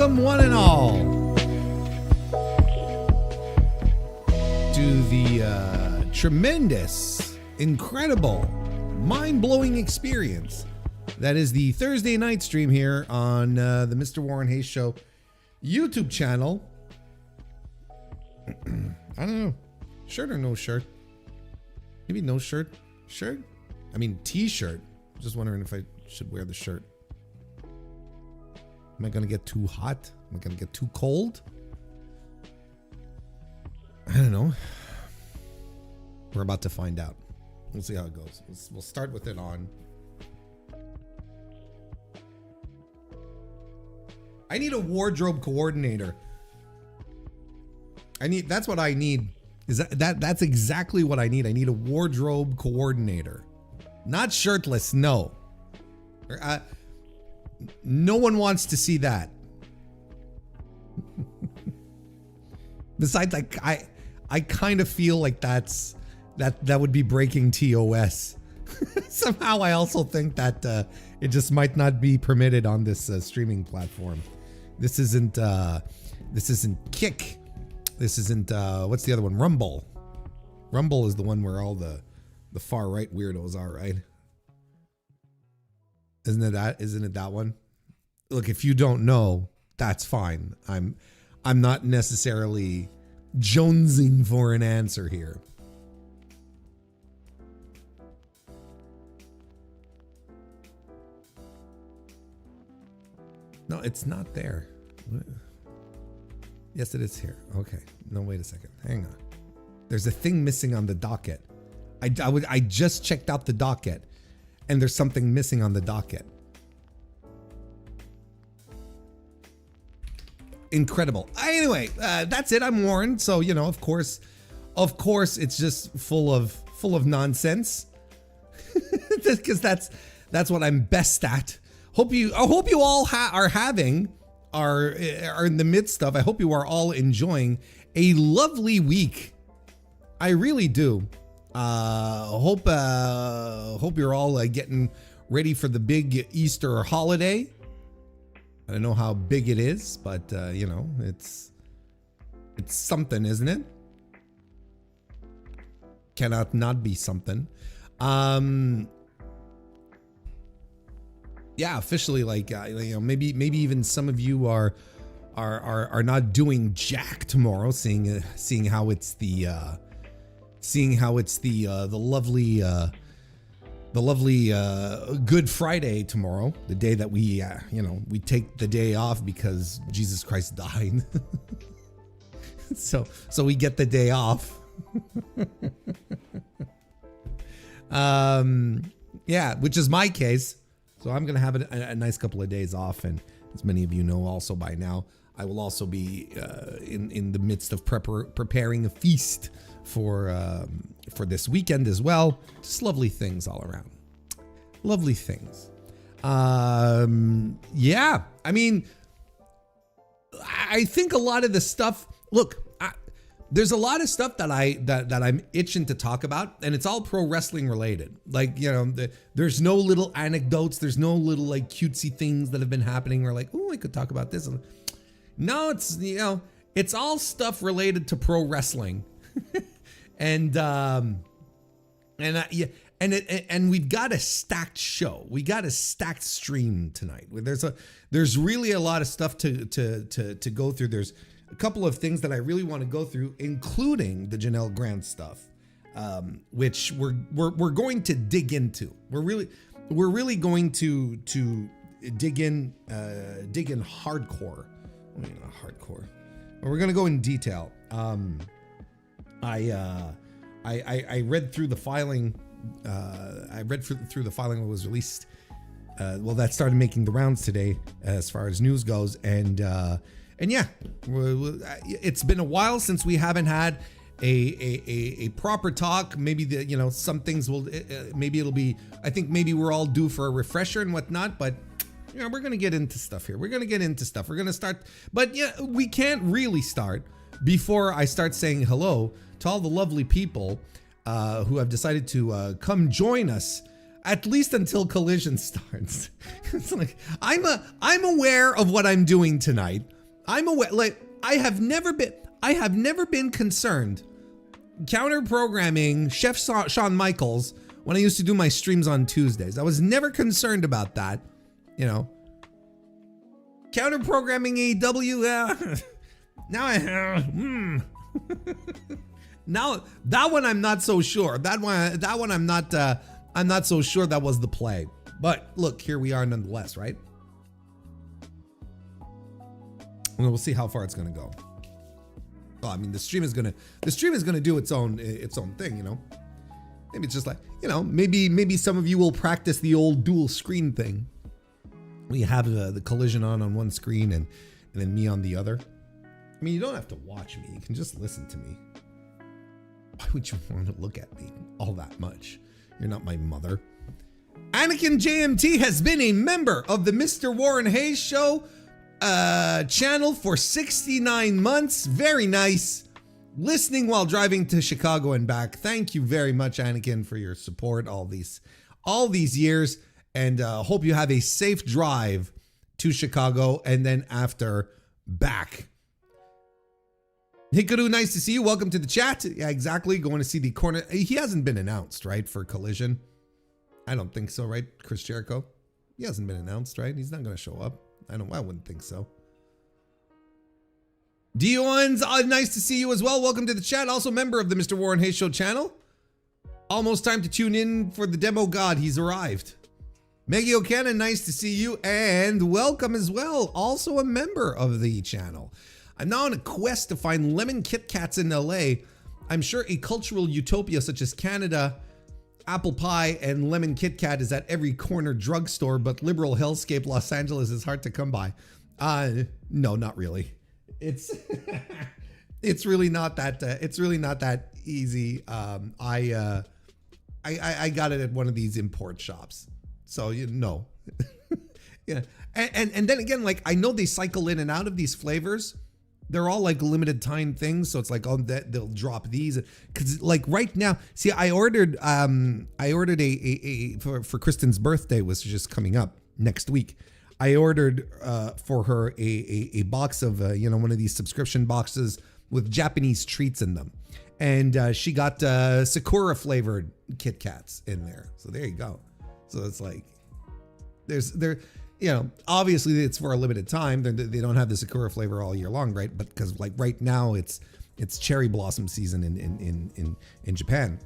Welcome, one and all, to the tremendous, incredible, mind-blowing experience that is the Thursday night stream here on the Mr. Warren Hayes Show YouTube channel. I don't know, shirt or no shirt? Maybe no shirt. Shirt? I mean t-shirt. Just wondering if I should wear the shirt. Am I gonna get too hot? Am I gonna get too cold? I don't know. We're about to find out. We'll see how it goes. We'll start with it on. I need a wardrobe coordinator. That's what I need. That's exactly what I need. I need a wardrobe coordinator. Not shirtless, no. No one wants to see that. Besides, I kind of feel like that would be breaking TOS. Somehow I also think that it just might not be permitted on this streaming platform. This isn't Kick. This isn't what's the other one? Rumble. Rumble is the one where all the far right weirdos are, right? Isn't it that one? Look, if you don't know, that's fine. I'm not necessarily jonesing for an answer here. No, it's not there. Yes, it is here. Okay. No, wait a second. Hang on. There's a thing missing on the docket. I just checked out the docket, and there's something missing on the docket. Incredible. Anyway, that's it. I'm Warren. So, you know, of course, it's just full of nonsense, because that's what I'm best at. I hope you all are in the midst of. I hope you are all enjoying a lovely week. I really do. Hope you're all getting ready for the big Easter holiday. I don't know how big it is, but you know, it's something, isn't it? Cannot not be something. Yeah, officially, like you know, maybe even some of you are not doing jack tomorrow, seeing how it's the lovely Good Friday tomorrow, the day that we we take the day off because Jesus Christ died. so we get the day off. Yeah, which is my case. So I'm gonna have a nice couple of days off, and as many of you know also by now, I will also be in the midst of preparing a feast for this weekend as well. Just lovely things all around. Lovely things. Yeah, I mean, I think a lot of the stuff. Look, there's a lot of stuff that I'm itching to talk about, and it's all pro wrestling related. Like, you know, there's no little anecdotes. There's no little like cutesy things that have been happening where like, oh, I could talk about this. No, it's, you know, it's all stuff related to pro wrestling. And we've got a stacked show. We got a stacked stream tonight. There's really a lot of stuff to go through. There's a couple of things that I really want to go through, including the Janelle Grant stuff, which we're going to dig into. We're really going to dig in hardcore. I mean, not hardcore. But we're going to go in detail. I read through the filing. I read through the filing that was released. Well, that started making the rounds today, as far as news goes, and yeah, it's been a while since we haven't had a proper talk. Maybe some things will. Maybe it'll be. I think maybe we're all due for a refresher and whatnot, but. You know, we're gonna get into stuff here. We're gonna start, but yeah, we can't really start before I start saying hello to all the lovely people who have decided to come join us, at least until Collision starts. It's like I'm aware of what I'm doing tonight. I'm aware, like, I have never been concerned counter programming Chef Shawn Michaels when I used to do my streams on Tuesdays. I was never concerned about that, you know. Counter programming AEW, now now that one I'm not so sure. That one I'm not so sure that was the play. But look, here we are nonetheless, right? We'll see how far it's gonna go. Well, I mean, the stream is gonna do its own thing, you know. Maybe it's just like, you know, maybe some of you will practice the old dual screen thing. We have the collision on one screen and then me on the other. I mean, you don't have to watch me. You can just listen to me. Why would you want to look at me all that much? You're not my mother. Anakin JMT has been a member of the Mr. Warren Hayes Show channel for 69 months. Very nice. Listening while driving to Chicago and back. Thank you very much, Anakin, for your support all these years, and hope you have a safe drive to Chicago and then after back. Hikaru, nice to see you. Welcome to the chat. Yeah, exactly. Going to see the corner. He hasn't been announced, right, for Collision? I don't think so, right, Chris Jericho? He hasn't been announced, right? He's not going to show up. I wouldn't think so. Dion's, nice to see you as well. Welcome to the chat. Also member of the Mr. Warren Hayes Show channel. Almost time to tune in for the demo god. He's arrived. Maggie O'Cannon, nice to see you. And welcome as well. Also a member of the channel. I'm now on a quest to find lemon Kit Kats in LA. I'm sure a cultural utopia such as Canada, apple pie and lemon Kit Kat is at every corner drugstore, but liberal hellscape Los Angeles is hard to come by. No, not really. It's it's really not that easy. I got it at one of these import shops, so you know. Yeah, and then again, like, I know they cycle in and out of these flavors. They're all like limited time things, so it's like, oh, that they'll drop these because like right now. See, I ordered a for Kristen's birthday, was just coming up next week. I ordered for her a box of one of these subscription boxes with Japanese treats in them, and she got Sakura flavored Kit Kats in there. So there you go. So it's like obviously it's for a limited time. They don't have the Sakura flavor all year long, right? But because like right now it's cherry blossom season in Japan.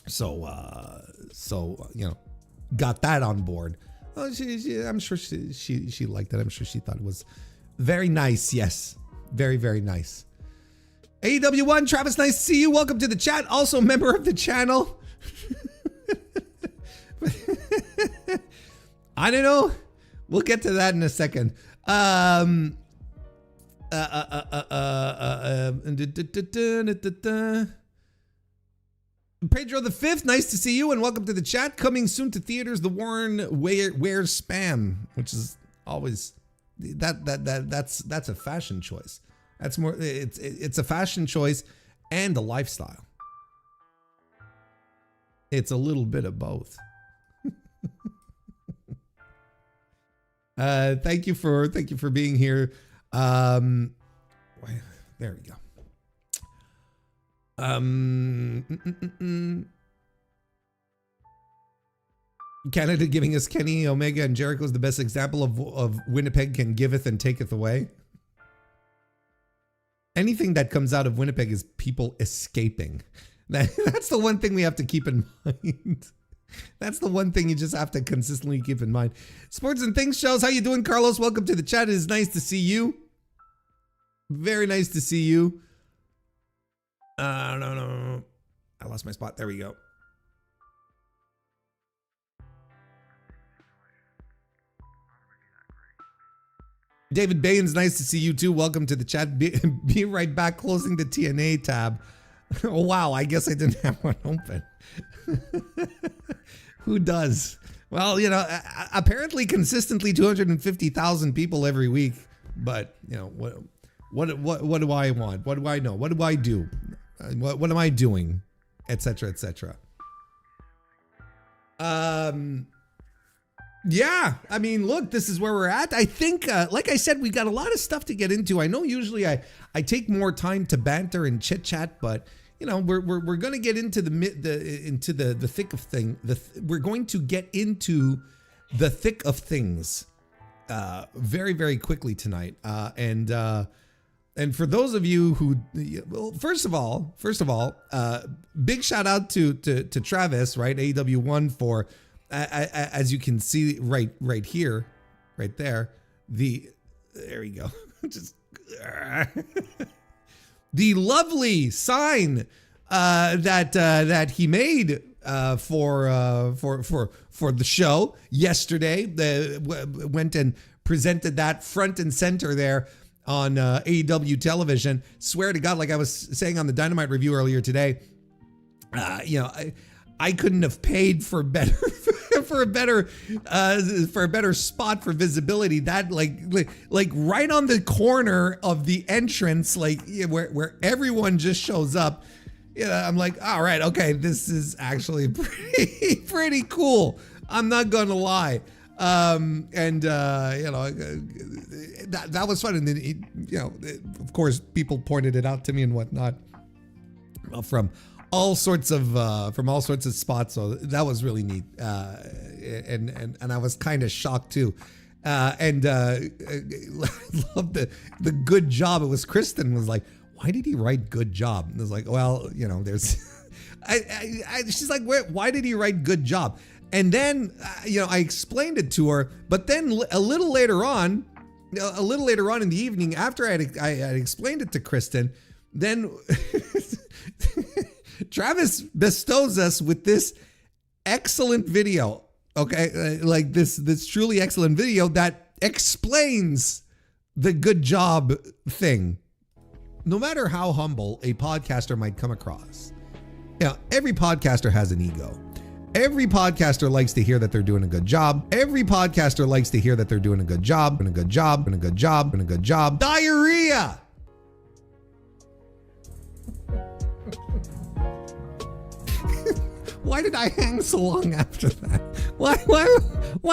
So got that on board. Oh, I'm sure she liked it. I'm sure she thought it was very nice. Yes, very, very nice. AEW1, Travis, nice to see you. Welcome to the chat. Also a member of the channel. I don't know. We'll get to that in a second. Pedro the Fifth, nice to see you and welcome to the chat. Coming soon to theaters, the Warren Wears Spam, which is always that's a fashion choice. That's more. It's a fashion choice and a lifestyle. It's a little bit of both. Thank you for being here. There we go. Canada giving us Kenny Omega and Jericho is the best example of Winnipeg can giveth and taketh away. Anything that comes out of Winnipeg is people escaping. That's the one thing we have to keep in mind. That's the one thing you just have to consistently keep in mind. Sports and Things shows. How you doing, Carlos? Welcome to the chat. It is nice to see you. Very nice to see you. No. I lost my spot. There we go. David Baines, nice to see you too. Welcome to the chat. Be right back. Closing the TNA tab. Oh, wow. I guess I didn't have one open. Who does? Well, apparently consistently 250,000 people every week. But what do I want? What do I know? What do I do? What am I doing? Etc. Etc. Yeah, I mean, look, this is where we're at. I think, like I said, we got a lot of stuff to get into. I know usually I take more time to banter and chit chat, but you know, we're going to get into the thick of thing. We're going to get into the thick of things very, very quickly tonight. And for those of you who, well, first of all, big shout out to Travis, right? AW1 for. As you can see right here, right there, there we go. Just the lovely sign that he made for the show yesterday. Went and presented that front and center there on AEW television. Swear to God, like I was saying on the Dynamite review earlier today, you know, I couldn't have paid for better for a better spot for visibility. That like right on the corner of the entrance, like where everyone just shows up. You know, I'm like, all right, okay, this is actually pretty cool. I'm not gonna lie. You know, that was fun. And then, you know, of course, people pointed it out to me and whatnot from all sorts of spots. So that was really neat. And I was kind of shocked too. I love the good job. It was Kristen was like, why did he write good job? And I was like, well, you know, there's, she's like, why did he write good job? And then, you know, I explained it to her, but then a little later on in the evening, after I had explained it to Kristen, then Travis bestows us with this excellent video. Okay. Like this truly excellent video that explains the good job thing. No matter how humble a podcaster might come across, you know, every podcaster has an ego. Every podcaster likes to hear that they're doing a good job. Every podcaster likes to hear that they're doing a good job, and a good job, and a good job, and a good job. Diarrhea! Why did I hang so long after that? Why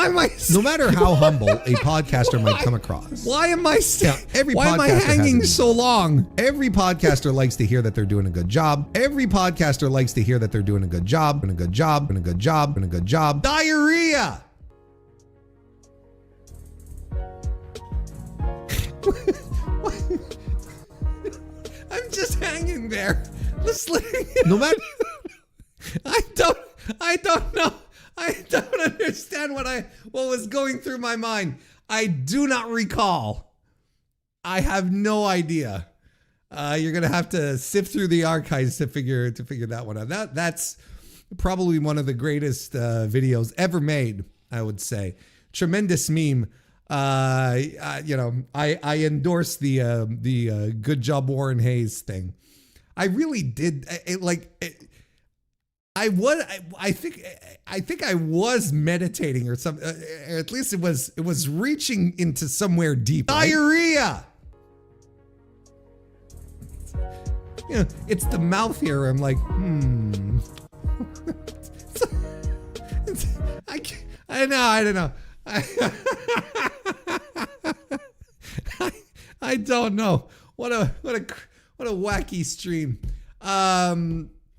am I? No matter how humble a podcaster might come across. Why am I still? Why am I hanging so long? Every podcaster likes to hear that they're doing a good job. Every podcaster likes to hear that they're doing a good job, and a good job, and a good job, and a good job. Diarrhea! I'm just hanging there. Listening. No matter. I don't know. I don't understand what was going through my mind. I do not recall. I have no idea. You're gonna have to sift through the archives to figure that one out. That's probably one of the greatest videos ever made, I would say. Tremendous meme. You know, I endorse the good job WarrenHayes thing. I really did. I think I was meditating or something. At least it was reaching into somewhere deep. Right? Diarrhea. You know, it's the mouth here. I'm like, I don't know. I don't know. What a wacky stream.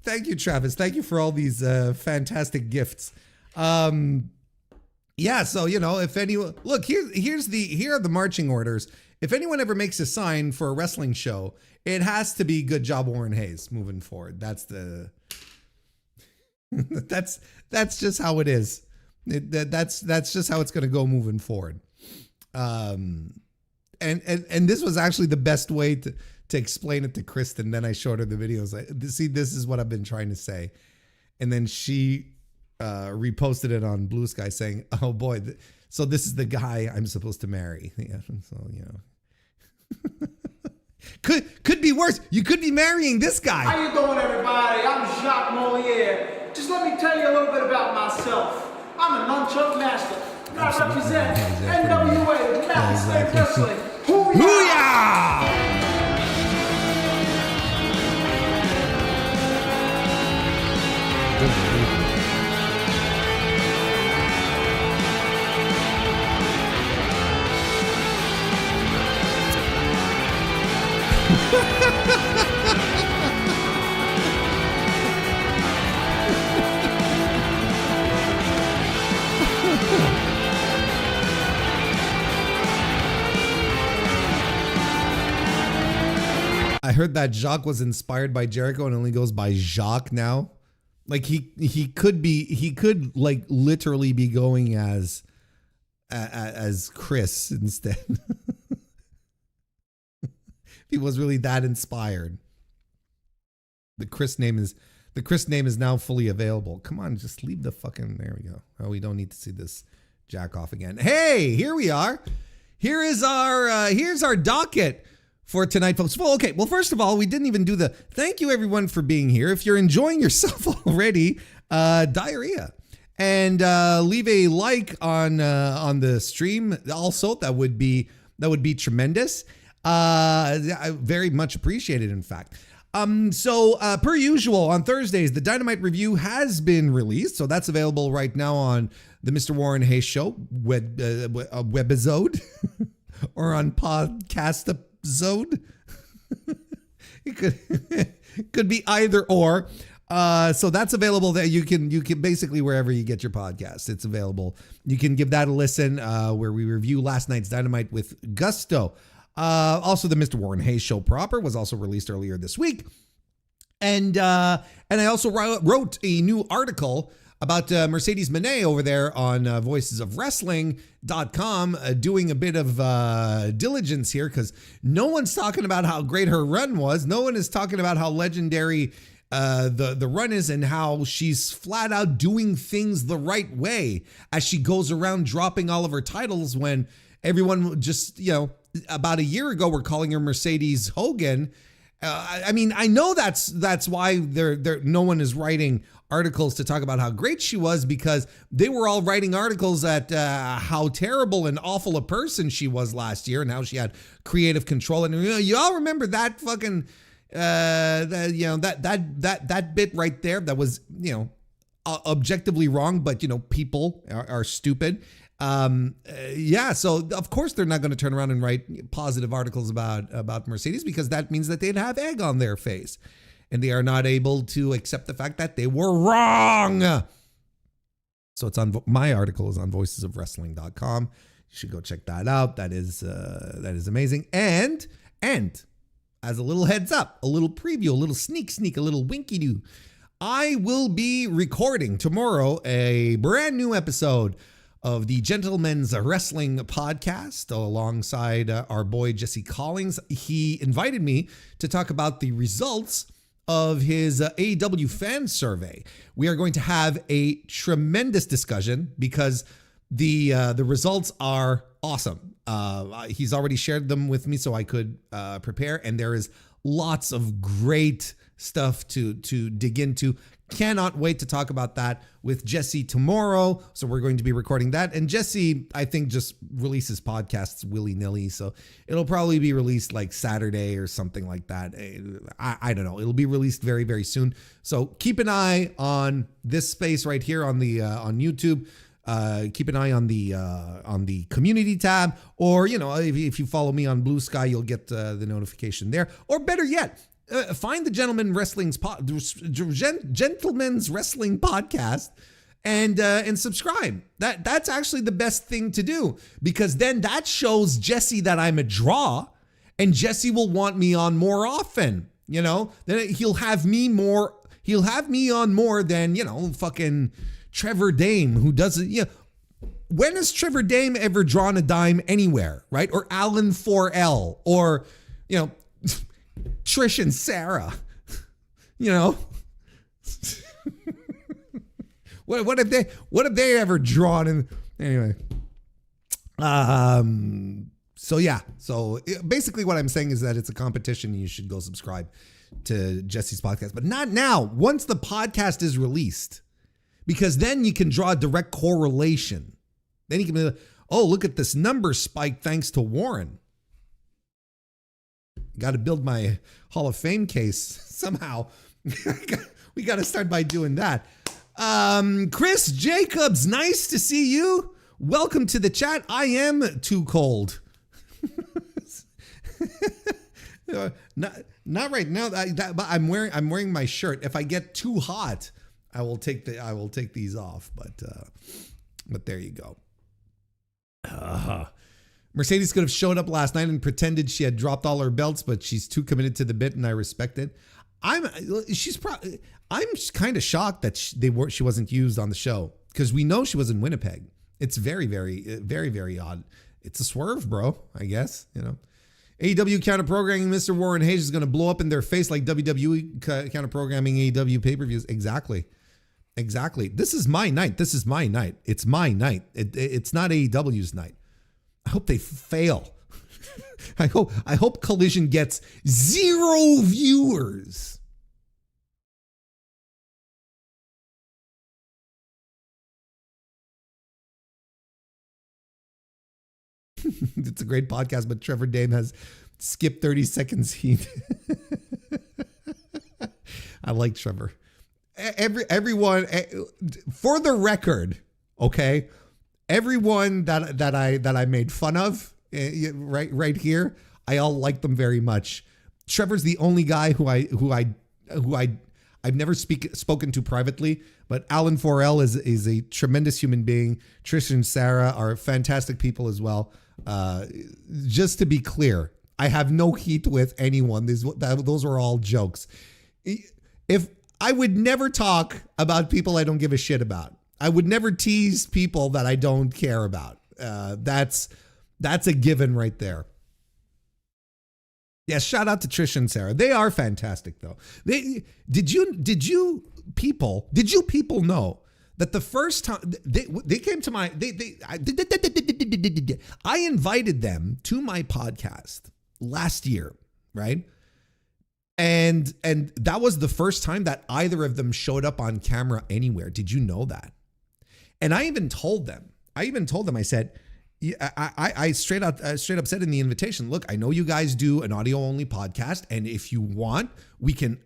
Thank you, Travis. Thank you for all these fantastic gifts. Yeah, so you know, if anyone look here are the marching orders. If anyone ever makes a sign for a wrestling show, it has to be good job WarrenHayes moving forward. That's just how it is. That's just how it's going to go moving forward. And this was actually the best way to explain it to Kristen. Then I showed her the videos. See, this is what I've been trying to say. And then she reposted it on Blue Sky saying, oh boy, so this is the guy I'm supposed to marry. Yeah, so, you know. could be worse. You could be marrying this guy. How you doing, everybody? I'm Jacques Moliere. Just let me tell you a little bit about myself. I'm a nunchuck master. I represent NWA, Master Wrestling. Hoo-yah! I heard that Jacques was inspired by Jericho and only goes by Jacques now. Like he could like literally be going as Chris instead. He was really that inspired. The Chris name is now fully available. Come on, just leave the fucking, there we go. Oh, we don't need to see this jack off again. Hey, here we are. Here's our docket for tonight, folks. Well, okay. Well, first of all, we didn't even do the thank you everyone for being here. If you're enjoying yourself already, diarrhea. And leave a like on the stream. Also, that would be tremendous. Very much appreciated, in fact. So per usual, on Thursdays, the Dynamite Review has been released. So that's available right now on the Mr. Warren Hayes Show webisode or on podcast episode. It could be either or. So that's available there. You can basically wherever you get your podcasts, it's available. You can give that a listen, where we review last night's Dynamite with gusto. Also, the Mr. Warren Hayes Show proper was also released earlier this week. And I also wrote a new article about Mercedes Moné over there on voicesofwrestling.com, doing a bit of diligence here because no one's talking about how great her run was. No one is talking about how legendary the run is and how she's flat out doing things the right way as she goes around dropping all of her titles when everyone just, about a year ago, we're calling her Mercedes Hogan. I mean, I know that's why no one is writing articles to talk about how great she was, because they were all writing articles at how terrible and awful a person she was last year and how she had creative control. And you all remember that fucking that bit right there that was objectively wrong, but people are stupid. So of course they're not going to turn around and write positive articles about Mercedes, because that means that they'd have egg on their face and they are not able to accept the fact that they were wrong. So it's on my article is on voicesofwrestling.com. You should go check that out. That is amazing. And as a little heads up, a little preview, a little sneak, a little winky doo, I will be recording tomorrow a brand new episode of the Gentleman's Wrestling podcast alongside our boy Jesse Collins. He invited me to talk about the results of his AEW fan survey. We are going to have a tremendous discussion because the results are awesome. He's already shared them with me so I could prepare, and there is lots of great stuff to dig into. Cannot wait to talk about that with Jesse tomorrow. So we're going to be recording that. And Jesse, I think, just releases podcasts willy-nilly. So it'll probably be released like Saturday or something like that. I don't know. It'll be released very, very soon. So keep an eye on this space right here on the on YouTube. Keep an eye on the community tab, or if you follow me on Blue Sky, you'll get the notification there. Or better yet, find the Gentleman's Wrestling podcast and subscribe. That's actually the best thing to do, because then that shows Jesse that I'm a draw, and Jesse will want me on more often. Then he'll have me on more than fucking Trevor Dame, who doesn't. When has Trevor Dame ever drawn a dime anywhere, right? Or Alan 4L, or Trish and Sarah, what have they ever drawn in anyway? So basically what I'm saying is that it's a competition. You should go subscribe to Jesse's podcast, but not now. Once the podcast is released, because then you can draw a direct correlation. Then you can be like, oh, look at this number spike thanks to Warren. Got to build my Hall of Fame case somehow. We got to start by doing that. Chris Jacobs, nice to see you. Welcome to the chat. I am too cold. Not right now. But I'm wearing my shirt. If I get too hot, I will take these off. But there you go. Mercedes could have showed up last night and pretended she had dropped all her belts, but she's too committed to the bit, and I respect it. I'm kind of shocked that she wasn't used on the show, because we know she was in Winnipeg. It's very, very, very, very odd. It's a swerve, bro, I guess, you know. AEW counter-programming Mr. Warren Hayes is going to blow up in their face like WWE counter-programming AEW pay-per-views. Exactly. This is my night. It's my night. It's not AEW's night. I hope they fail. I hope Collision gets 0 viewers. It's a great podcast, but Trevor Dame has skipped 30 seconds heat. I like Trevor. Everyone, for the record, okay, everyone that I made fun of right here, I all like them very much. Trevor's the only guy who I've never spoken to privately, but Alan Forel is a tremendous human being. Trish and Sarah are fantastic people as well. Just to be clear, I have no heat with anyone. Those are all jokes. If I would never talk about people I don't give a shit about. I would never tease people that I don't care about. That's a given right there. Yeah, shout out to Trish and Sarah. They are fantastic though. Did you people know that the first time they came to my I invited them to my podcast last year, right? And that was the first time that either of them showed up on camera anywhere. Did you know that? And I even told them, I said, I straight up said in the invitation, look, I know you guys do an audio only podcast, and if you want, we can,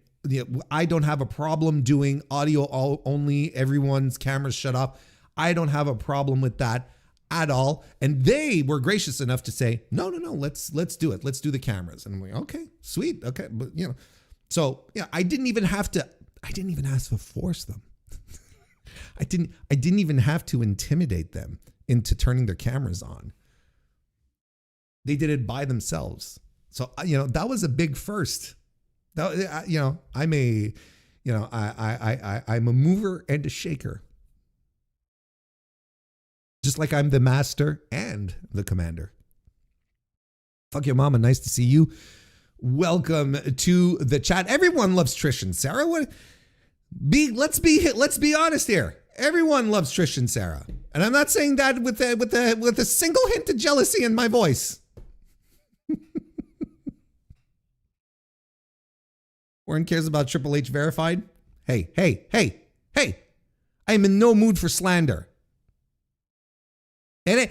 I don't have a problem doing audio only, everyone's cameras shut off. I don't have a problem with that at all. And they were gracious enough to say, no, let's do it. Let's do the cameras. And I'm like, okay, sweet. Okay. But so yeah, I didn't even have to force them. I didn't even have to intimidate them into turning their cameras on. They did it by themselves. So, that was a big first. I'm a mover and a shaker. Just like I'm the master and the commander. Fuck your mama. Nice to see you. Welcome to the chat. Everyone loves Trish and Sarah. Let's be honest here. Everyone loves Trish and Sarah. And I'm not saying that with a single hint of jealousy in my voice. Warren cares about Triple H verified. Hey. I am in no mood for slander. And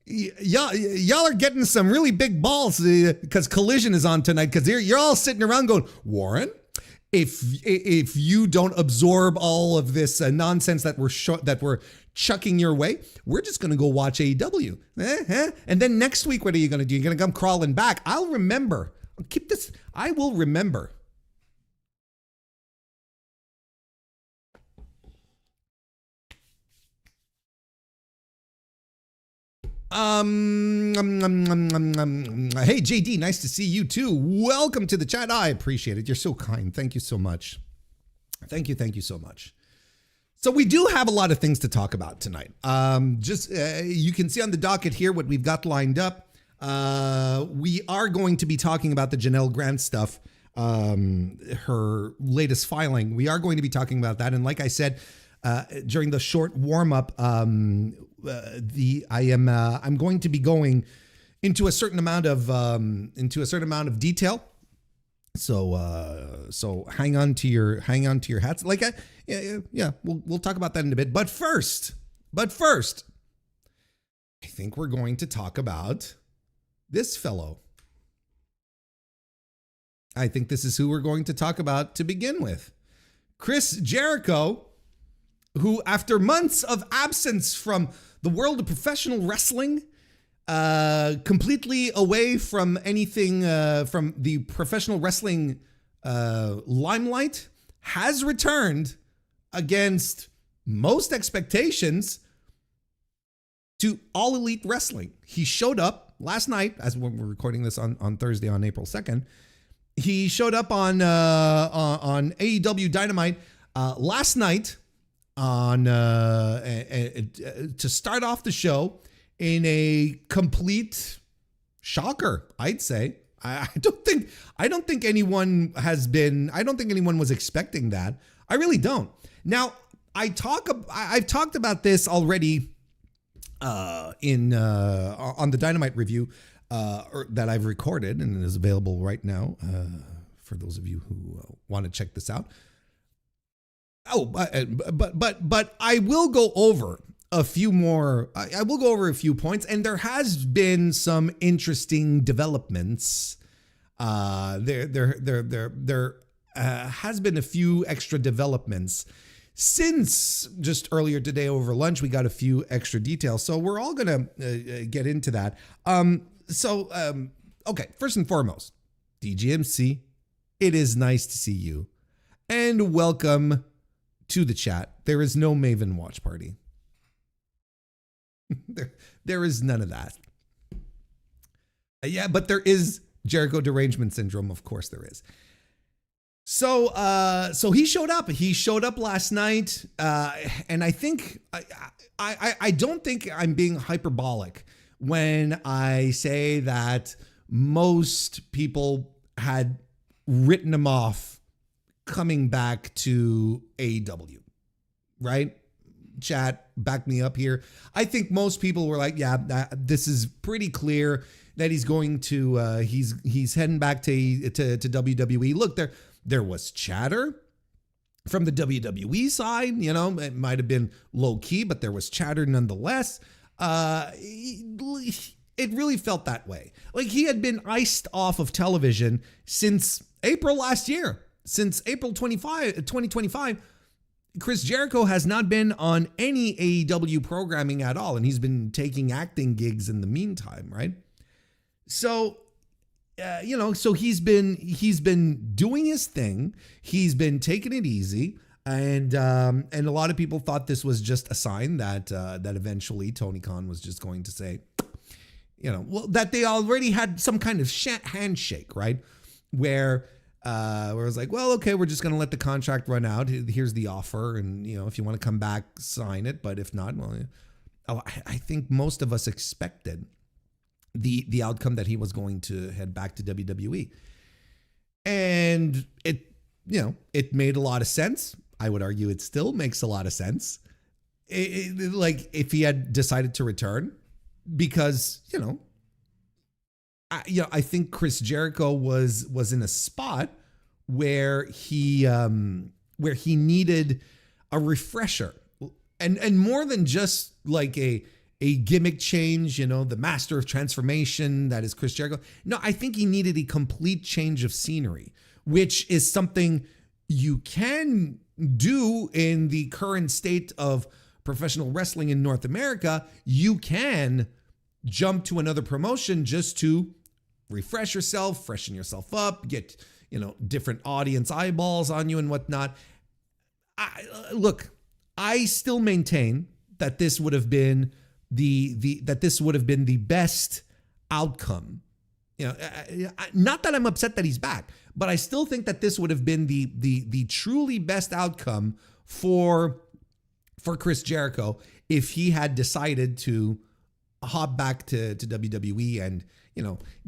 y'all are getting some really big balls because Collision is on tonight, because you're all sitting around going, Warren, if you don't absorb all of this nonsense that we're chucking your way, we're just going to go watch AEW. And then next week, what are you going to do? You're going to come crawling back. I'll remember. I will remember. Hey JD, nice to see you too. Welcome to the chat. I appreciate it. You're so kind. Thank you so much. Thank you so much. So we do have a lot of things to talk about tonight. You can see on the docket here what we've got lined up. We are going to be talking about the Janelle Grant stuff, her latest filing. We are going to be talking about that, and like I said during the short warm up, I'm going to be going into a certain amount of detail. So hang on to your hats. We'll talk about that in a bit. But first, I think we're going to talk about this fellow. I think this is who we're going to talk about to begin with. Chris Jericho, who after months of absence from the world of professional wrestling, completely away from anything from the professional wrestling limelight, has returned against most expectations to All Elite Wrestling. He showed up last night, as when we're recording this on Thursday on April 2nd. He showed up on AEW Dynamite last night on to start off the show in a complete shocker, I'd say. I don't think anyone was expecting that. I really don't. Now, I've talked about this already on the Dynamite review that I've recorded and is available right now for those of you who want to check this out. Oh, but I will go over a few more. I will go over a few points, and there has been some interesting developments. There has been a few extra developments since just earlier today over lunch. We got a few extra details, so we're all gonna get into that. Okay, first and foremost, DGMC, it is nice to see you, and welcome to the chat. There is no Maven watch party. There is none of that. Yeah, but there is Jericho derangement syndrome. Of course there is. So he showed up. He showed up last night, and I think I don't think I'm being hyperbolic when I say that most people had written him off coming back to AEW, right? Chat, back me up here. I think most people were like, yeah, this is pretty clear that he's going to he's heading back to WWE. Look, there was chatter from the WWE side, you know, it might have been low key, but there was chatter nonetheless. It really felt that way. Like he had been iced off of television since April last year. Since April 2025, Chris Jericho has not been on any AEW programming at all, and he's been taking acting gigs in the meantime, right? So, so he's been doing his thing. He's been taking it easy, and a lot of people thought this was just a sign that eventually Tony Khan was just going to say, that they already had some kind of handshake, right? Where it was like, well, okay, we're just going to let the contract run out. Here's the offer. And, if you want to come back, sign it. But if not, well, I think most of us expected the outcome that he was going to head back to WWE. And it made a lot of sense. I would argue it still makes a lot of sense. Like if he had decided to return, because, I think Chris Jericho was in a spot where he needed a refresher, and more than just like a gimmick change, the master of transformation that is Chris Jericho. No, I think he needed a complete change of scenery, which is something you can do in the current state of professional wrestling in North America. You can jump to another promotion just to refresh yourself, freshen yourself up, get, different audience eyeballs on you and whatnot. I still maintain that this would have been the best outcome. Not that I'm upset that he's back, but I still think that this would have been the truly best outcome for Chris Jericho if he had decided to hop back to WWE and,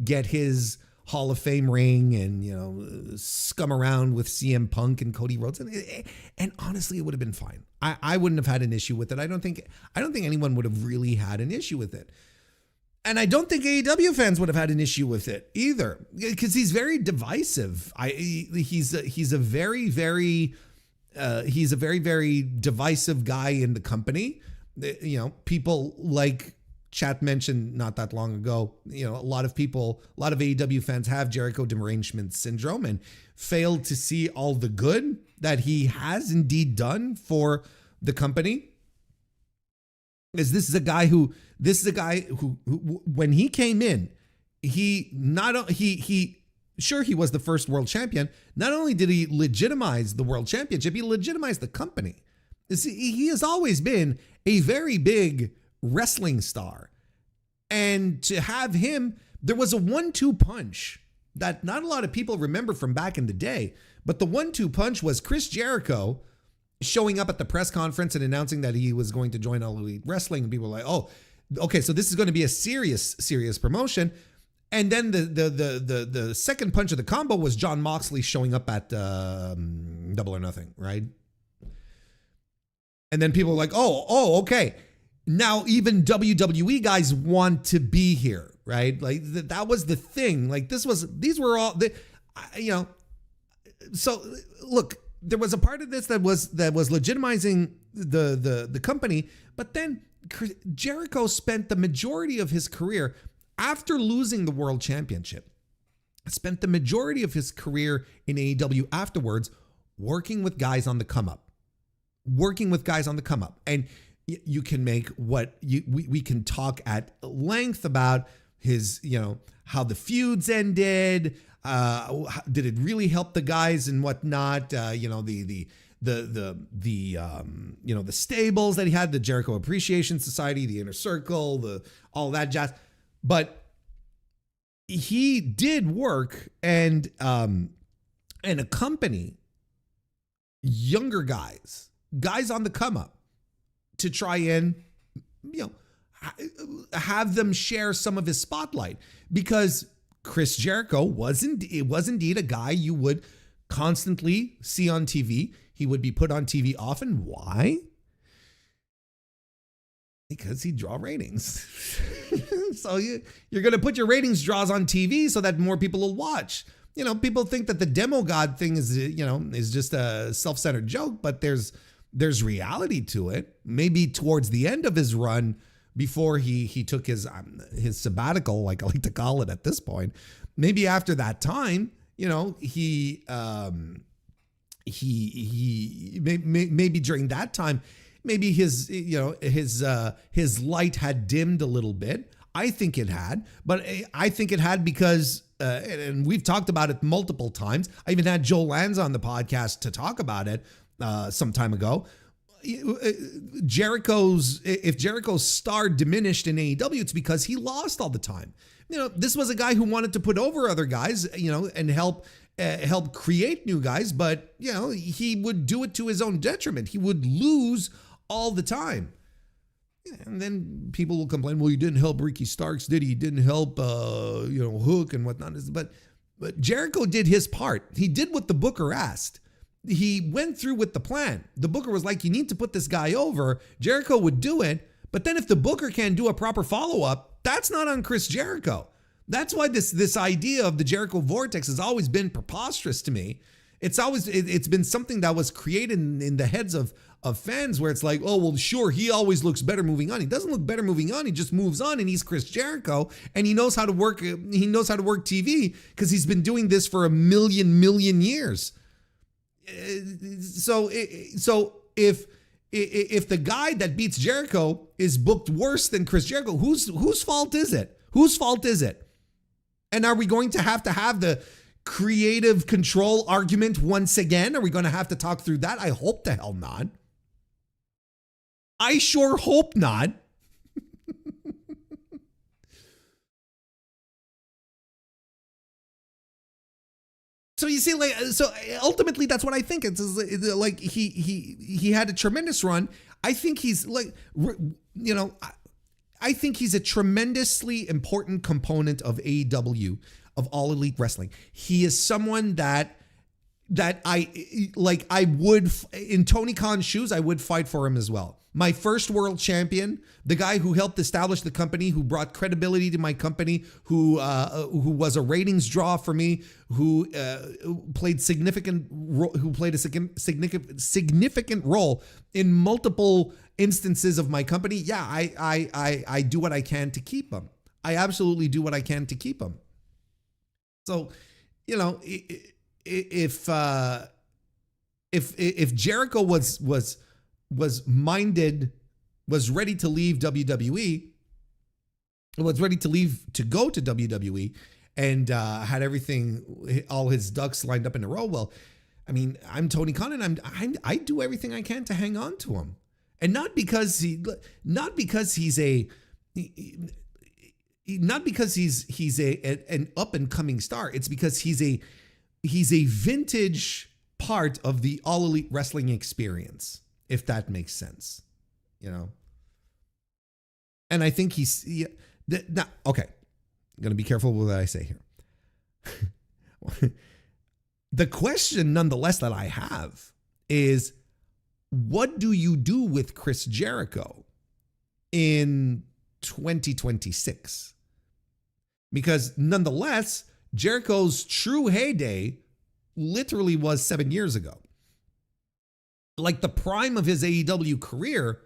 get his Hall of Fame ring and, scum around with CM Punk and Cody Rhodes. And honestly, it would have been fine. I wouldn't have had an issue with it. I don't think anyone would have really had an issue with it. And I don't think AEW fans would have had an issue with it either, because he's very divisive. He's a very, very divisive guy in the company. People like Chat mentioned not that long ago, a lot of AEW fans have Jericho derangement syndrome and failed to see all the good that he has indeed done for the company. This is a guy who when he came in, he was the first world champion. Not only did he legitimize the world championship, he legitimized the company. He has always been a very big wrestling star. And to have him, there was a 1-2 punch that not a lot of people remember from back in the day. But the 1-2 punch was Chris Jericho showing up at the press conference and announcing that he was going to join All Elite Wrestling. And people were like, oh, okay, so this is going to be a serious promotion. And then the second punch of the combo was Jon Moxley showing up at Double or Nothing, right? And then people were like, oh, okay. Now even WWE guys want to be here, right? Like that was the thing. Like these were all, you know. So look, there was a part of this that was legitimizing the company, but then Jericho spent the majority of his career after losing the world championship. Spent the majority of his career in AEW afterwards working with guys on the come up. And you can make we can talk at length about his, you know, how the feuds ended. Did it really help the guys and whatnot? You know, the stables that he had, the Jericho Appreciation Society, the Inner Circle, all that jazz. But he did work and accompany younger guys on the come up to try and, you know, have them share some of his spotlight, because Chris Jericho was indeed a guy you would constantly see on TV. He would be put on TV often. Why? Because he'd draw ratings. So you're going to put your ratings draws on TV so that more people will watch. You know, people think that the demo god thing is just a self-centered joke, but there's reality to it. Maybe towards the end of his run, before he took his sabbatical, like I like to call it at this point, maybe after that time, you know, maybe during that time, maybe his light had dimmed a little bit. I think it had, but I think it had because, and we've talked about it multiple times. I even had Joe Lanza on the podcast to talk about it some time ago. If Jericho's star diminished in AEW, it's because he lost all the time. You know, this was a guy who wanted to put over other guys, you know, and help create new guys, but you know, he would do it to his own detriment. He would lose all the time. And then people will complain, well, you didn't help Ricky Starks, did he? You didn't help Hook and whatnot. But Jericho did his part. He did what the booker asked. He went through with the plan. The booker was like, you need to put this guy over. Jericho would do it. But then if the booker can't do a proper follow-up, that's not on Chris Jericho. That's why this idea of the Jericho Vortex has always been preposterous to me. It's been something that was created in the heads of fans, where it's like, oh, well, sure, he always looks better moving on. He doesn't look better moving on. He just moves on, and he's Chris Jericho, and he knows how to work. He knows how to work TV because he's been doing this for a million years. So if the guy that beats Jericho is booked worse than Chris Jericho, whose fault is it? Whose fault is it? And are we going to have the creative control argument once again? Are we going to have to talk through that? I hope the hell not. I sure hope not. So you see, so ultimately, that's what I think. It's like he had a tremendous run. I think he's I think he's a tremendously important component of AEW, of All Elite Wrestling. He is someone that I would, in Tony Khan's shoes, I would fight for him as well. My first world champion, the guy who helped establish the company, who brought credibility to my company, who was a ratings draw for me, who played a significant role in multiple instances of my company. Yeah, I do what I can to keep him. I absolutely do what I can to keep him. So, you know, if Jericho was ready to leave WWE, was ready to go to WWE, and had everything, all his ducks lined up in a row, well, I mean, I'm Tony Khan, and I do everything I can to hang on to him. And not because he's an up and coming star. It's because he's a vintage part of the All Elite Wrestling experience, if that makes sense, you know. And I think okay, I'm going to be careful with what I say here. The question, nonetheless, that I have is, what do you do with Chris Jericho in 2026? Because nonetheless, Jericho's true heyday literally was 7 years ago. Like, the prime of his AEW career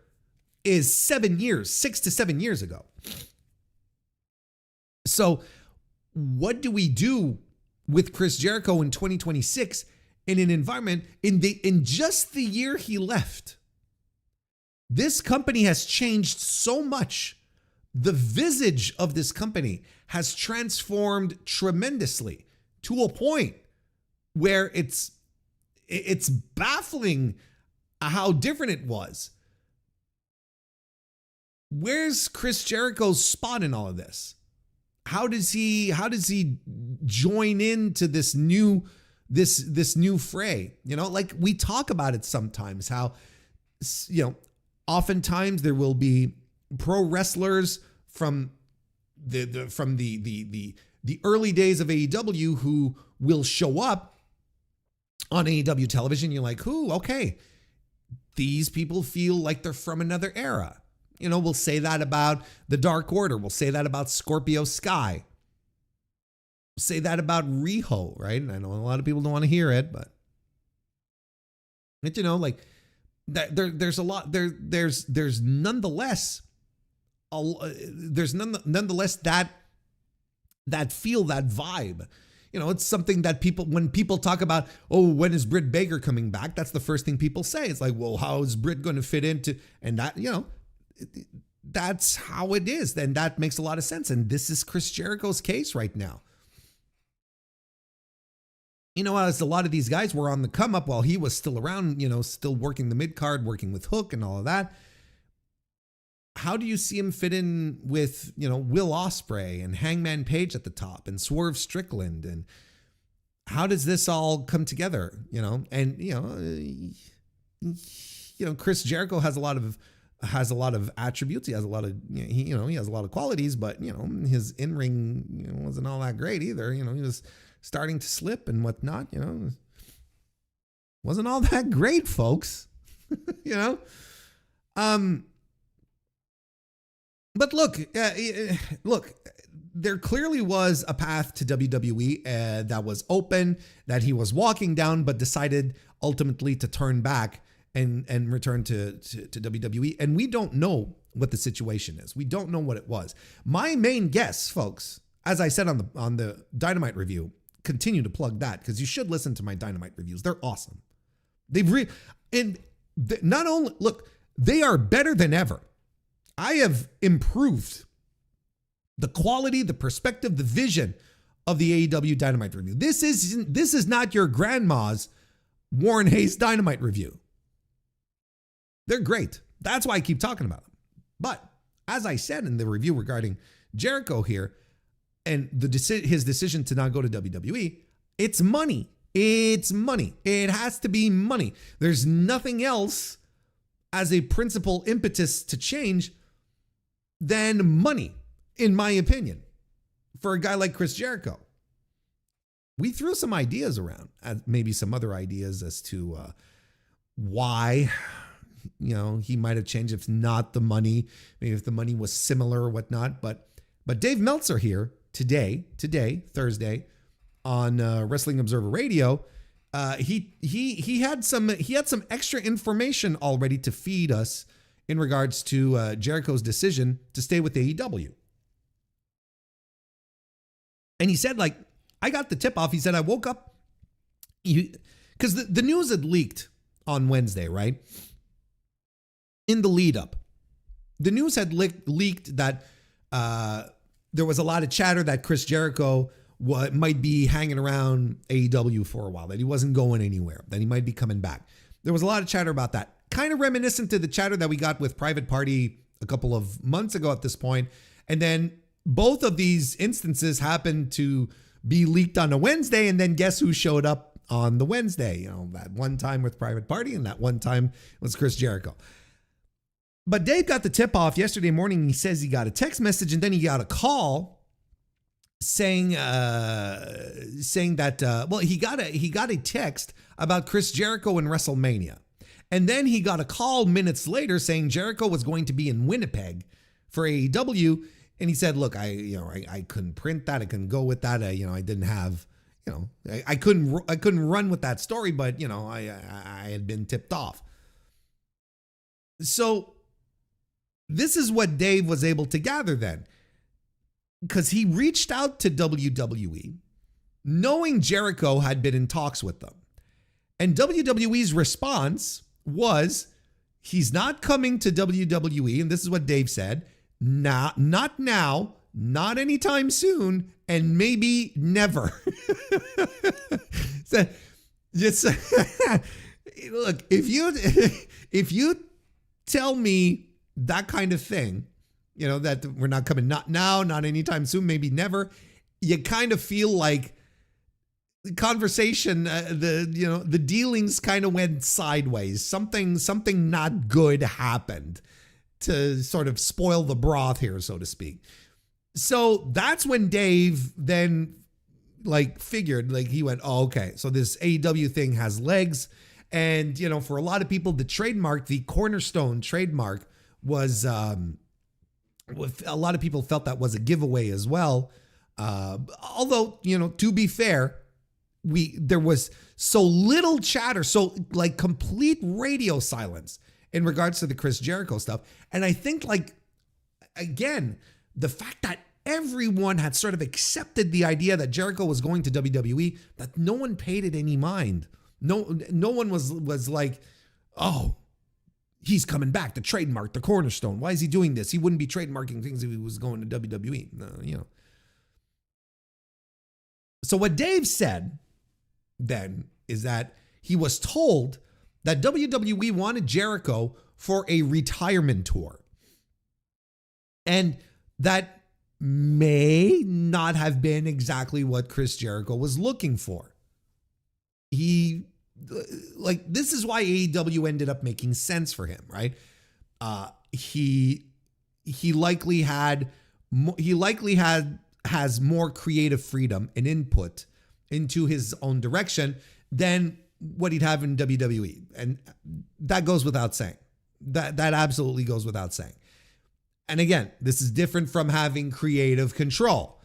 is 6 to 7 years ago. So what do we do with Chris Jericho in 2026 in an environment in just the year he left? This company has changed so much. The visage of this company has transformed tremendously to a point where it's baffling how different it was. Where's Chris Jericho's spot in all of this? How does he join into this new fray? You know, like, we talk about it sometimes, how, you know, oftentimes there will be pro wrestlers from the early days of AEW who will show up on AEW television. You're like, who? Okay, these people feel like they're from another era. You know, we'll say that about the Dark Order. We'll say that about Scorpio Sky. We'll say that about Riho, right? And I know a lot of people don't want to hear it, but you know, like, that there's a lot there. There's nonetheless that feel, that vibe. You know, it's something that when people talk about, oh, when is Britt Baker coming back? That's the first thing people say. It's like, well, how is Britt going to fit into, and that, you know, that's how it is. Then that makes a lot of sense. And this is Chris Jericho's case right now. You know, as a lot of these guys were on the come up while he was still around, you know, still working the mid card, working with Hook and all of that. How do you see him fit in with, you know, Will Ospreay and Hangman Page at the top and Swerve Strickland? And how does this all come together? You know, and you know, Chris Jericho has a lot of attributes. He has a lot of, he has a lot of qualities, but, you know, his in-ring, you know, wasn't all that great either. You know, he was starting to slip and whatnot, you know, wasn't all that great, folks. You know, but look, there clearly was a path to WWE that was open, that he was walking down, but decided ultimately to turn back and return to WWE. And we don't know what the situation is. We don't know what it was. My main guess, folks, as I said on the Dynamite review, continue to plug that because you should listen to my Dynamite reviews. They're awesome. Not only, look, they are better than ever. I have improved the quality, the perspective, the vision of the AEW Dynamite review. This is not your grandma's Warren Hayes Dynamite review. They're great. That's why I keep talking about them. But as I said in the review regarding Jericho here and his decision to not go to WWE, it's money. It's money. It has to be money. There's nothing else as a principal impetus to change than money, in my opinion, for a guy like Chris Jericho. We threw some ideas around, maybe some other ideas as to why, you know, he might have changed, if not the money, maybe if the money was similar or whatnot. But Dave Meltzer here today, Thursday, on Wrestling Observer Radio, he had some extra information already to feed us in regards to Jericho's decision to stay with AEW. And he said, like, I got the tip off. He said, I woke up, because the news had leaked on Wednesday, right? In the lead up, the news had leaked that there was a lot of chatter that Chris Jericho might be hanging around AEW for a while, that he wasn't going anywhere, that he might be coming back. There was a lot of chatter about that. kind of reminiscent to the chatter that we got with Private Party a couple of months ago at this point. And then both of these instances happened to be leaked on a Wednesday. And then guess who showed up on the Wednesday? You know, that one time with Private Party and that one time was Chris Jericho. But Dave got the tip off yesterday morning. He says he got a text message and then he got a call saying that he got a text about Chris Jericho in WrestleMania. And then he got a call minutes later saying Jericho was going to be in Winnipeg for AEW. And he said, look, I couldn't print that. I couldn't go with that. I didn't have, I couldn't run with that story, but I had been tipped off. So this is what Dave was able to gather then, because he reached out to WWE knowing Jericho had been in talks with them. And WWE's response was, he's not coming to WWE. And this is what Dave said, not now, not anytime soon, and maybe never. So, just look, if you tell me that kind of thing, that we're not coming, not now, not anytime soon, maybe never, you kind of feel like the conversation, the dealings kind of went sideways. Something not good happened to sort of spoil the broth here, so to speak. So that's when Dave then figured, he went, oh, okay, so this AEW thing has legs. And, for a lot of people, the trademark, the Cornerstone trademark was, a lot of people felt that was a giveaway as well. Although, to be fair, there was so little chatter, so complete radio silence in regards to the Chris Jericho stuff. And I think again, the fact that everyone had sort of accepted the idea that Jericho was going to WWE, that no one paid it any mind. No one was like, oh, he's coming back, the trademark, the Cornerstone. Why is he doing this? He wouldn't be trademarking things if he was going to WWE. No, So what Dave said then is that he was told that WWE wanted Jericho for a retirement tour. And that may not have been exactly what Chris Jericho was looking for. This is why AEW ended up making sense for him, right? He likely has more creative freedom and input into his own direction than what he'd have in WWE. And that goes without saying. That absolutely goes without saying. And again, this is different from having creative control.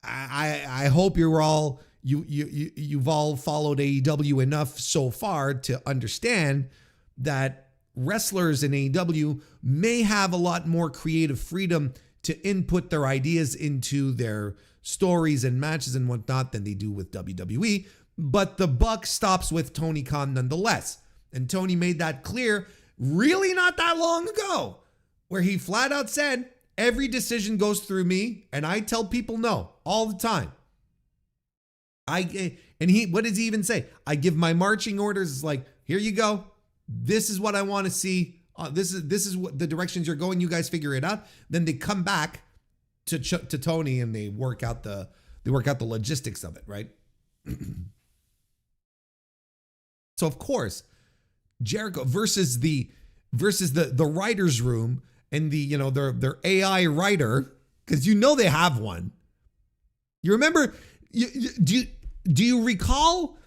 I hope you've all followed AEW enough so far to understand that wrestlers in AEW may have a lot more creative freedom to input their ideas into their stories and matches and whatnot than they do with WWE. But the buck stops with Tony Khan nonetheless. And Tony made that clear really not that long ago, where he flat out said, every decision goes through me and I tell people no all the time. What does he even say? I give my marching orders. It's like, here you go. This is what I want to see. This is what the directions you're going. You guys figure it out. Then they come back to Tony and they work out the logistics of it, right? So of course, Jericho versus the writer's room and their AI writer, because they have one. You remember? Do you recall?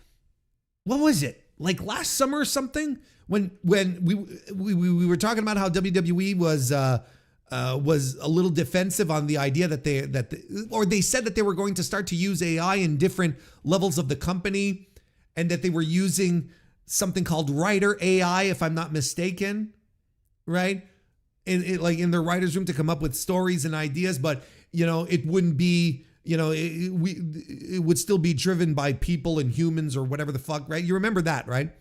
What was it, last summer or something? When we were talking about how WWE was a little defensive on the idea that they said that they were going to start to use AI in different levels of the company, and that they were using something called writer AI, if I'm not mistaken, right? In their writer's room to come up with stories and ideas, but it wouldn't be, it would still be driven by people and humans or whatever the fuck, right? You remember that, right?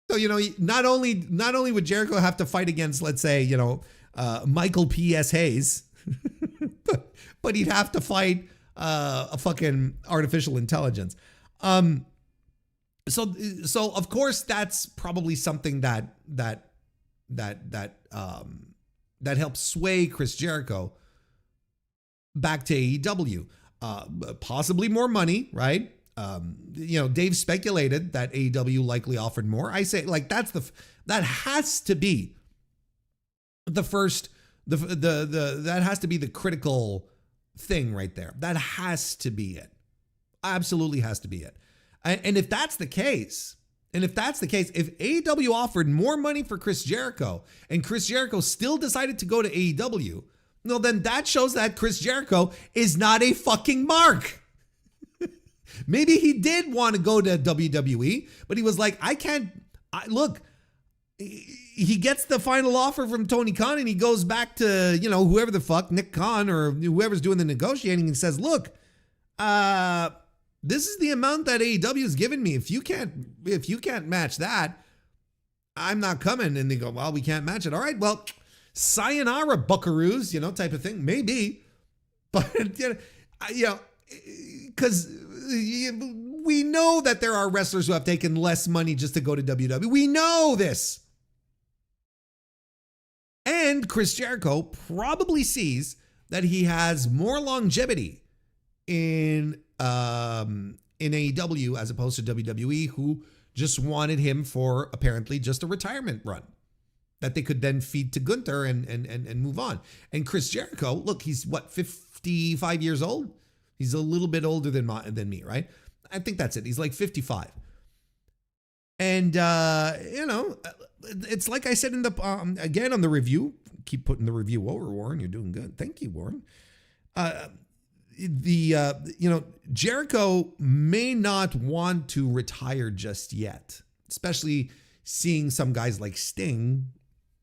So, not only would Jericho have to fight against, let's say, Michael P.S. Hayes, but he'd have to fight a fucking artificial intelligence. so of course that's probably something that helps sway Chris Jericho back to AEW. Possibly more money, right? Dave speculated that AEW likely offered more. I say, like, that has to be the first, that has to be the critical thing right there. That has to be it. Absolutely has to be it. And if that's the case, if AEW offered more money for Chris Jericho and Chris Jericho still decided to go to AEW, no, then that shows that Chris Jericho is not a fucking mark. Maybe he did want to go to WWE, but he was like, look, he gets the final offer from Tony Khan and he goes back to, whoever the fuck, Nick Khan or whoever's doing the negotiating, and says, look, this is the amount that AEW has given me. If you can't match that, I'm not coming. And they go, well, we can't match it. All right, well, sayonara, buckaroos, type of thing. Maybe. But, because we know that there are wrestlers who have taken less money just to go to WWE. We know this. And Chris Jericho probably sees that he has more longevity in AEW as opposed to WWE, who just wanted him for apparently just a retirement run that they could then feed to Gunther and move on. And Chris Jericho, look, he's 55 years old? He's a little bit older than me, right? I think that's it. He's like 55. And, it's like I said in the, again, on the review, keep putting the review over, Warren. You're doing good. Thank you, Warren. Jericho may not want to retire just yet, especially seeing some guys like Sting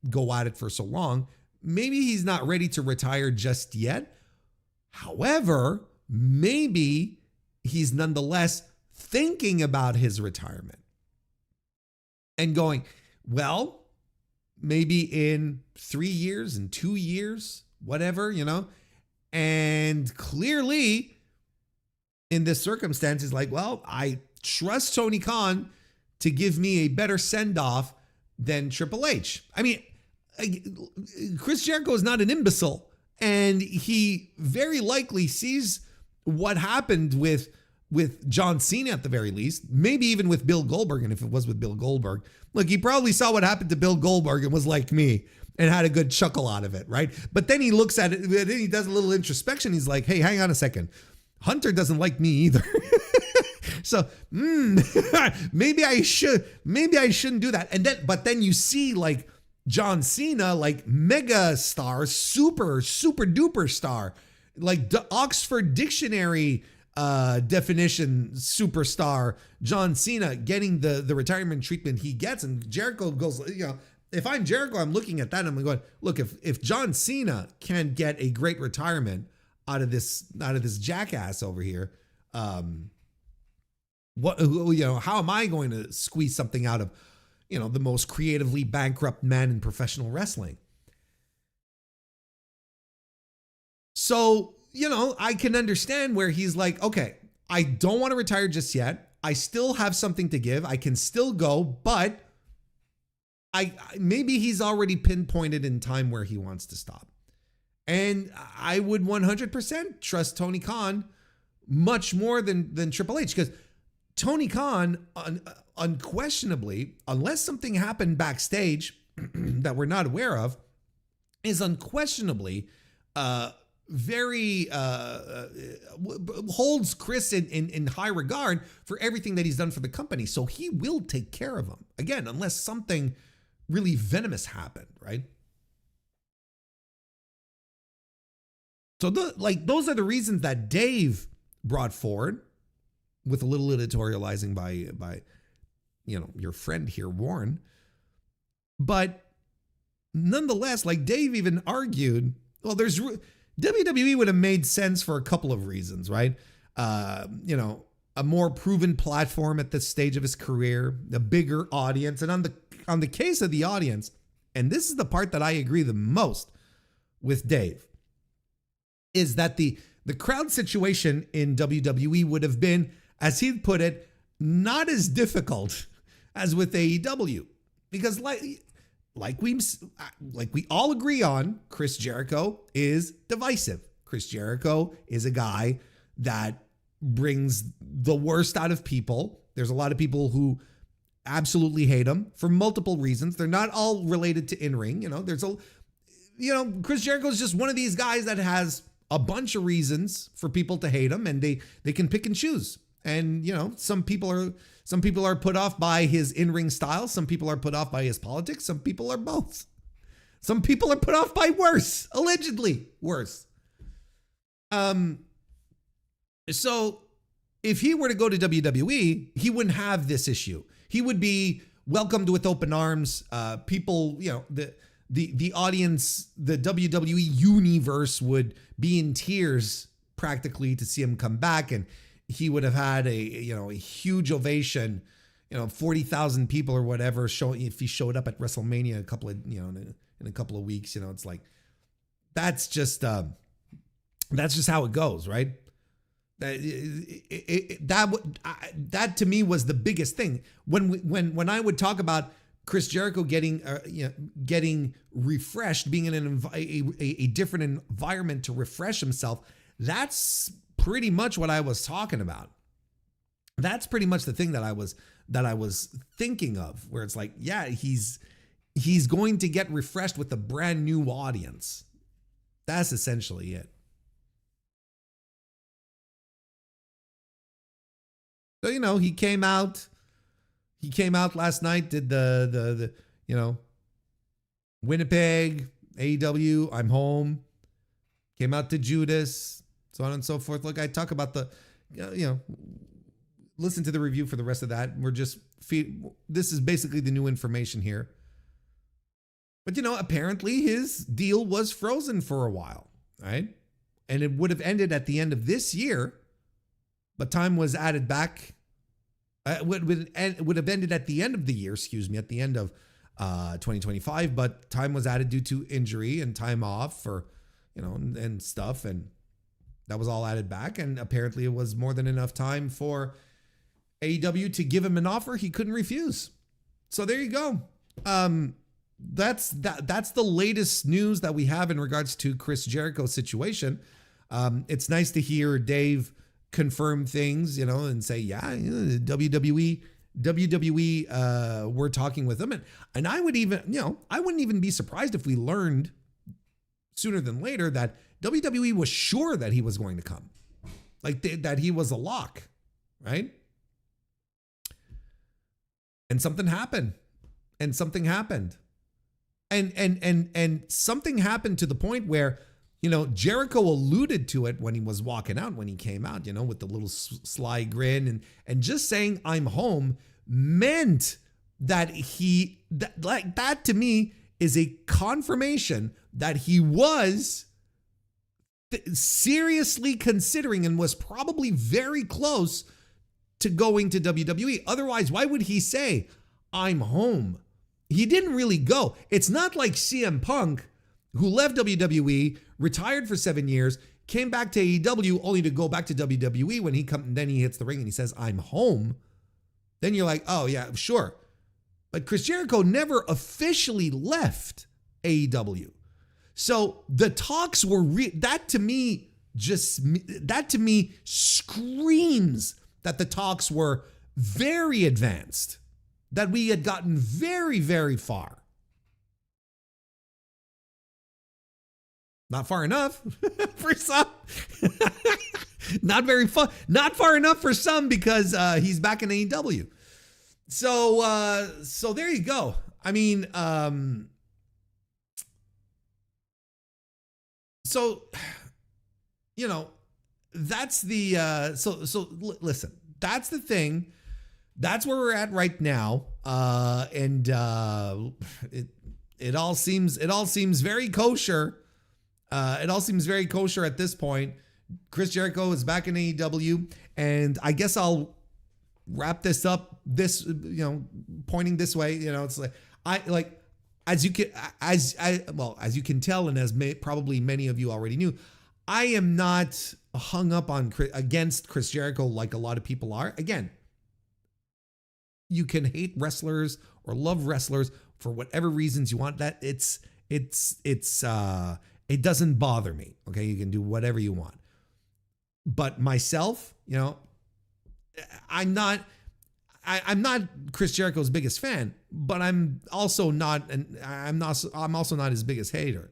go at it for so long. Maybe he's not ready to retire just yet. However, maybe he's nonetheless thinking about his retirement and going, well, maybe in 3 years, in 2 years, whatever, and clearly in this circumstance is like, well, I trust Tony Khan to give me a better send-off than Triple H. I mean, Chris Jericho is not an imbecile, and he very likely sees what happened with John Cena at the very least, maybe even with Bill Goldberg. And if it was with Bill Goldberg, look, he probably saw what happened to Bill Goldberg and was like me and had a good chuckle out of it, right? But then he looks at it, then he does a little introspection. He's like, hey, hang on a second. Hunter doesn't like me either. So maybe I shouldn't do that. But then you see like John Cena, like mega star, super duper star, like the Oxford Dictionary definition superstar John Cena getting the retirement treatment he gets. And Jericho goes, if I'm Jericho, I'm looking at that and I'm going, look, if John Cena can get a great retirement out of this jackass over here, how am I going to squeeze something out of, the most creatively bankrupt man in professional wrestling? So, I can understand where he's like, okay, I don't want to retire just yet. I still have something to give. I can still go, but maybe he's already pinpointed in time where he wants to stop. And I would 100% trust Tony Khan much more than Triple H, because Tony Khan, unquestionably, unless something happened backstage that we're not aware of, is unquestionably very holds Chris in high regard for everything that he's done for the company. So he will take care of him, again, unless something really venomous happened, right? So those are the reasons that Dave brought forward, with a little editorializing by your friend here, Warren. But nonetheless, like Dave even argued, well, WWE would have made sense for a couple of reasons, right? A more proven platform at this stage of his career, a bigger audience, and on the case of the audience, and this is the part that I agree the most with Dave, is that the crowd situation in WWE would have been, as he put it, not as difficult as with AEW, because like we all agree on, Chris Jericho is divisive. Chris Jericho is a guy that brings the worst out of people. There's a lot of people who absolutely hate him for multiple reasons. They're not all related to in-ring. Chris Jericho is just one of these guys that has a bunch of reasons for people to hate him, and they can pick and choose. And, some people are put off by his in-ring style. Some people are put off by his politics. Some people are both. Some people are put off by worse, allegedly worse. So if he were to go to WWE, he wouldn't have this issue. He would be welcomed with open arms. People, the audience, the WWE universe would be in tears practically to see him come back, and he would have had a huge ovation, 40,000 people or whatever if he showed up at WrestleMania in a couple of weeks. It's like that's just how it goes, right? That to me was the biggest thing when I would talk about Chris Jericho getting refreshed, being in a different environment to refresh himself. That's pretty much what I was talking about. That's pretty much the thing that I was thinking of, where it's like, yeah, he's going to get refreshed with a brand new audience. That's essentially it. So, he came out last night, did the Winnipeg, AEW, I'm home, came out to Judas, so on and so forth. Look, I talk about listen to the review for the rest of that. This is basically the new information here. But, apparently his deal was frozen for a while, right? And it would have ended at the end of this year, but time was added back. Would have ended at the end of the year, at the end of 2025, but time was added due to injury and time off for, and stuff. And that was all added back. And apparently it was more than enough time for AEW to give him an offer he couldn't refuse. So there you go. That's the latest news that we have in regards to Chris Jericho's situation. It's nice to hear Dave confirm things, and say, yeah, WWE, we're talking with them. And I would even, I wouldn't even be surprised if we learned sooner than later that WWE was sure that he was going to come, that he was a lock, right? And something happened. And something happened to the point where, Jericho alluded to it when he was walking out, when he came out, with the little sly grin, and just saying I'm home meant that that to me is a confirmation that he was seriously considering and was probably very close to going to WWE. Otherwise, why would he say I'm home? He didn't really go. It's not like CM Punk, who left WWE, retired for 7 years, came back to AEW only to go back to WWE when then he hits the ring and he says, I'm home. Then you're like, oh yeah, sure. But Chris Jericho never officially left AEW. So the talks were, that to me screams that the talks were very advanced, that we had gotten very, very far. Not far enough for some. Not far enough for some, because he's back in AEW. So there you go. I mean, that's the listen, that's the thing. That's where we're at right now. It all seems very kosher. It all seems very kosher at this point. Chris Jericho is back in AEW, and I guess I'll wrap this up. Pointing this way, it's like as you can tell, and as probably many of you already knew, I am not hung up on against Chris Jericho like a lot of people are. Again, You can hate wrestlers or love wrestlers for whatever reasons you want. That it doesn't bother me. Okay, you can do whatever you want. But myself, I'm not Chris Jericho's biggest fan, but I'm also not his biggest hater.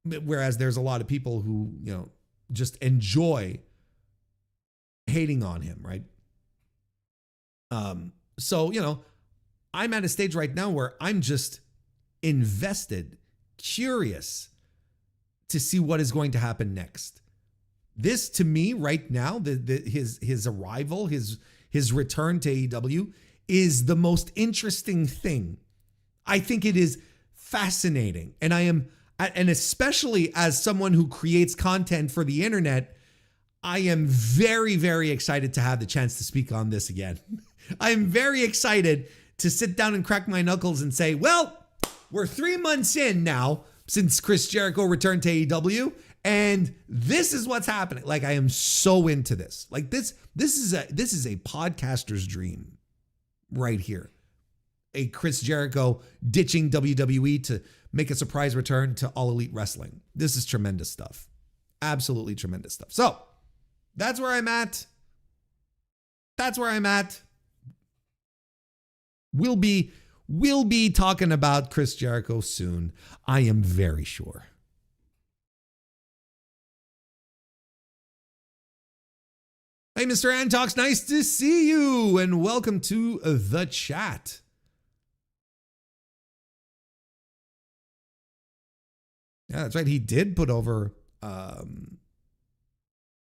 Whereas there's a lot of people who, just enjoy hating on him, right? So, I'm at a stage right now where I'm just invested, curious to see what is going to happen next. This, to me, right now, his arrival, his return to AEW is the most interesting thing. I think it is fascinating. And especially as someone who creates content for the internet, I am very, very excited to have the chance to speak on this again. I'm very excited to sit down and crack my knuckles and say, well, we're 3 months in now since Chris Jericho returned to AEW, and this is what's happening. Like, I am so into this. Like, this is a podcaster's dream right here. A Chris Jericho ditching WWE to make a surprise return to All Elite Wrestling. This is tremendous stuff. Absolutely tremendous stuff. So, that's where I'm at. We'll be talking about Chris Jericho soon. I am very sure. Hey, Mr. Antox, nice to see you, and welcome to the chat. Yeah, that's right. He did put over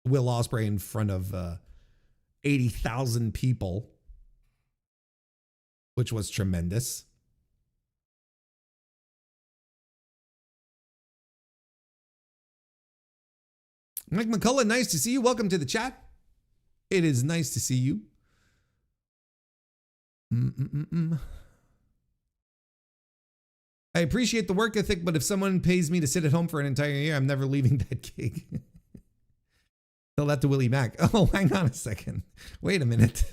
Will Ospreay in front of 80,000 people, which was tremendous. Mike McCullough, nice to see you. Welcome to the chat. It is nice to see you. I appreciate the work ethic, but if someone pays me to sit at home for an entire year, I'm never leaving that gig. Tell that to Willie Mack. Oh, hang on a second. Wait a minute.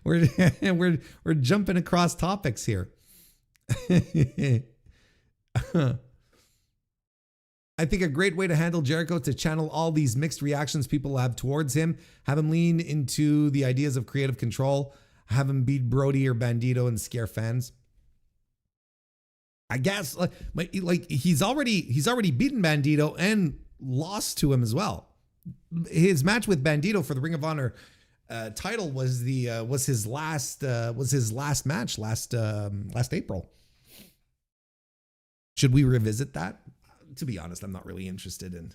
We're jumping across topics here. I think a great way to handle Jericho to channel all these mixed reactions people have towards him, have him lean into the ideas of creative control, have him beat Brody or Bandito and scare fans. I guess like he's already beaten Bandito and lost to him as well. His match with Bandito for the Ring of Honor title was his last match last April. Should we revisit that? To be honest, I'm not really interested in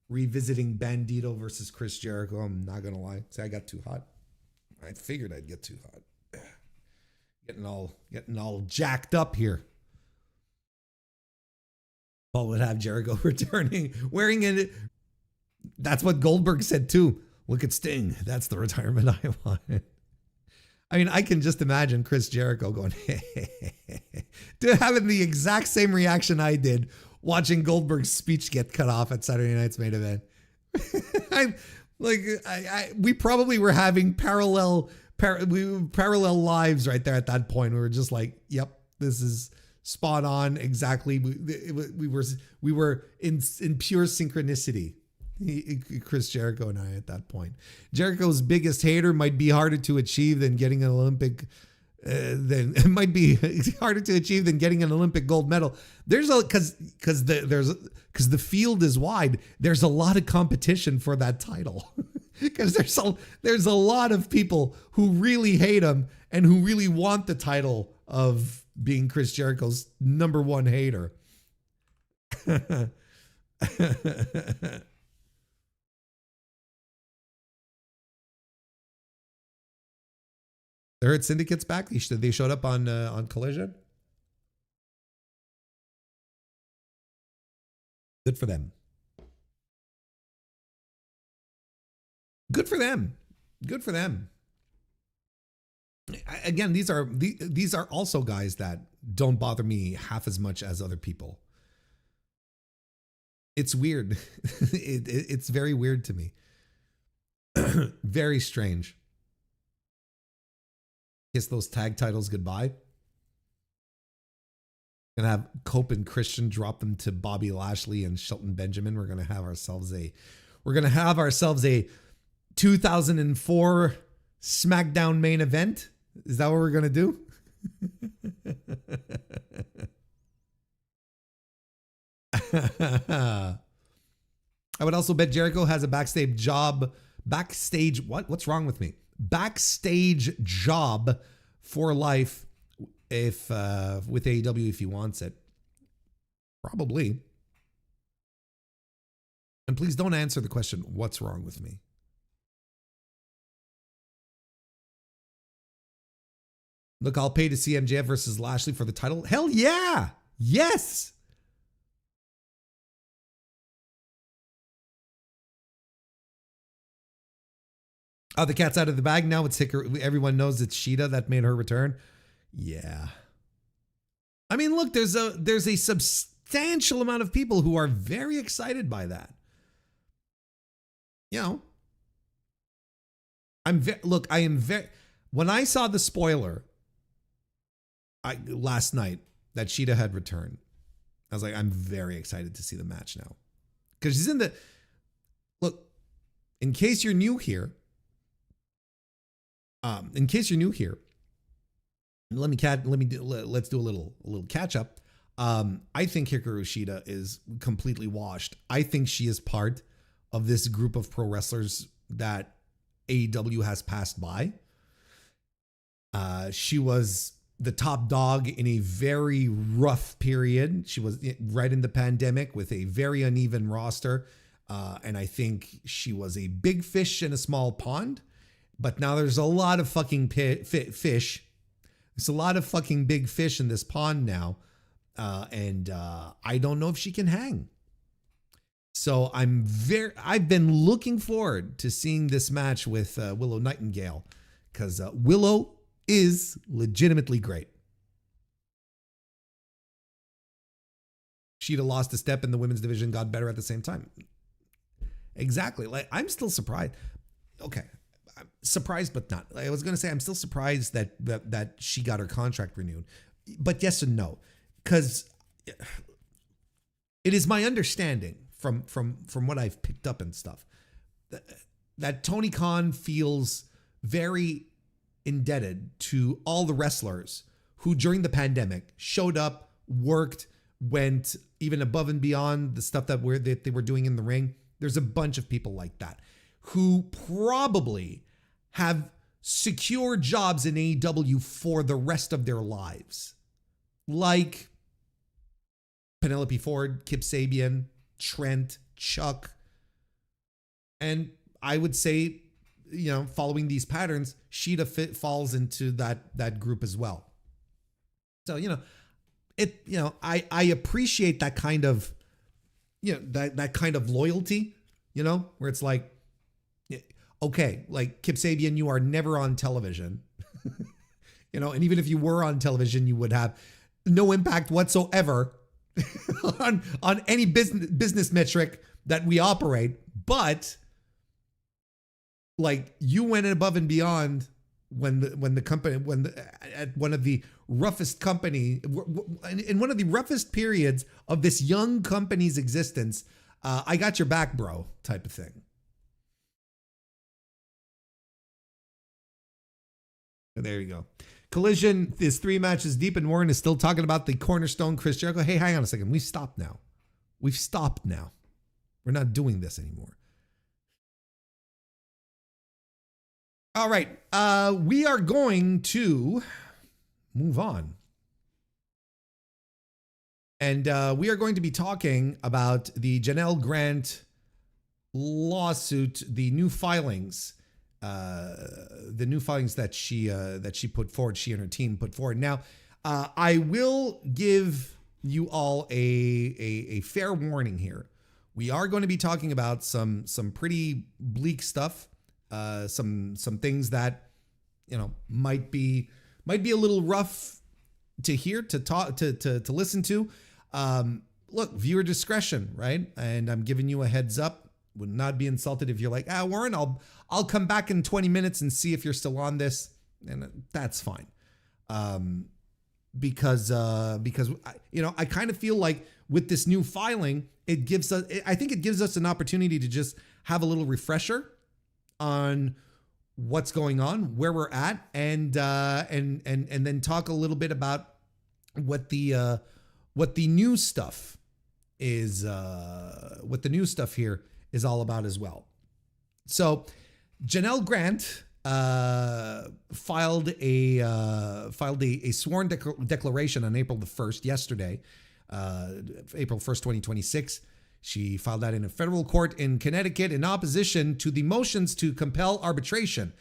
revisiting Bandito versus Chris Jericho. I'm not gonna lie. See, I got too hot. I figured I'd get too hot. Getting all jacked up here. Paul would have Jericho returning, wearing it. That's what Goldberg said too. Look at Sting. That's the retirement I want. I mean, I can just imagine Chris Jericho going, having the exact same reaction I did watching Goldberg's speech get cut off at Saturday Night's Main Event. We probably were having parallel lives right there at that point. We were just like, yep, this is spot on. Exactly. We were in pure synchronicity. Chris Jericho and I at that point. Jericho's biggest hater might be harder to achieve than getting an Olympic gold medal. Because the field is wide. There's a lot of competition for that title. Because there's a lot of people who really hate him and who really want the title of being Chris Jericho's number one hater. The Hurt Syndicate's back. They showed up on Collision. Good for them. Good for them. Good for them. Again, these are also guys that don't bother me half as much as other people. It's weird. It's very weird to me. Very strange. kiss those tag titles goodbye. Gonna have Cope and Christian drop them to Bobby Lashley and Shelton Benjamin. We're gonna have ourselves a 2004 SmackDown main event. Is that what we're gonna do? I would also bet Jericho has a backstage job. Backstage, what's wrong with me? Backstage job for life if with AEW if he wants it. Probably. And please don't answer the question, what's wrong with me? Look, I'll pay to see MJF versus Lashley for the title. Hell yeah. Yes. Oh, the cat's out of the bag now. It's Hikaru. Everyone knows it's Shida that made her return. Yeah. I mean, look, there's a substantial amount of people who are very excited by that. You know, when I saw the spoiler last night that Shida had returned, I was like, I'm very excited to see the match now. Because she's in in case you're new here, let's do a little catch up. I think Hikaru Shida is completely washed. I think she is part of this group of pro wrestlers that AEW has passed by. She was the top dog in a very rough period. She was right in the pandemic with a very uneven roster. And I think she was a big fish in a small pond. But now there's a lot of fucking fish. There's a lot of fucking big fish in this pond now. And I don't know if she can hang. So I've been looking forward to seeing this match with Willow Nightingale. Because Willow is legitimately great. She'd have lost a step in the women's division, got better at the same time. Exactly. Like, I'm still surprised. Okay. Surprised, but not. I was going to say I'm still surprised that she got her contract renewed, but yes and no, because it is my understanding from what I've picked up and stuff that Tony Khan feels very indebted to all the wrestlers who during the pandemic showed up, worked, went even above and beyond the stuff that they were doing in the ring. There's a bunch of people like that who probably have secure jobs in AEW for the rest of their lives. Like Penelope Ford, Kip Sabian, Trent, Chuck. And I would say, following these patterns, Shida falls into that group as well. So, I appreciate that kind of, that kind of loyalty, where it's like, okay, like Kip Sabian, you are never on television, and even if you were on television, you would have no impact whatsoever on any business metric that we operate. But like you went above and beyond at one of the roughest in one of the roughest periods of this young company's existence. I got your back, bro, type of thing. There you go. Collision is 3 matches deep, and Warren is still talking about the cornerstone Chris Jericho. Hey, hang on a second. We've stopped now. We're not doing this anymore. All right. We are going to move on. And we are going to be talking about the Janelle Grant lawsuit, the new filings that she put forward, she and her team put forward. Now, I will give you all a fair warning here. We are going to be talking about some pretty bleak stuff, some things that might be a little rough to hear, to listen to. Look, viewer discretion, right? And I'm giving you a heads up. Would not be insulted if you're like, Warren, I'll come back in 20 minutes and see if you're still on this. and that's fine. Because I kind of feel like with this new filing, I think it gives us an opportunity to just have a little refresher on what's going on, where we're at, and then talk a little bit about what the new stuff is, what the new stuff here is all about as well. So Janelle Grant filed a sworn declaration on April the 1st, yesterday, April 1st, 2026. She filed that in a federal court in Connecticut in opposition to the motions to compel arbitration.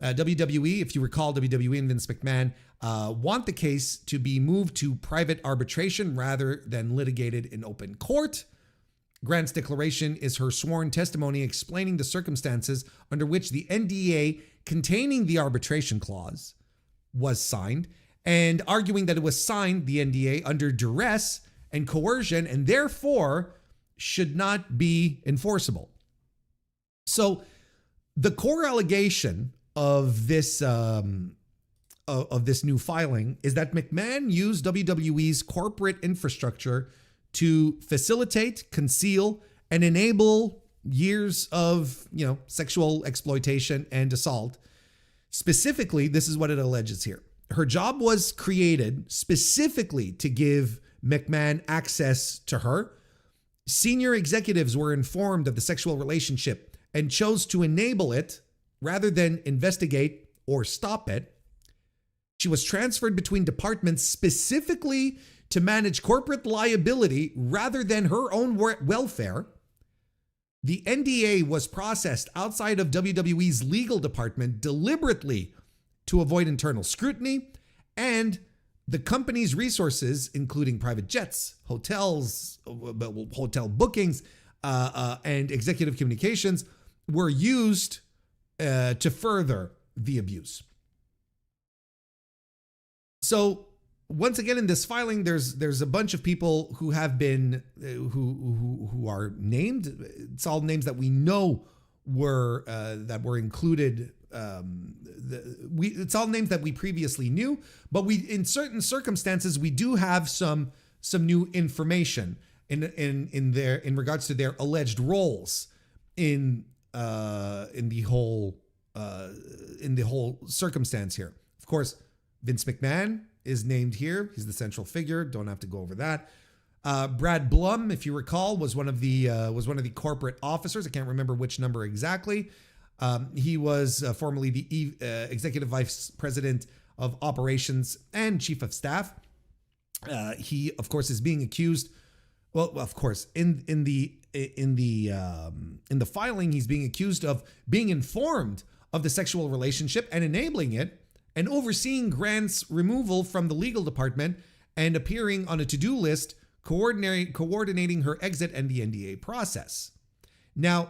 WWE, if you recall, WWE and Vince McMahon want the case to be moved to private arbitration rather than litigated in open court. Grant's declaration is her sworn testimony explaining the circumstances under which the NDA containing the arbitration clause was signed, and arguing that it was signed, the NDA, under duress and coercion, and therefore should not be enforceable. So the core allegation of this new filing is that McMahon used WWE's corporate infrastructure to facilitate, conceal, and enable years of, sexual exploitation and assault. Specifically, this is what it alleges here. Her job was created specifically to give McMahon access to her. Senior executives were informed of the sexual relationship and chose to enable it rather than investigate or stop it. She was transferred between departments specifically to manage corporate liability rather than her own welfare. The NDA was processed outside of WWE's legal department deliberately to avoid internal scrutiny, and the company's resources, including private jets, hotels, hotel bookings, and executive communications, were used to further the abuse. So once again, in this filing, there's a bunch of people who have been who are named. It's all names that we know were included. It's all names that we previously knew, but in certain circumstances we do have some new information in regards to their alleged roles in the whole circumstance here. Of course, Vince McMahon is named here. He's the central figure. Don't have to go over that. Brad Blum, if you recall, was one of the corporate officers. I can't remember which number exactly. He was formerly the executive vice president of operations and chief of staff. He, of course, is being accused. Well, of course, in the filing, he's being accused of being informed of the sexual relationship and enabling it, and overseeing Grant's removal from the legal department and appearing on a to-do list, coordinating her exit and the NDA process. Now,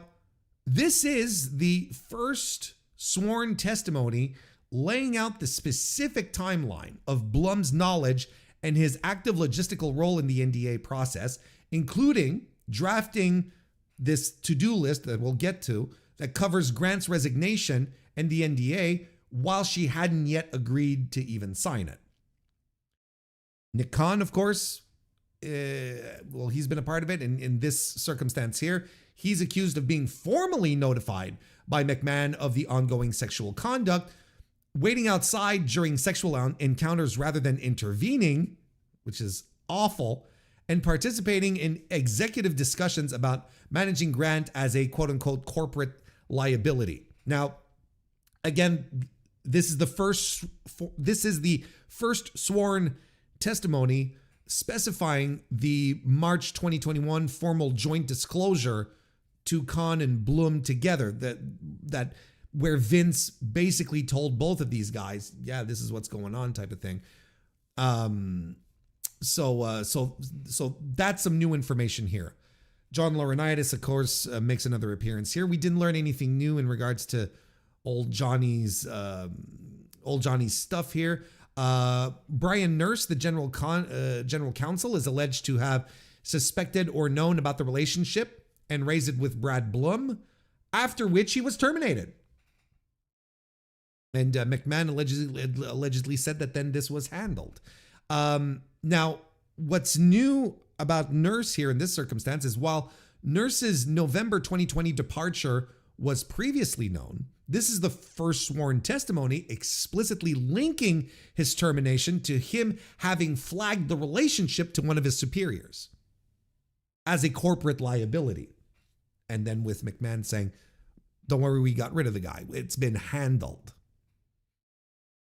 this is the first sworn testimony laying out the specific timeline of Blum's knowledge and his active logistical role in the NDA process, including drafting this to-do list that we'll get to that covers Grant's resignation and the NDA while she hadn't yet agreed to even sign it. Nick Khan, of course, he's been a part of it. And in this circumstance here, he's accused of being formally notified by McMahon of the ongoing sexual conduct, waiting outside during sexual encounters rather than intervening, which is awful, and participating in executive discussions about managing Grant as a quote-unquote corporate liability. Now, again, this is the first sworn testimony specifying the March 2021 formal joint disclosure to Khan and Blum together, that where Vince basically told both of these guys, yeah, this is what's going on, type of thing. So that's some new information here. John LaRenaitis, of course, makes another appearance here. We didn't learn anything new in regards to old Johnny's stuff here. Brian Nurse, the general counsel, is alleged to have suspected or known about the relationship and raised it with Brad Blum, after which he was terminated. And McMahon allegedly said that then this was handled. Now, what's new about Nurse here in this circumstance is while Nurse's November 2020 departure was previously known, this is the first sworn testimony explicitly linking his termination to him having flagged the relationship to one of his superiors as a corporate liability. And then with McMahon saying, don't worry, we got rid of the guy. It's been handled.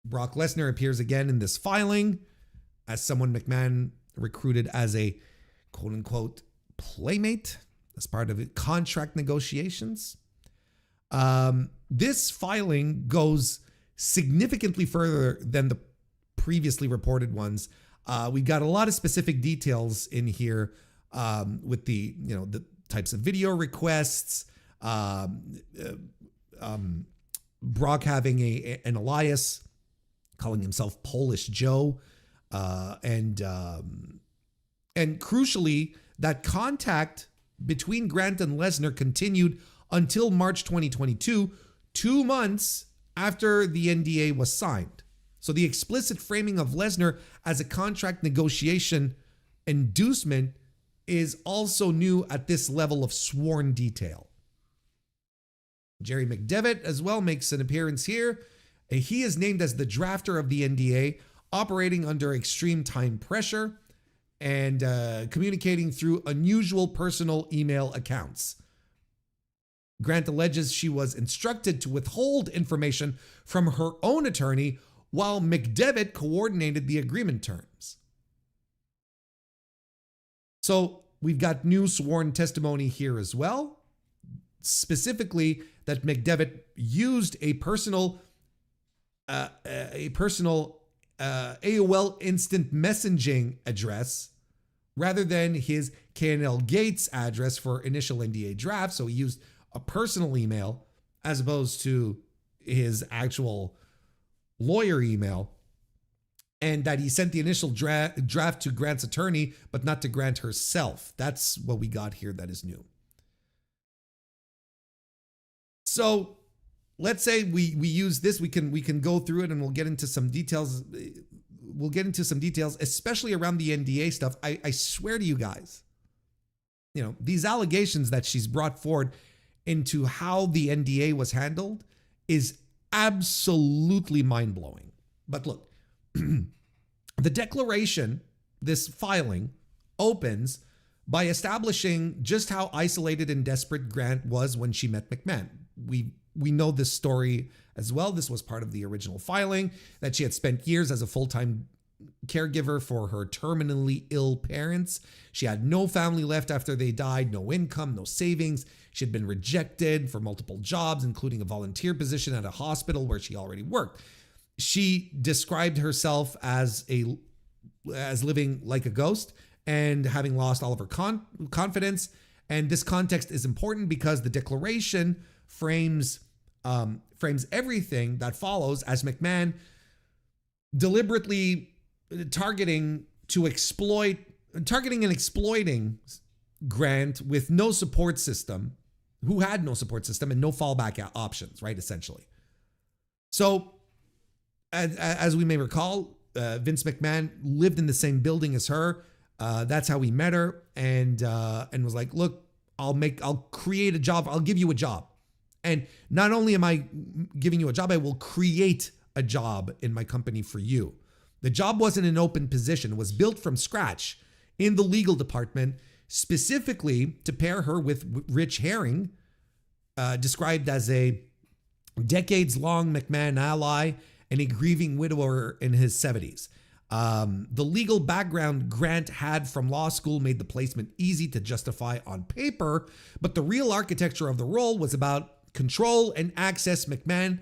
Brock Lesnar appears again in this filing as someone McMahon recruited as a quote unquote playmate as part of contract negotiations. This filing goes significantly further than the previously reported ones. We got a lot of specific details in here with the types of video requests, Brock having an alias, calling himself Polish Joe, and crucially, that contact between Grant and Lesnar continued until March 2022, 2 months after the NDA was signed. So the explicit framing of Lesnar as a contract negotiation inducement is also new at this level of sworn detail. Jerry McDevitt as well makes an appearance here. He is named as the drafter of the NDA, operating under extreme time pressure and communicating through unusual personal email accounts. Grant alleges she was instructed to withhold information from her own attorney while McDevitt coordinated the agreement terms. So we've got new sworn testimony here as well, specifically that McDevitt used a personal AOL instant messaging address rather than his K&L Gates address for initial NDA draft. So he used a personal email as opposed to his actual lawyer email, and that he sent the initial draft to Grant's attorney, but not to Grant herself. That's what we got here that is new. So let's say we use this, we can go through it and we'll get into some details. We'll get into some details, especially around the NDA stuff. I swear to you guys, these allegations that she's brought forward into how the NDA was handled is absolutely mind-blowing. But look, the declaration, this filing, opens by establishing just how isolated and desperate Grant was when she met McMahon. We know this story as well. This was part of the original filing, that she had spent years as a full-time caregiver for her terminally ill parents. She had no family left after they died, no income, no savings. She had been rejected for multiple jobs, including a volunteer position at a hospital where she already worked. She described herself as living like a ghost and having lost all of her confidence. And this context is important because the declaration frames everything that follows as McMahon deliberately targeting and exploiting Grant with no support system, who had no support system and no fallback options, right? Essentially. So as we may recall, Vince McMahon lived in the same building as her. That's how we met her, and was like, look, I'll create a job. I'll give you a job. And not only am I giving you a job, I will create a job in my company for you. The job wasn't an open position. It was built from scratch in the legal department, specifically to pair her with Rich Herring, described as a decades-long McMahon ally and a grieving widower in his 70s. The legal background Grant had from law school made the placement easy to justify on paper, but the real architecture of the role was about control and access to McMahon.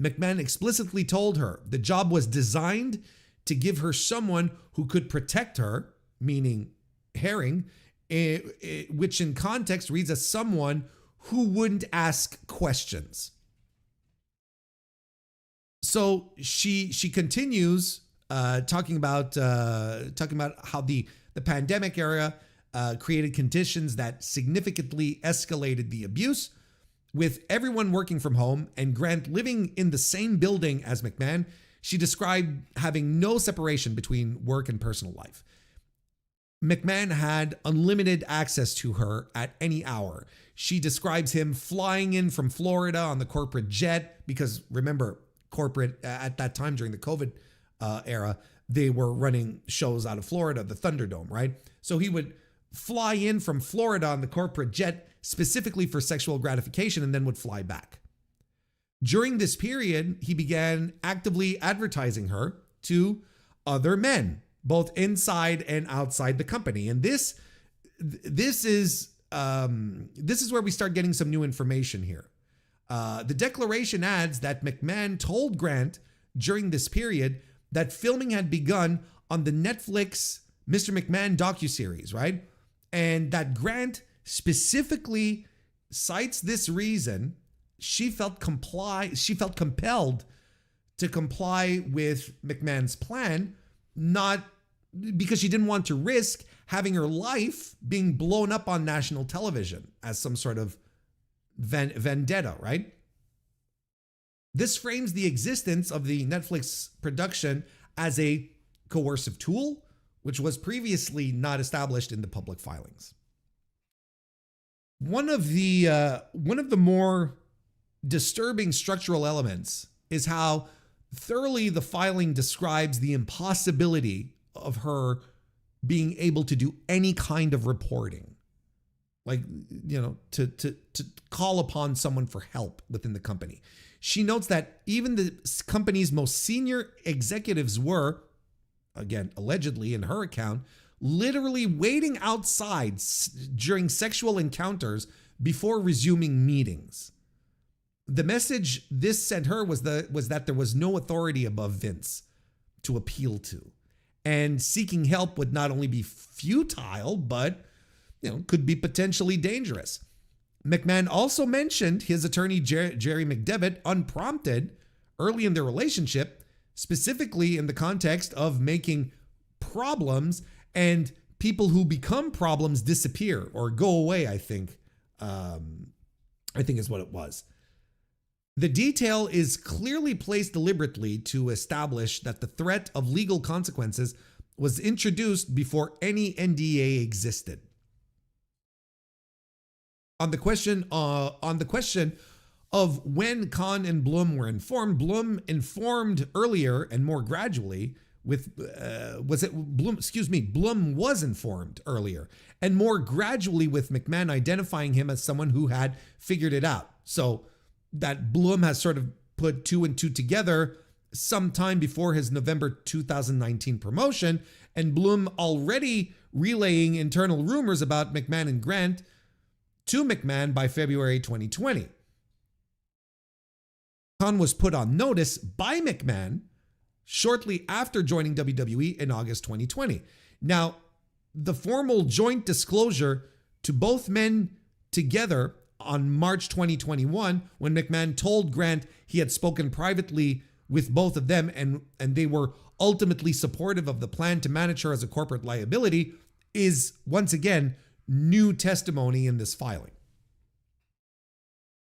McMahon explicitly told her the job was designed to give her someone who could protect her, meaning Herring, which in context reads as someone who wouldn't ask questions. So she continues talking about how the pandemic era created conditions that significantly escalated the abuse. With everyone working from home and Grant living in the same building as McMahon, she described having no separation between work and personal life. McMahon had unlimited access to her at any hour. She describes him flying in from Florida on the corporate jet because, remember, corporate at that time during the COVID era, they were running shows out of Florida, the Thunderdome, right? So he would fly in from Florida on the corporate jet specifically for sexual gratification and then would fly back. During this period, he began actively advertising her to other men, both inside and outside the company. And this is where we start getting some new information here. The declaration adds that McMahon told Grant during this period that filming had begun on the Netflix Mr. McMahon docuseries, right? And that Grant specifically cites this reason. She felt compelled to comply with McMahon's plan, not because she didn't want to risk having her life being blown up on national television as some sort of vendetta, right? This frames the existence of the Netflix production as a coercive tool, which was previously not established in the public filings. One of the more disturbing structural elements is how thoroughly the filing describes the impossibility of her being able to do any kind of reporting, like, to call upon someone for help within the company. She notes that even the company's most senior executives were, again, allegedly in her account, literally waiting outside during sexual encounters before resuming meetings. The message this sent her was that there was no authority above Vince to appeal to, and seeking help would not only be futile, but could be potentially dangerous. McMahon also mentioned his attorney, Jerry McDevitt, unprompted early in their relationship, specifically in the context of making problems and people who become problems disappear or go away, I think is what it was. The detail is clearly placed deliberately to establish that the threat of legal consequences was introduced before any NDA existed. On the question of when Khan and Blum were informed, Blum informed earlier and more gradually Blum was informed earlier and more gradually, with McMahon identifying him as someone who had figured it out. So that Blum has sort of put two and two together sometime before his November 2019 promotion, and Blum already relaying internal rumors about McMahon and Grant to McMahon by February 2020. Khan was put on notice by McMahon shortly after joining WWE in August 2020. Now, the formal joint disclosure to both men together on March 2021, when McMahon told Grant he had spoken privately with both of them and they were ultimately supportive of the plan to manage her as a corporate liability, is once again new testimony in this filing.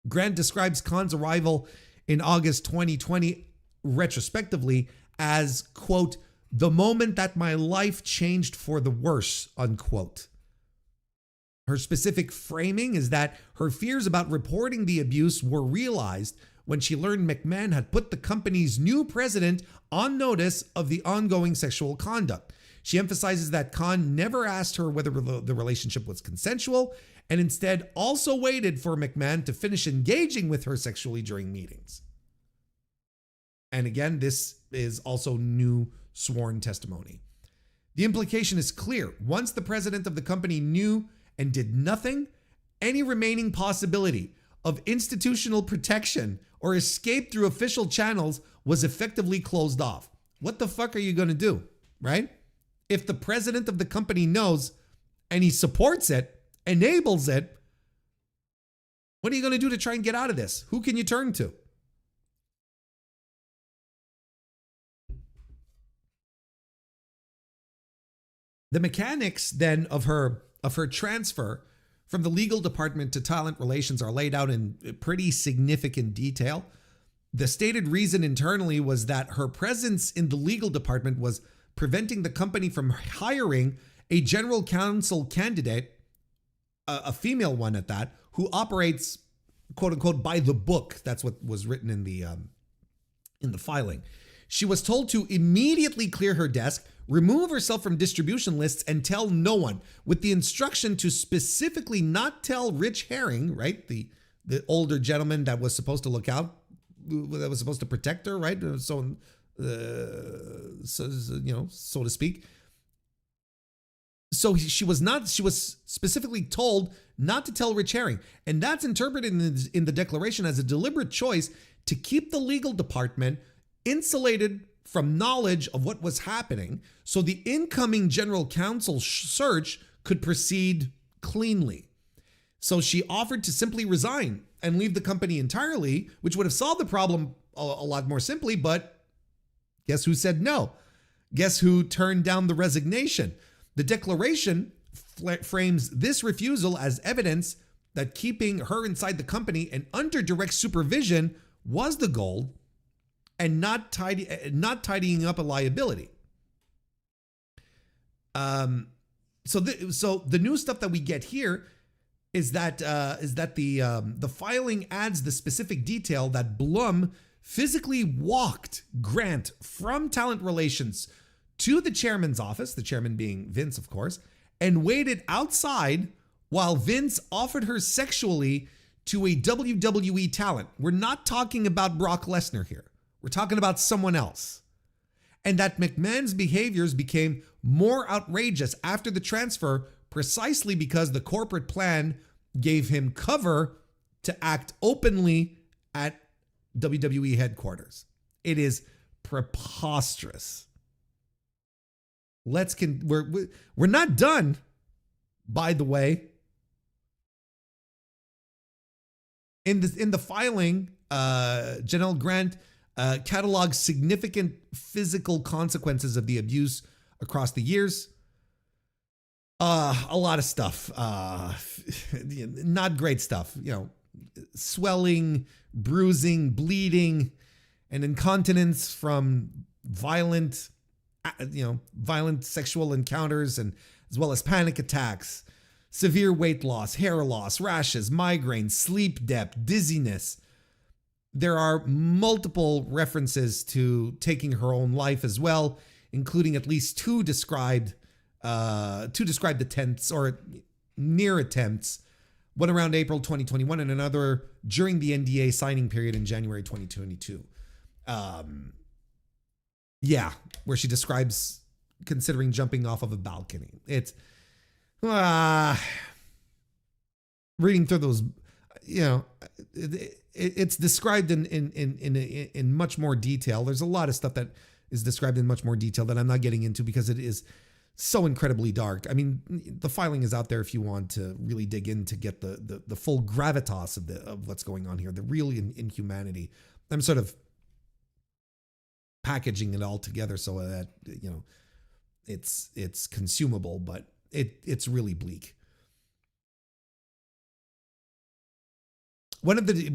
Grant describes Khan's arrival in August 2020 retrospectively as, quote, the moment that my life changed for the worse, unquote. Her specific framing is that her fears about reporting the abuse were realized when she learned McMahon had put the company's new president on notice of the ongoing sexual conduct. She emphasizes that Khan never asked her whether the relationship was consensual, and instead also waited for McMahon to finish engaging with her sexually during meetings. And again, this is also new sworn testimony. The implication is clear. Once the president of the company knew and did nothing, any remaining possibility of institutional protection or escape through official channels was effectively closed off. What the fuck are you going to do, right? If the president of the company knows and he supports it, enables it, what are you going to do to try and get out of this? Who can you turn to? The mechanics then of her transfer from the legal department to talent relations are laid out in pretty significant detail. The stated reason internally was that her presence in the legal department was preventing the company from hiring a general counsel candidate, a female one at that, who operates, quote unquote, by the book. That's what was written in the filing. She was told to immediately clear her desk, remove herself from distribution lists, and tell no one, with the instruction to specifically not tell Rich Herring, right, the older gentleman that was supposed to look out, that was supposed to protect her, right? So to speak. So she was specifically told not to tell Rich Herring. And that's interpreted in the declaration as a deliberate choice to keep the legal department insulated from knowledge of what was happening, so the incoming general counsel search could proceed cleanly. So she offered to simply resign and leave the company entirely, which would have solved the problem a lot more simply, but guess who said no? Guess who turned down the resignation? The declaration frames this refusal as evidence that keeping her inside the company and under direct supervision was the goal, and not tidying up a liability. So the new stuff that we get here is that the filing adds the specific detail that Blum physically walked Grant from talent relations to the chairman's office, the chairman being Vince, of course, and waited outside while Vince offered her sexually to a WWE talent. We're not talking about Brock Lesnar here. We're talking about someone else. And that McMahon's behaviors became more outrageous after the transfer precisely because the corporate plan gave him cover to act openly at WWE headquarters. It is preposterous. We're not done, by the way. In the filing, Janelle Grant catalogs significant physical consequences of the abuse across the years. A lot of stuff, not great stuff, swelling, bruising, bleeding, and incontinence from violent sexual encounters, and as well as panic attacks, severe weight loss, hair loss, rashes, migraines, sleep debt, dizziness. There are multiple references to taking her own life as well, including at least two described attempts or near attempts, one around April 2021 and another during the NDA signing period in January 2022. Where she describes considering jumping off of a balcony. It's reading through those, it's described in much more detail. There's a lot of stuff that is described in much more detail that I'm not getting into because it is so incredibly dark. I mean, the filing is out there if you want to really dig in to get the full gravitas of what's going on here, the real inhumanity. I'm sort of packaging it all together so that it's consumable, but it's really bleak. One of the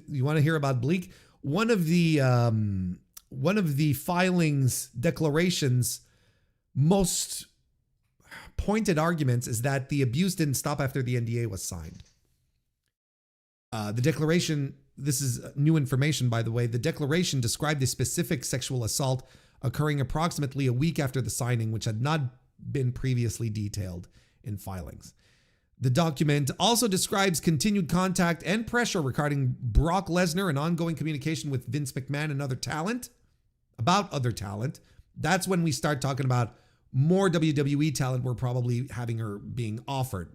you want to hear about bleak? One of the filing's declarations most pointed arguments is that the abuse didn't stop after the NDA was signed. The declaration, this is new information, by the way, the declaration described a specific sexual assault occurring approximately a week after the signing, which had not been previously detailed in filings. The document also describes continued contact and pressure regarding Brock Lesnar and ongoing communication with Vince McMahon and other talent. That's when we start talking about more WWE talent we're probably having her being offered.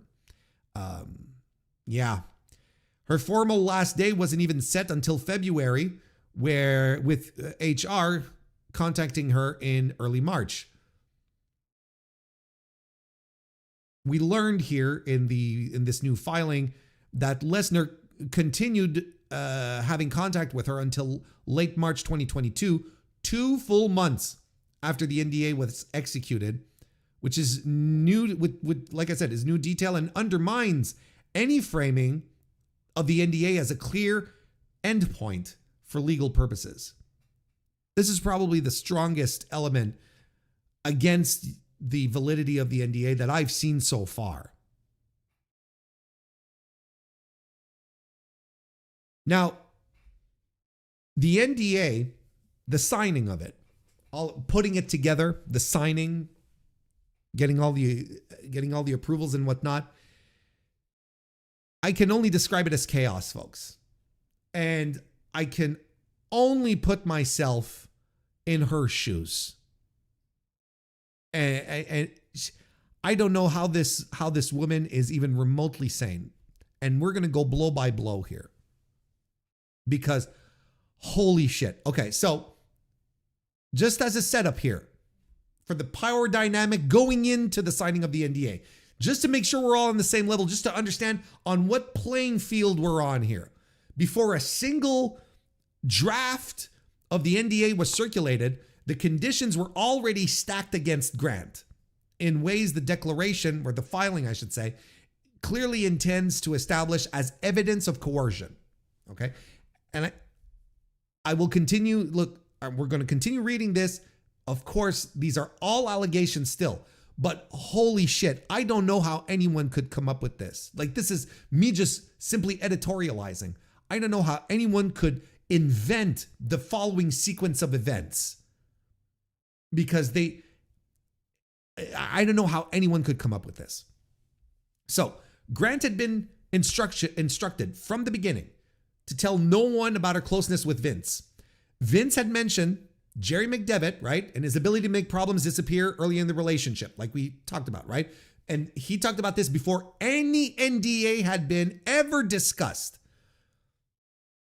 Her formal last day wasn't even set until February, where with HR contacting her in early March. We learned here in this new filing that Lesnar continued having contact with her until late March 2022, 2 full months after the NDA was executed, which is new with like I said, is new detail and undermines any framing of the NDA as a clear endpoint for legal purposes. This is probably the strongest element against the validity of the NDA that I've seen so far. Now, the NDA, the signing of it, all putting it together, the signing, getting all the approvals and whatnot, I can only describe it as chaos, folks. And I can only put myself in her shoes. And I don't know how this woman is even remotely sane. And we're going to go blow by blow here. Because holy shit. Okay, so just as a setup here for the power dynamic going into the signing of the NDA, just to make sure we're all on the same level, just to understand on what playing field we're on here. Before a single draft of the NDA was circulated, the conditions were already stacked against Grant in ways the declaration, or the filing, I should say, clearly intends to establish as evidence of coercion. Okay? And I will continue, look, we're going to continue reading this. Of course, these are all allegations still, but holy shit, I don't know how anyone could come up with this. Like, this is me just simply editorializing. I don't know how anyone could invent the following sequence of events, because I don't know how anyone could come up with this. So Grant had been instructed from the beginning to tell no one about her closeness with Vince. Vince had mentioned Jerry McDevitt, right? And his ability to make problems disappear early in the relationship, like we talked about, right? And he talked about this before any NDA had been ever discussed.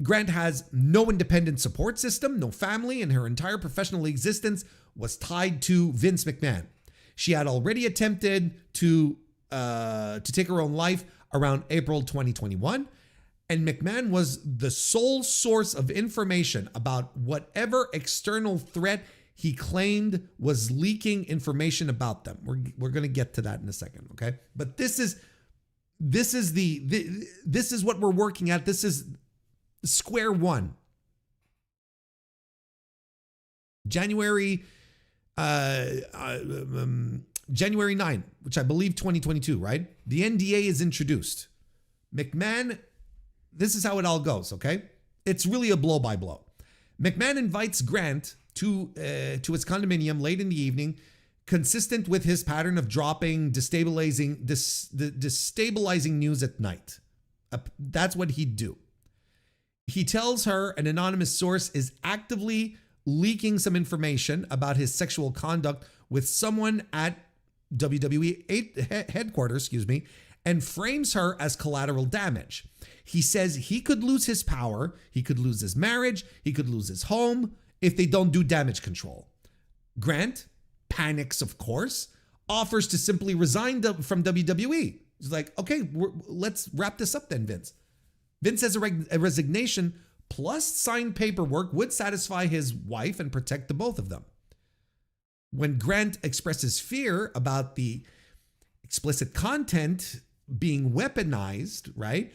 Grant has no independent support system, no family, and her entire professional existence was tied to Vince McMahon. She had already attempted to take her own life around April 2021, and McMahon was the sole source of information about whatever external threat he claimed was leaking information about them. We're going to get to that in a second, okay? But this is what we're working at. This is square one. January 9, which I believe 2022, right? The NDA is introduced. McMahon, this is how it all goes, okay? It's really a blow by blow. McMahon invites Grant to his condominium late in the evening, consistent with his pattern of dropping destabilizing news at night. That's what he'd do. He tells her an anonymous source is actively leaking some information about his sexual conduct with someone at WWE headquarters, and frames her as collateral damage. He says he could lose his power, he could lose his marriage, he could lose his home if they don't do damage control. Grant panics, of course, offers to simply resign from WWE. He's like, okay, let's wrap this up then, Vince. Vince says a resignation plus signed paperwork would satisfy his wife and protect the both of them. When Grant expresses fear about the explicit content being weaponized, right?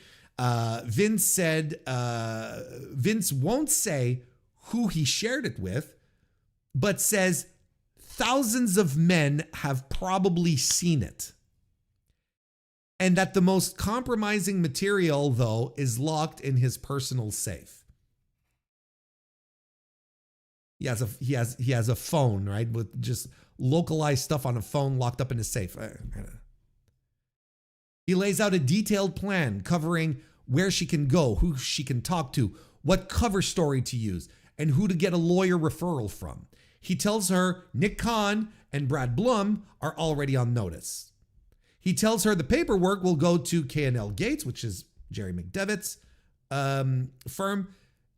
Vince said Vince won't say who he shared it with, but says thousands of men have probably seen it. And that the most compromising material, though, is locked in his personal safe. He has a phone, right, with just localized stuff on a phone locked up in his safe. He lays out a detailed plan covering where she can go, who she can talk to, what cover story to use, and who to get a lawyer referral from. He tells her Nick Khan and Brad Blum are already on notice. He tells her the paperwork will go to K&L Gates, which is Jerry McDevitt's firm,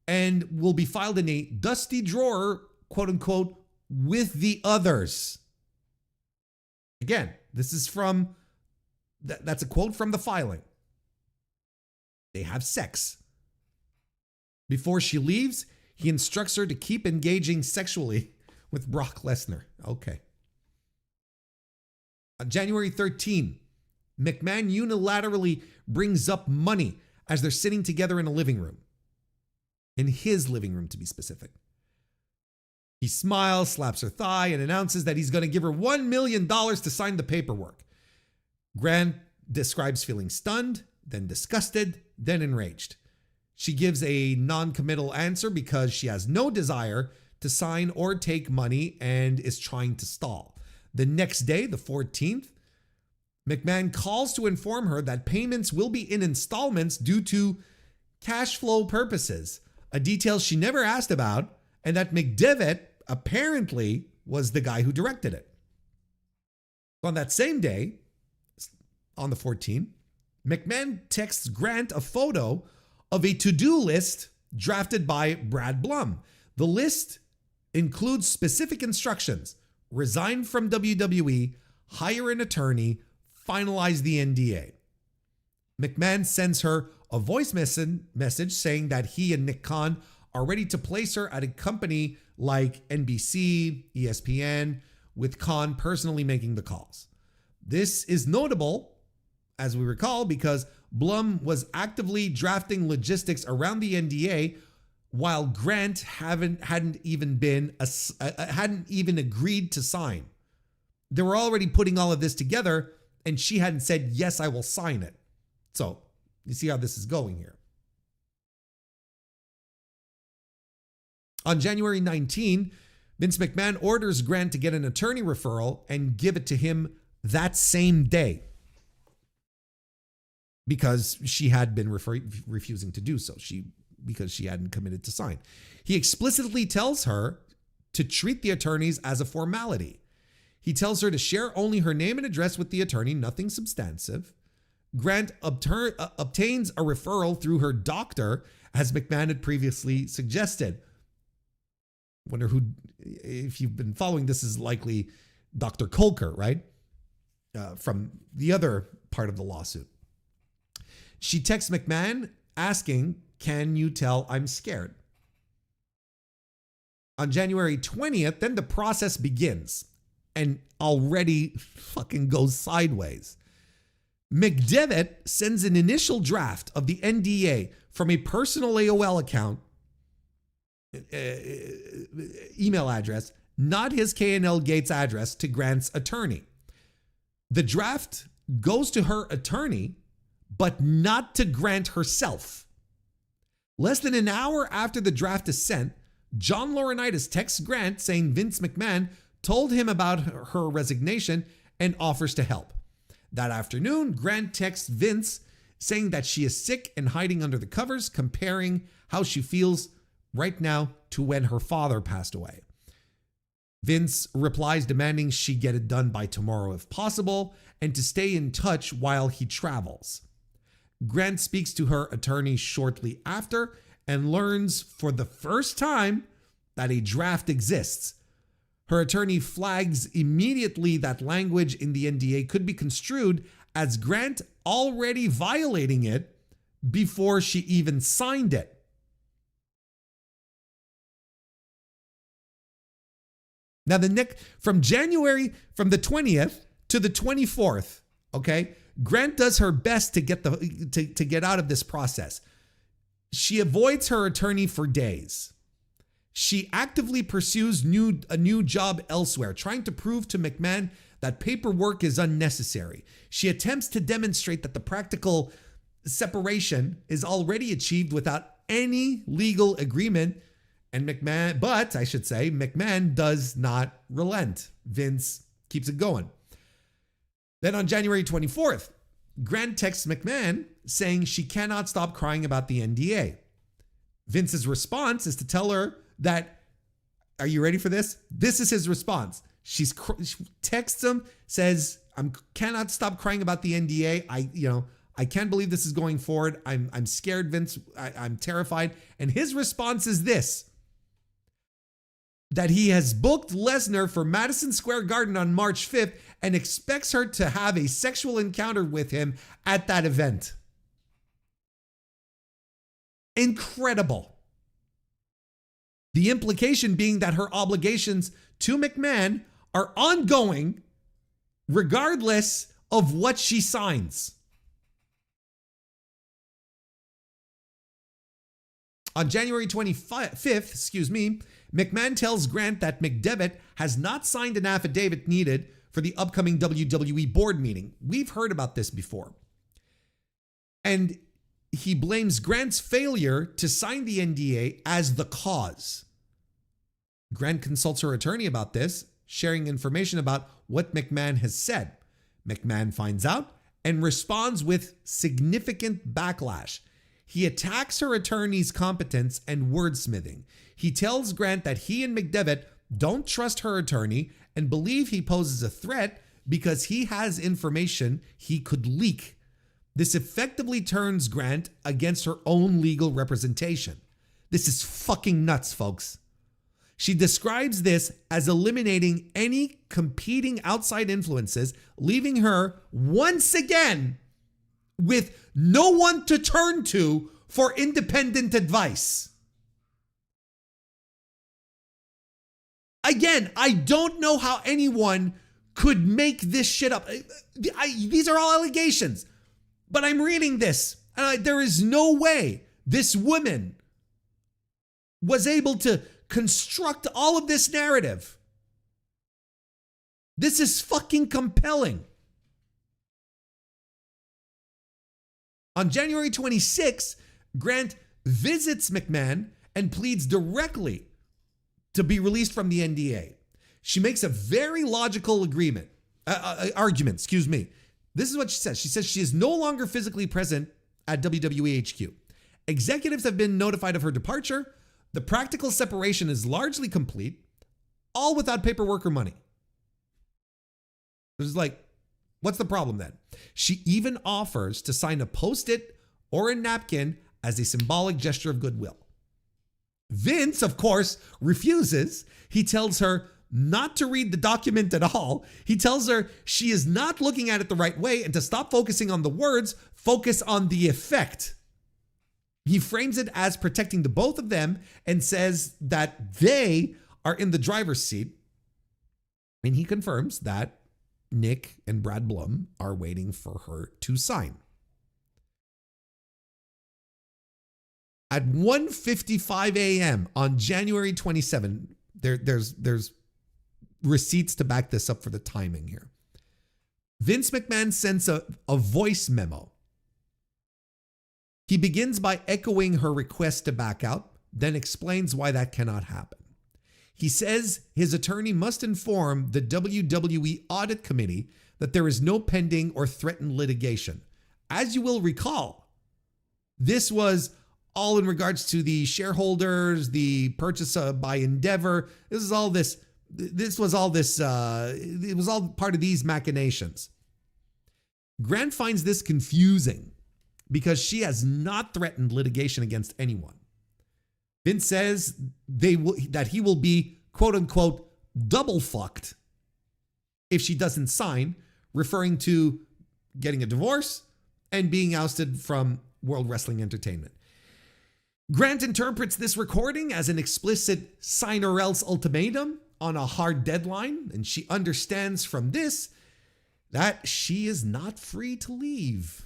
and will be filed in a dusty drawer, quote unquote, with the others. Again, this is from, that's a quote from the filing. They have sex. Before she leaves, he instructs her to keep engaging sexually with Brock Lesnar. Okay. On January 13, McMahon unilaterally brings up money as they're sitting together in a living room. In his living room, to be specific. He smiles, slaps her thigh, and announces that he's going to give her $1 million to sign the paperwork. Grant describes feeling stunned, then disgusted, then enraged. She gives a non-committal answer because she has no desire to sign or take money and is trying to stall. The next day, the 14th, McMahon calls to inform her that payments will be in installments due to cash flow purposes, a detail she never asked about, and that McDevitt apparently was the guy who directed it. On that same day, on the 14th, McMahon texts Grant a photo of a to-do list drafted by Brad Blum. The list includes specific instructions: resign from WWE, hire an attorney, finalize the NDA. McMahon sends her a voice message saying that he and Nick Khan are ready to place her at a company like NBC, ESPN, with Khan personally making the calls. This is notable, as we recall, because Blum was actively drafting logistics around the NDA while Grant hadn't even agreed to sign. They were already putting all of this together, and she hadn't said, yes, I will sign it. So you see how this is going here. On January 19, Vince McMahon orders Grant to get an attorney referral and give it to him that same day because she had been refusing to do so, because she hadn't committed to sign. He explicitly tells her to treat the attorneys as a formality. He tells her to share only her name and address with the attorney, nothing substantive. Grant obtains a referral through her doctor, as McMahon had previously suggested. Wonder who, if you've been following, this is likely Dr. Kolker, right? From the other part of the lawsuit. She texts McMahon asking, can you tell I'm scared? On January 20th, then the process begins and already fucking goes sideways. McDevitt sends an initial draft of the NDA from a personal AOL account, email address, not his K&L Gates address, to Grant's attorney. The draft goes to her attorney, but not to Grant herself. Less than an hour after the draft is sent, John Laurinaitis texts Grant saying Vince McMahon told him about her resignation and offers to help. That afternoon, Grant texts Vince saying that she is sick and hiding under the covers, comparing how she feels right now to when her father passed away. Vince replies demanding she get it done by tomorrow if possible and to stay in touch while he travels. Grant speaks to her attorney shortly after and learns for the first time that a draft exists. Her attorney flags immediately that language in the NDA could be construed as Grant already violating it before she even signed it. Now, from the 20th to the 24th, okay, Grant does her best to get to get out of this process. She avoids her attorney for days. She actively pursues a new job elsewhere, trying to prove to McMahon that paperwork is unnecessary. She attempts to demonstrate that the practical separation is already achieved without any legal agreement, and McMahon does not relent. Vince keeps it going. Then on January 24th, Grant texts McMahon saying she cannot stop crying about the NDA. Vince's response is to tell her that, are you ready for this? This is his response. She texts him, says, cannot stop crying about the NDA. I can't believe this is going forward. I'm scared, Vince. I'm terrified. And his response is this: that he has booked Lesnar for Madison Square Garden on March 5th and expects her to have a sexual encounter with him at that event. Incredible. The implication being that her obligations to McMahon are ongoing regardless of what she signs. On January 25th, McMahon tells Grant that McDevitt has not signed an affidavit needed for the upcoming WWE board meeting. We've heard about this before. And he blames Grant's failure to sign the NDA as the cause. Grant consults her attorney about this, sharing information about what McMahon has said. McMahon finds out and responds with significant backlash. He attacks her attorney's competence and wordsmithing. He tells Grant that he and McDevitt don't trust her attorney and believe he poses a threat because he has information he could leak. This effectively turns Grant against her own legal representation. This is fucking nuts, folks. She describes this as eliminating any competing outside influences, leaving her once again with no one to turn to for independent advice. Again, I don't know how anyone could make this shit up. These are all allegations, but I'm reading this, and there is no way this woman was able to construct all of this narrative. This is fucking compelling. On January 26th, Grant visits McMahon and pleads directly to be released from the NDA. She makes a very logical argument. This is what she says. She says she is no longer physically present at WWE HQ. Executives have been notified of her departure. The practical separation is largely complete, all without paperwork or money. It's like, what's the problem then? She even offers to sign a post-it or a napkin as a symbolic gesture of goodwill. Vince, of course, refuses. He tells her not to read the document at all. He tells her she is not looking at it the right way and to stop focusing on the words, focus on the effect. He frames it as protecting the both of them and says that they are in the driver's seat. And he confirms that Nick and Brad Blum are waiting for her to sign. At 1:55 a.m. on January 27, there's receipts to back this up for the timing here. Vince McMahon sends a voice memo. He begins by echoing her request to back out, then explains why that cannot happen. He says his attorney must inform the WWE Audit Committee that there is no pending or threatened litigation. As you will recall, this was all in regards to the shareholders, the purchase by Endeavor. It was all part of these machinations. Grant finds this confusing because she has not threatened litigation against anyone. Vince says that he will be, quote unquote, double fucked if she doesn't sign, referring to getting a divorce and being ousted from World Wrestling Entertainment. Grant interprets this recording as an explicit sign or else ultimatum on a hard deadline, and she understands from this that she is not free to leave.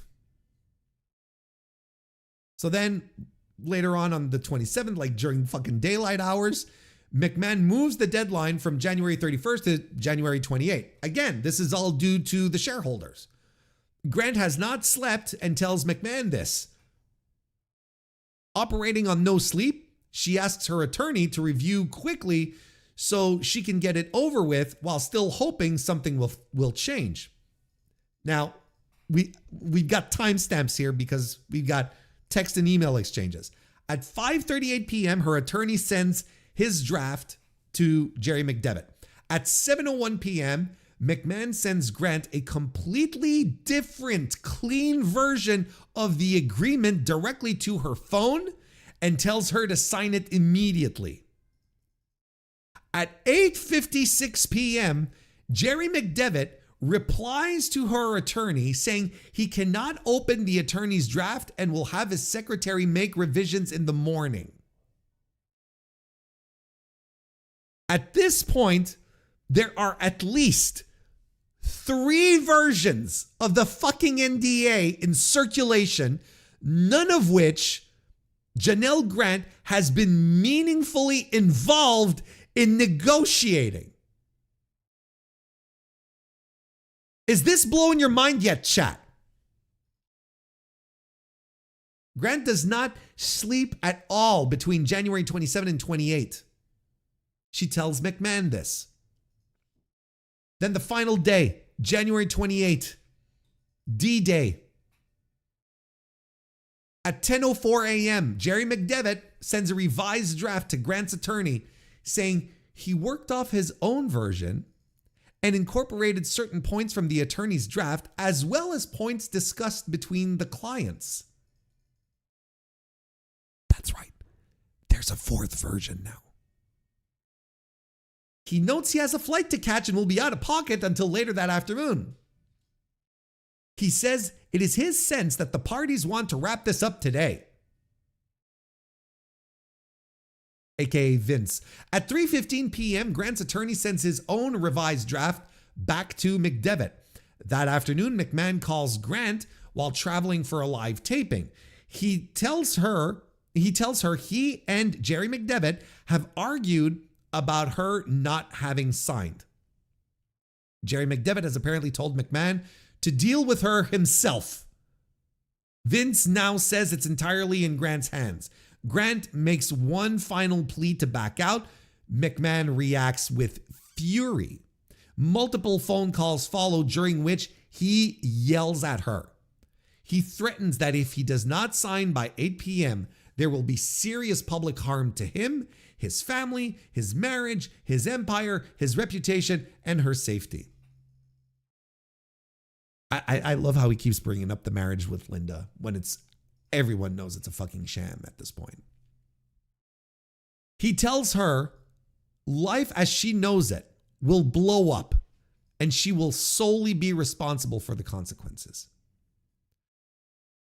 So then later on the 27th, like during fucking daylight hours, McMahon moves the deadline from January 31st to January 28th. Again, this is all due to the shareholders. Grant has not slept and tells McMahon this. Operating on no sleep, she asks her attorney to review quickly so she can get it over with while still hoping something will change. Now, we've got timestamps here because we've got text and email exchanges. At 5:38 p.m., her attorney sends his draft to Jerry McDevitt. At 7:01 p.m., McMahon sends Grant a completely different, clean version of the agreement directly to her phone and tells her to sign it immediately. At 8:56 p.m., Jerry McDevitt replies to her attorney saying he cannot open the attorney's draft and will have his secretary make revisions in the morning. At this point, there are at least 3 versions of the fucking NDA in circulation, none of which Janelle Grant has been meaningfully involved in negotiating. Is this blowing your mind yet, chat? Grant does not sleep at all between January 27 and 28. She tells McMahon this. Then the final day, January 28, D-Day. At 10:04 a.m., Jerry McDevitt sends a revised draft to Grant's attorney saying he worked off his own version and incorporated certain points from the attorney's draft as well as points discussed between the clients. That's right. There's a 4th version now. He notes he has a flight to catch and will be out of pocket until later that afternoon. He says it is his sense that the parties want to wrap this up today. AKA Vince. At 3:15 p.m., Grant's attorney sends his own revised draft back to McDevitt. That afternoon, McMahon calls Grant while traveling for a live taping. He tells her he and Jerry McDevitt have argued about her not having signed. Jerry McDevitt has apparently told McMahon to deal with her himself. Vince now says it's entirely in Grant's hands. Grant makes one final plea to back out. McMahon reacts with fury. Multiple phone calls follow, during which he yells at her. He threatens that if he does not sign by 8 p.m., there will be serious public harm to him, his family, his marriage, his empire, his reputation, and her safety. I love how he keeps bringing up the marriage with Linda when everyone knows it's a fucking sham at this point. He tells her life as she knows it will blow up and she will solely be responsible for the consequences.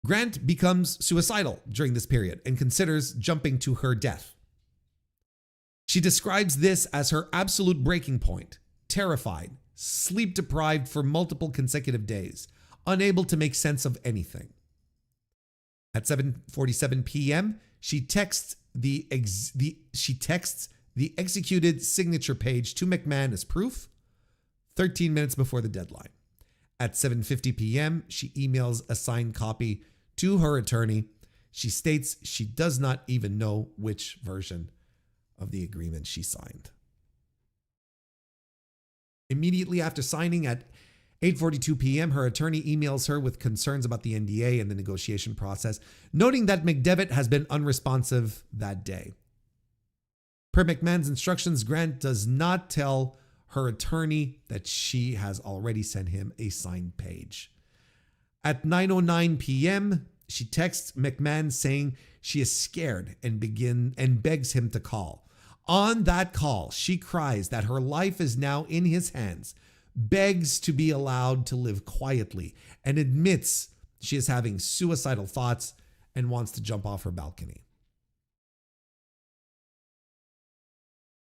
Grant becomes suicidal during this period and considers jumping to her death. She describes this as her absolute breaking point, terrified, sleep deprived for multiple consecutive days, unable to make sense of anything. At 7:47 p.m., she texts the executed signature page to McMahon as proof 13 minutes before the deadline. At 7:50 p.m., she emails a signed copy to her attorney. She states she does not even know which version of the agreement she signed. Immediately after signing at 8:42 p.m., her attorney emails her with concerns about the NDA and the negotiation process, noting that McDevitt has been unresponsive that day. Per McMahon's instructions, Grant does not tell her attorney that she has already sent him a signed page. At 9:09 p.m., she texts McMahon saying she is scared and begs him to call. On that call, she cries that her life is now in his hands, begs to be allowed to live quietly, and admits she is having suicidal thoughts and wants to jump off her balcony.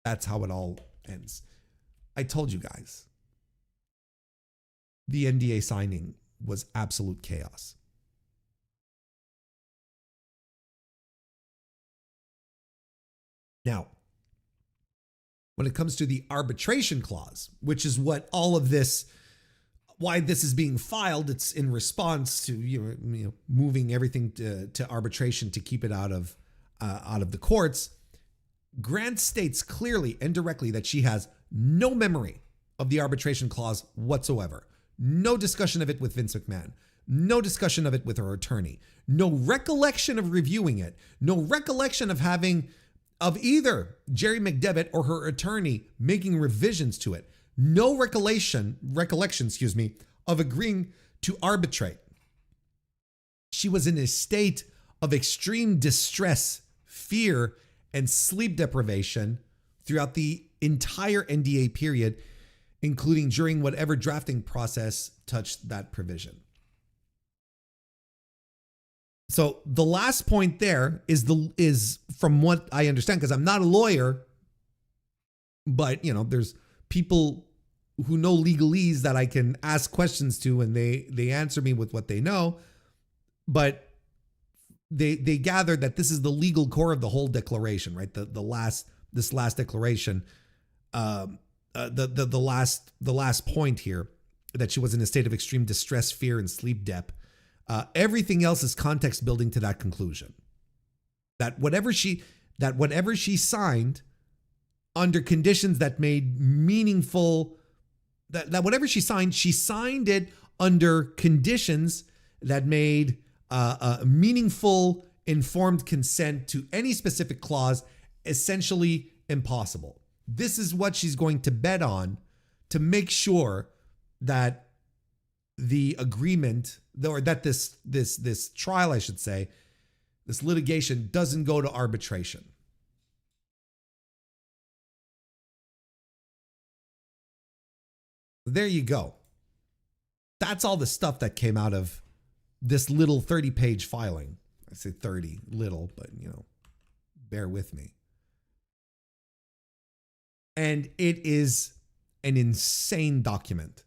That's how it all ends. I told you guys, the NDA signing was absolute chaos. Now, when it comes to the arbitration clause, which is what all of this, why this is being filed, it's in response to moving everything to arbitration to keep it out of the courts. Grant states clearly and directly that she has no memory of the arbitration clause whatsoever. No discussion of it with Vince McMahon. No discussion of it with her attorney. No recollection of reviewing it. No recollection of either Jerry McDevitt or her attorney making revisions to it. No recollection, of agreeing to arbitrate. She was in a state of extreme distress, fear, and sleep deprivation throughout the entire NDA period, including during whatever drafting process touched that provision. So the last point there is from what I understand, because I'm not a lawyer, but there's people who know legalese that I can ask questions to, and they answer me with what they know. But they gathered that this is the legal core of the whole declaration, right? This last declaration, the last point here, that she was in a state of extreme distress, fear, and sleep debt. Everything else is context building to that conclusion. That whatever she signed under conditions that made meaningful, that whatever she signed it under conditions that made a meaningful, informed consent to any specific clause essentially impossible. This is what she's going to bet on to make sure that the agreement, or that this trial, I should say, this litigation doesn't go to arbitration. There you go. That's all the stuff that came out of this little 30-page filing. I say 30, little, but bear with me. And it is an insane document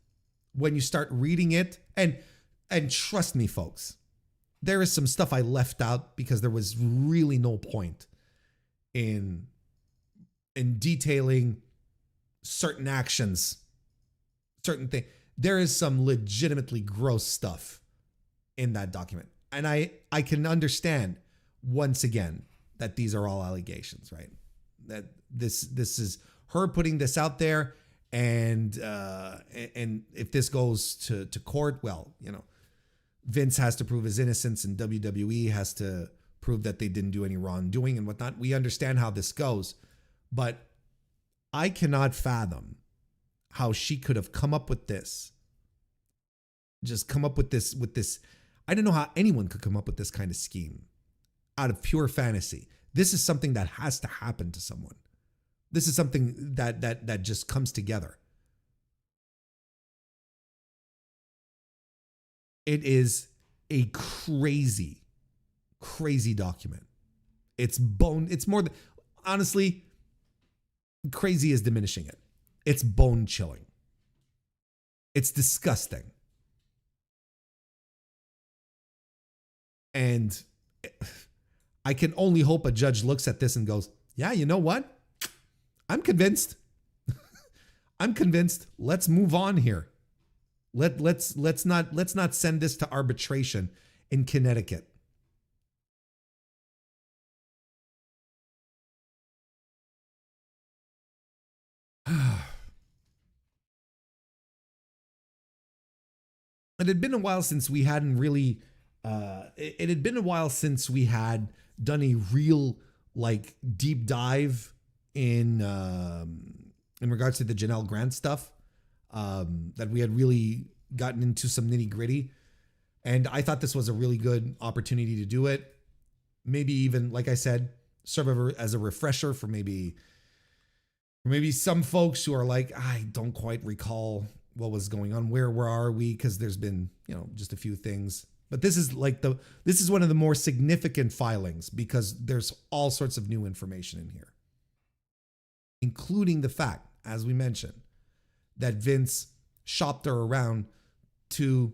when you start reading it. And trust me, folks, there is some stuff I left out because there was really no point in detailing certain actions, certain things. There is some legitimately gross stuff in that document. And I can understand, once again, that these are all allegations, right? That this is her putting this out there, and if this goes to court, well, Vince has to prove his innocence, and WWE has to prove that they didn't do any wrongdoing and whatnot. We understand how this goes, but I cannot fathom how she could have come up with this. Just come up with this. I don't know how anyone could come up with this kind of scheme out of pure fantasy. This is something that has to happen to someone. This is something that just comes together. It is a crazy, crazy document. It's more than, honestly, crazy is diminishing it. It's bone chilling. It's disgusting. And I can only hope a judge looks at this and goes, yeah, you know what? I'm convinced. I'm convinced. Let's move on here. Let's not send this to arbitration in Connecticut. It had been a while since we hadn't really it had been a while since we had done a real deep dive in regards to the Janelle Grant stuff, that we had really gotten into some nitty gritty. And I thought this was a really good opportunity to do it. Maybe even, like I said, serve as a refresher for maybe some folks who are like, I don't quite recall what was going on. Where are we? Because there's been, just a few things. But this is this is one of the more significant filings because there's all sorts of new information in here, including the fact, as we mentioned, that Vince shopped her around to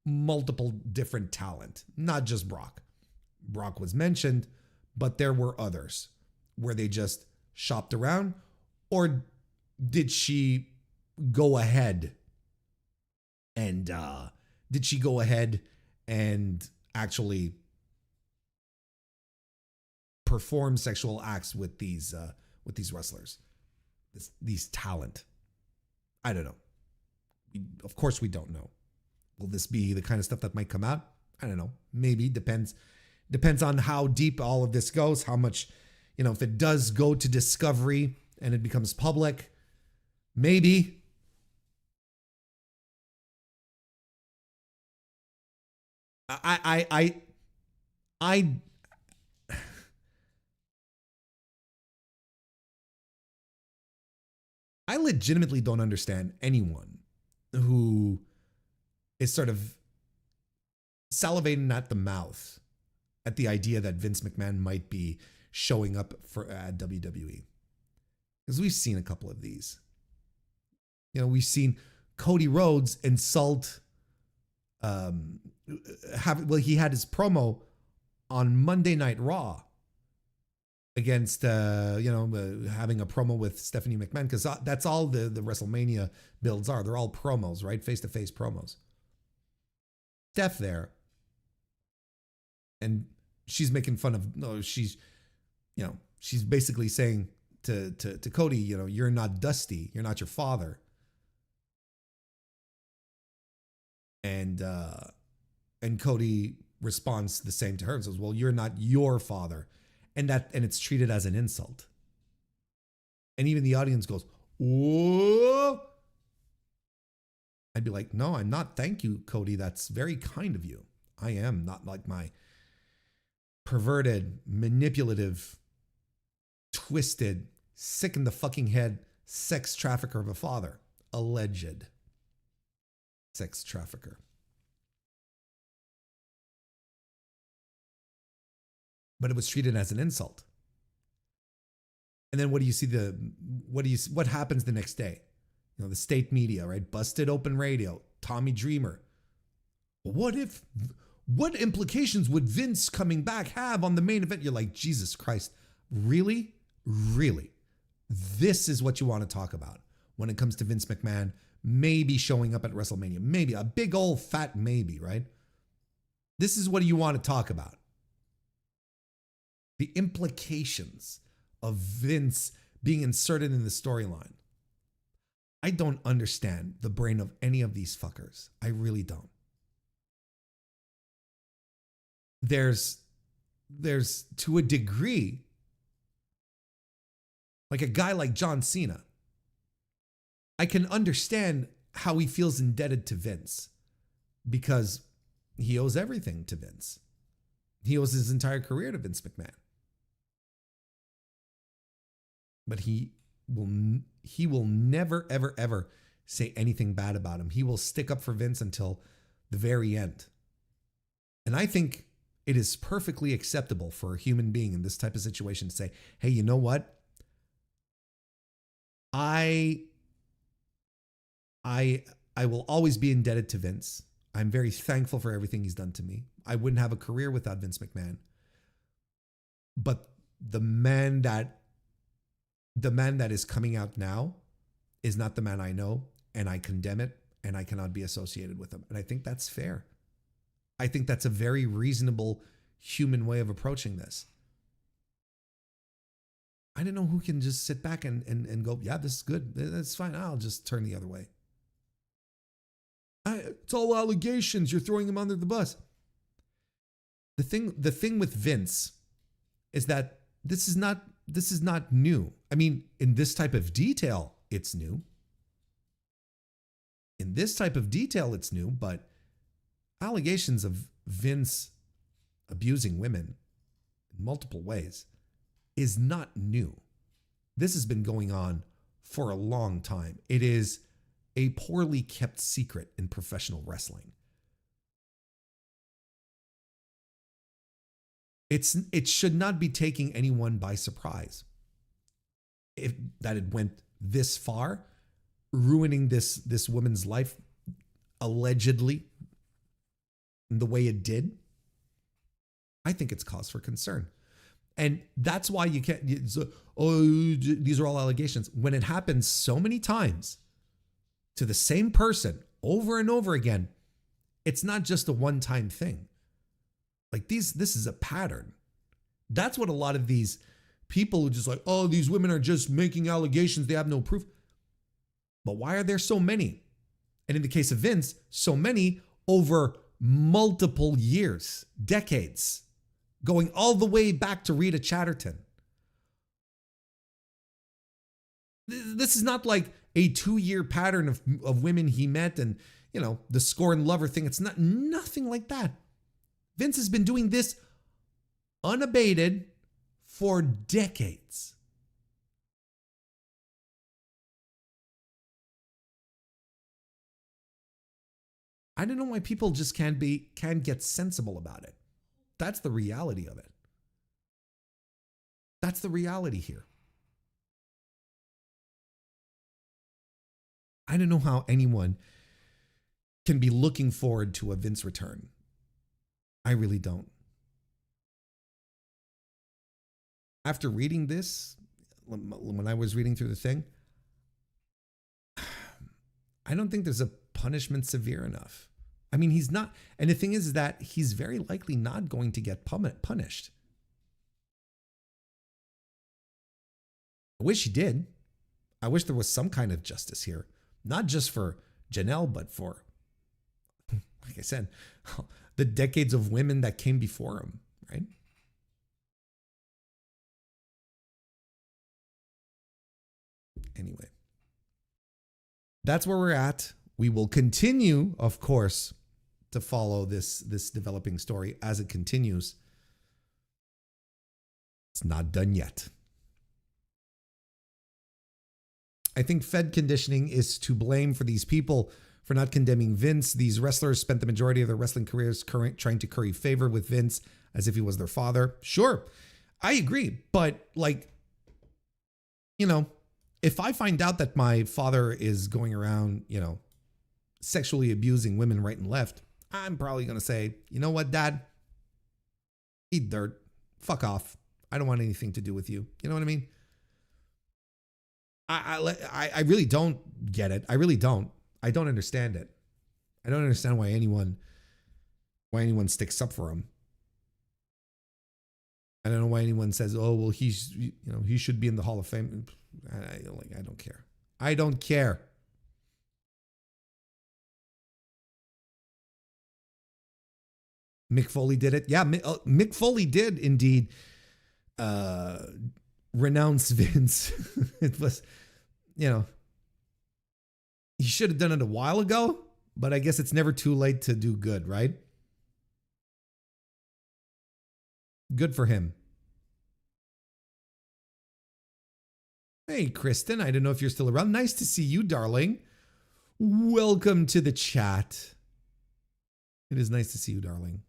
multiple different talent, not just Brock. Brock was mentioned, but there were others. Where they just shopped around, or did she go ahead and actually perform sexual acts with these wrestlers, these talent? I don't know. Of course we don't know. Will this be the kind of stuff that might come out? I don't know. Maybe. Depends on how deep all of this goes, how much, if it does go to discovery and it becomes public, maybe. I legitimately don't understand anyone who is sort of salivating at the mouth at the idea that Vince McMahon might be showing up at WWE. Because we've seen a couple of these. You know, we've seen Cody Rhodes insult. He had his promo on Monday Night Raw against having a promo with Stephanie McMahon, because that's all the WrestleMania builds are. They're all promos, right? Face-to-face promos. Steph there, and she's making fun of she's basically saying to Cody, you're not Dusty, you're not your father. And Cody responds the same to her and says, well, you're not your father. And it's treated as an insult. And even the audience goes, whoa. I'd be like, no, I'm not. Thank you, Cody. That's very kind of you. I am not like my perverted, manipulative, twisted, sick in the fucking head sex trafficker of a father. Alleged sex trafficker. But it was treated as an insult. And then what happens the next day? The state media, right? Busted Open Radio, Tommy Dreamer. What implications would Vince coming back have on the main event? You're like, Jesus Christ, really? Really? This is what you want to talk about when it comes to Vince McMahon maybe showing up at WrestleMania. Maybe, a big old fat maybe, right? This is what you want to talk about. The implications of Vince being inserted in the storyline. I don't understand the brain of any of these fuckers. I really don't. There's to a degree, like a guy like John Cena, I can understand how he feels indebted to Vince because he owes everything to Vince. He owes his entire career to Vince McMahon. But he will never, ever, ever say anything bad about him. He will stick up for Vince until the very end. And I think it is perfectly acceptable for a human being in this type of situation to say, hey, you know what? I will always be indebted to Vince. I'm very thankful for everything he's done to me. I wouldn't have a career without Vince McMahon. But the man that is coming out now is not the man I know, and I condemn it, and I cannot be associated with him. And I think that's fair. I think that's a very reasonable human way of approaching this. I don't know who can just sit back and go, yeah, this is good. That's fine. I'll just turn the other way. It's all allegations. You're throwing him under the bus. The thing with Vince is that this is not new. I mean, in this type of detail, it's new. In this type of detail, it's new, but allegations of Vince abusing women in multiple ways is not new. This has been going on for a long time. It is a poorly kept secret in professional wrestling. It should not be taking anyone by surprise that it went this far, ruining this woman's life allegedly in the way it did. I think it's cause for concern. And that's why you can't, these are all allegations. When it happens so many times to the same person over and over again, it's not just a one-time thing. Like this is a pattern. That's what a lot of these people who just like, oh, these women are just making allegations. They have no proof. But why are there so many? And in the case of Vince, so many over multiple years, decades, going all the way back to Rita Chatterton. This is not like a 2-year pattern of women he met and, the scorned lover thing. It's nothing like that. Vince has been doing this unabated for decades. I don't know why people just can't get sensible about it. That's the reality of it. That's the reality here. I don't know how anyone can be looking forward to a Vince return. I really don't. After reading this, when I was reading through the thing, I don't think there's a punishment severe enough. I mean, he's not. And the thing is that he's very likely not going to get punished. I wish he did. I wish there was some kind of justice here. Not just for Janelle, but for, like I said, the decades of women that came before him, right? Anyway, that's where we're at. We will continue, of course, to follow this developing story as it continues. It's not done yet. I think Fed conditioning is to blame for these people for not condemning Vince. These wrestlers spent the majority of their wrestling careers trying to curry favor with Vince as if he was their father. Sure, I agree. But like, you know, if I find out that my father is going around, you know, sexually abusing women right and left, I'm probably going to say, you know what, Dad? Eat dirt. Fuck off. I don't want anything to do with you. You know what I mean? I really don't get it. I really don't. I don't understand it. I don't understand why anyone sticks up for him. I don't know why anyone says, "Oh, well, he should be in the Hall of Fame." I don't care. I don't care. Mick Foley did it. Yeah, Mick Foley did indeed renounce Vince. It was, you know, he should have done it a while ago, but I guess it's never too late to do good, right? Good for him. Hey, Kristen, I don't know if you're still around. Nice to see you, darling. Welcome to the chat. It is nice to see you, darling.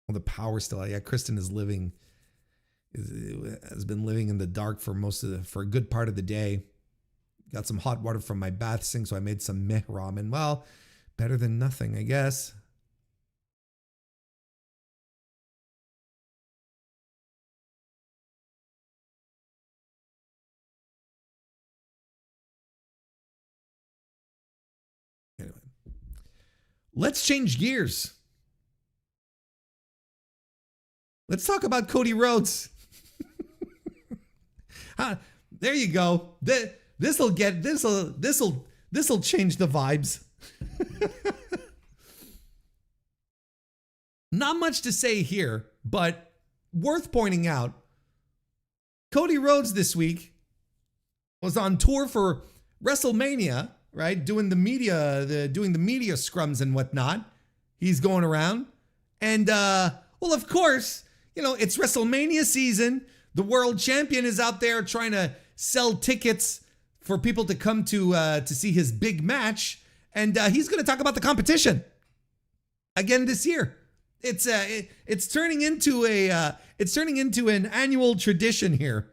Well, the power still. Yeah, Kristen has been living in the dark for for a good part of the day. Got some hot water from my bath sink, so I made some meh ramen. Well, better than nothing, I guess. Anyway, let's change gears. Let's talk about Cody Rhodes. There you go. This'll change the vibes. Not much to say here, but worth pointing out. Cody Rhodes this week was on tour for WrestleMania, right? Doing the media scrums and whatnot. He's going around. And well, of course, you know, it's WrestleMania season. The world champion is out there trying to sell tickets for people to come to see his big match, and he's going to talk about the competition again this year. It's turning into an annual tradition here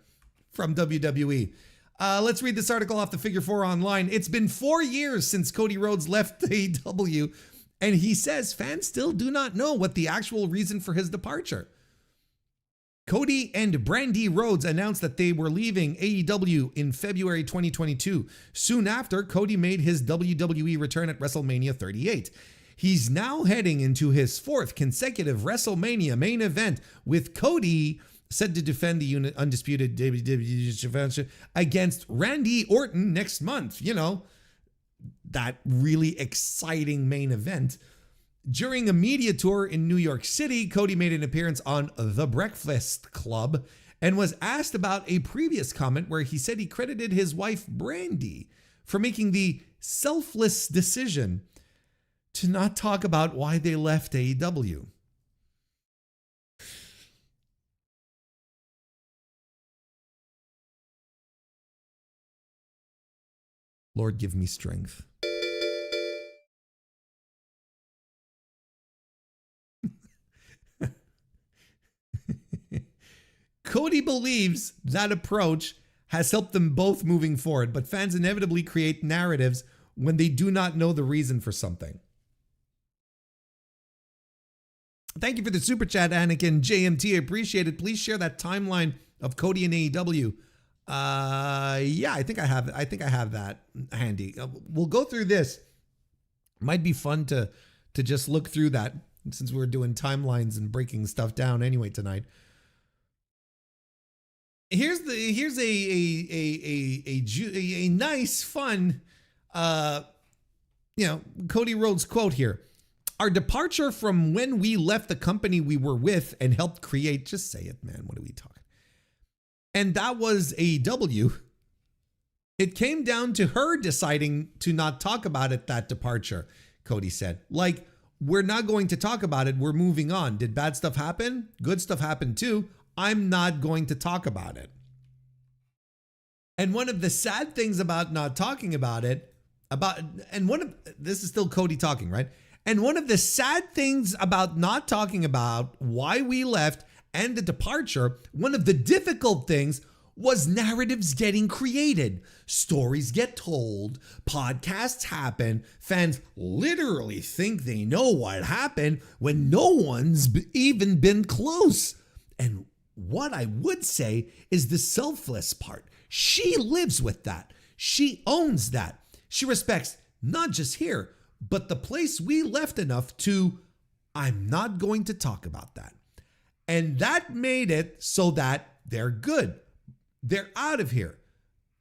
from WWE. Let's read this article off the Figure 4 online. It's been 4 years since Cody Rhodes left AEW, and he says fans still do not know what the actual reason for his departure. Cody and Brandy Rhodes announced that they were leaving AEW in February 2022. Soon after, Cody made his WWE return at WrestleMania 38. He's now heading into his fourth consecutive WrestleMania main event, with Cody set to defend the undisputed WWE Championship against Randy Orton next month. You know, that really exciting main event. During a media tour in New York City, Cody made an appearance on The Breakfast Club and was asked about a previous comment where he said he credited his wife, Brandy, for making the selfless decision to not talk about why they left AEW. Lord, give me strength. Cody believes that approach has helped them both moving forward, but fans inevitably create narratives when they do not know the reason for something. Thank you for the super chat, Anakin JMT. I appreciate it. Please share that timeline of Cody and AEW. Yeah, I think I have that handy. We'll go through this. Might be fun to just look through that since we're doing timelines and breaking stuff down anyway tonight. Here's a nice fun Cody Rhodes quote here. Our departure from when we left the company we were with and helped create, just say it, man. What are we talking? And that was AEW. It came down to her deciding to not talk about it, that departure, Cody said. Like, we're not going to talk about it. We're moving on. Did bad stuff happen? Good stuff happened too. I'm not going to talk about it. And one of the sad things about not talking about it, this is still Cody talking, right? And one of the sad things about not talking about why we left and the departure, one of the difficult things was narratives getting created. Stories get told, podcasts happen, fans literally think they know what happened when no one's even been close. And what I would say is the selfless part. She lives with that. She owns that. She respects not just here, but the place we left enough to, I'm not going to talk about that. And that made it so that they're good. They're out of here.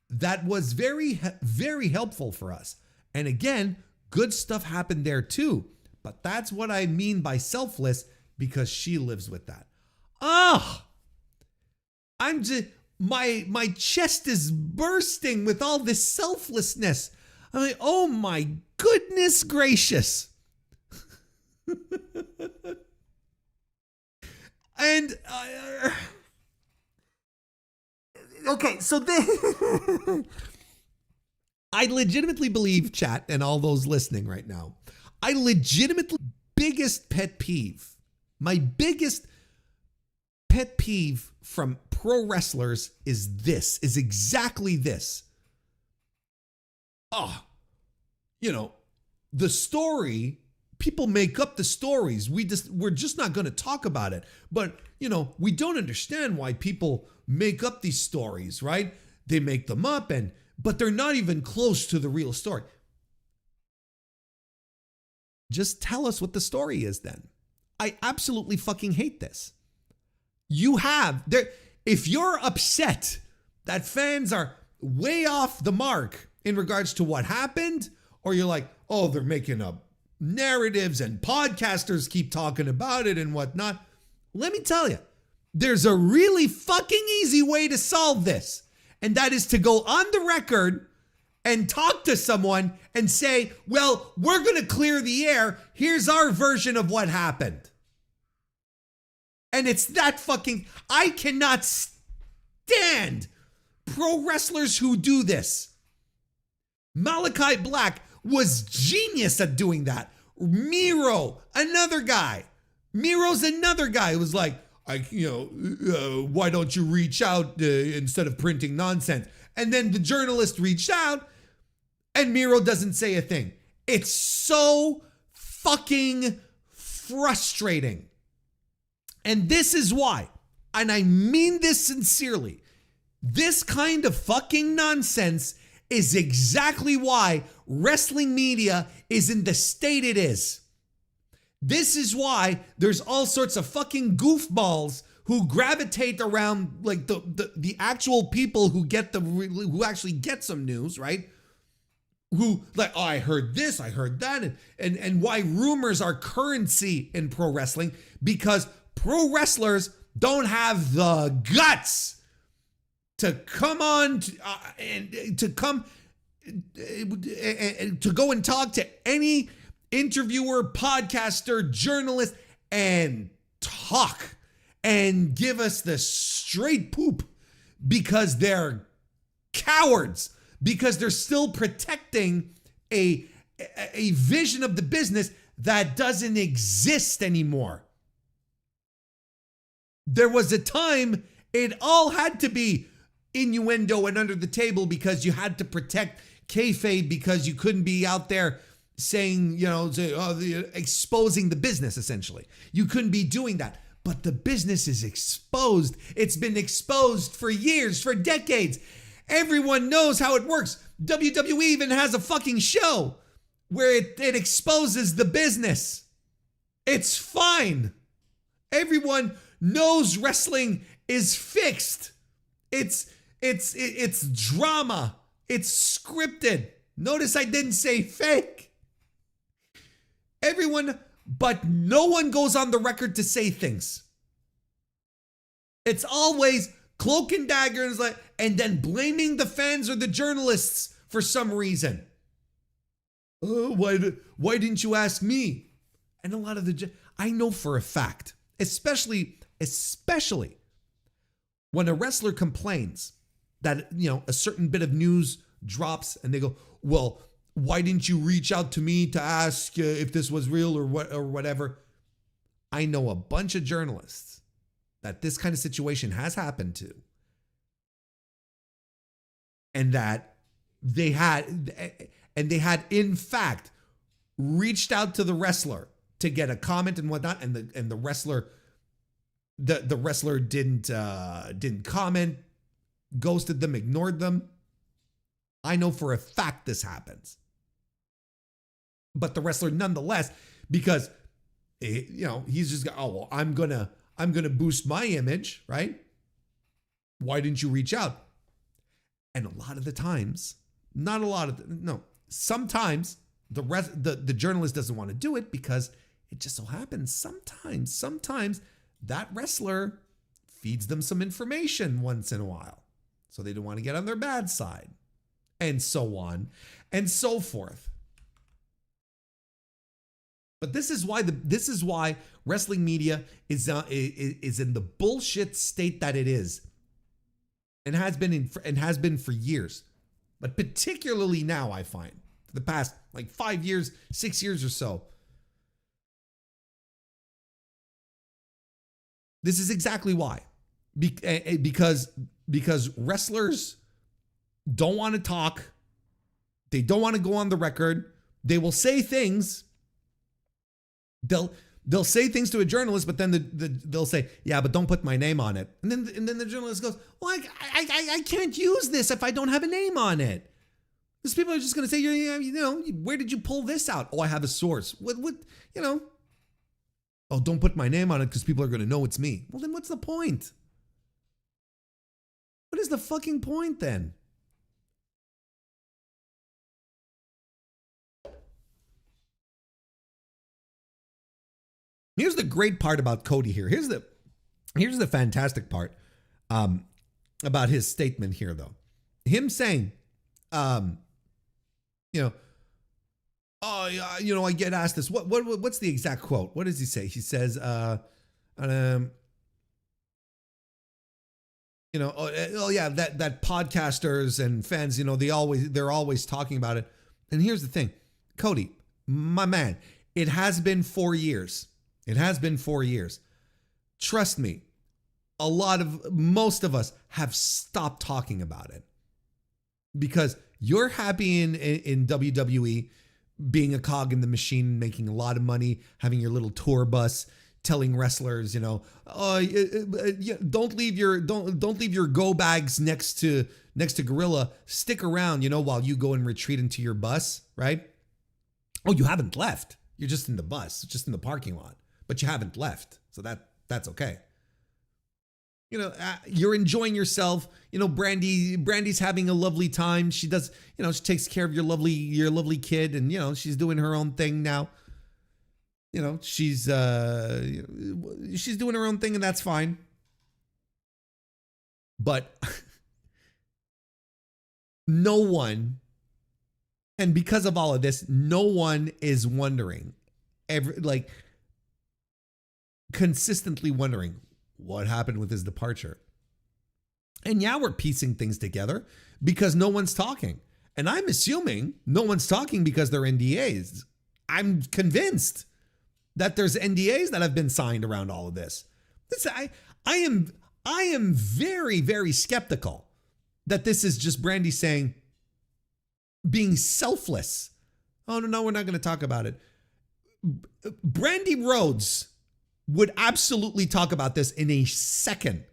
That was very, very helpful for us. And again, good stuff happened there too. But that's what I mean by selfless, because she lives with that. I'm just, my chest is bursting with all this selflessness. I'm like, oh my goodness gracious. And okay, so then I legitimately believe, chat and all those listening right now, biggest pet peeve, my biggest pet peeve from pro wrestlers is exactly this. The story, people make up the stories. We're just not going to talk about it. But, we don't understand why people make up these stories, right? They make them up but they're not even close to the real story. Just tell us what the story is then. I absolutely fucking hate this. If you're upset that fans are way off the mark in regards to what happened, or you're like, oh, they're making up narratives and podcasters keep talking about it and whatnot, let me tell you, there's a really fucking easy way to solve this. And that is to go on the record and talk to someone and say, well, we're going to clear the air. Here's our version of what happened. And it's that fucking, I cannot stand pro wrestlers who do this. Malachi Black was genius at doing that. Miro's another guy who was like, why don't you reach out instead of printing nonsense? And then the journalist reached out and Miro doesn't say a thing. It's so fucking frustrating. And this is why, and I mean this sincerely, this kind of fucking nonsense is exactly why wrestling media is in the state it is. This is why there's all sorts of fucking goofballs who gravitate around like the actual people who who actually get some news, right? Who like, oh, I heard this, I heard that, and why rumors are currency in pro wrestling, because pro wrestlers don't have the guts to come on to go and talk to any interviewer, podcaster, journalist, and talk and give us the straight poop, because they're cowards, because they're still protecting a vision of the business that doesn't exist anymore. There was a time it all had to be innuendo and under the table because you had to protect kayfabe because you couldn't be out there saying, exposing the business, essentially. You couldn't be doing that. But the business is exposed. It's been exposed for years, for decades. Everyone knows how it works. WWE even has a fucking show where it exposes the business. It's fine. Everyone knows wrestling is fixed. It's drama. It's scripted. Notice I didn't say fake. Everyone, but no one goes on the record to say things. It's always cloak and dagger and then blaming the fans or the journalists for some reason. Oh, why didn't you ask me? And a lot of I know for a fact, especially when a wrestler complains that, a certain bit of news drops and they go, well, why didn't you reach out to me to ask if this was real or whatever? I know a bunch of journalists that this kind of situation has happened to. And that they had in fact reached out to the wrestler to get a comment and whatnot, and the wrestler didn't comment, ghosted them, ignored them. I know for a fact this happens. But the wrestler nonetheless, because he's just I'm gonna boost my image, right? Why didn't you reach out? And a lot of the times, sometimes the journalist doesn't want to do it because it just so happens sometimes that wrestler feeds them some information once in a while. So they don't want to get on their bad side, and so on and so forth. But this is why wrestling media is in the bullshit state that it is, and has been for years, but particularly now, I find for the past 5 years, 6 years or so. This is exactly why, because wrestlers don't want to talk, they don't want to go on the record, they will say things. They'll say things to a journalist, but then they'll say, yeah, but don't put my name on it. And then the journalist goes, well, I can't use this if I don't have a name on it. Because people are just going to say, where did you pull this out? Oh, I have a source. What? Oh, don't put my name on it because people are going to know it's me. Well, then what's the point? What is the fucking point then? Here's the great part about Cody here. Here's the fantastic part about his statement here, though. Him saying, I get asked this. What's the exact quote? What does he say? He says, that podcasters and fans, they're always talking about it. And here's the thing, Cody, my man, it has been 4 years. It has been 4 years. Trust me, most of us have stopped talking about it because you're happy in WWE, being a cog in the machine, making a lot of money, having your little tour bus, telling wrestlers, don't leave your go bags next to Gorilla. Stick around, while you go and retreat into your bus, right? Oh, you haven't left. You're just in the bus, just in the parking lot. But you haven't left, so that's okay. You're enjoying yourself. Brandy's having a lovely time. She does, she takes care of your lovely kid, and she's doing her own thing now. She's doing her own thing, and that's fine. But no one, and because of all of this, no one is wondering, consistently wondering what happened with his departure. And yeah, we're piecing things together because no one's talking. And I'm assuming no one's talking because they're NDAs. I'm convinced that there's NDAs that have been signed around all of this. I am very, very skeptical that this is just Brandy saying, being selfless. Oh, no, we're not going to talk about it. Brandy Rhodes would absolutely talk about this in a second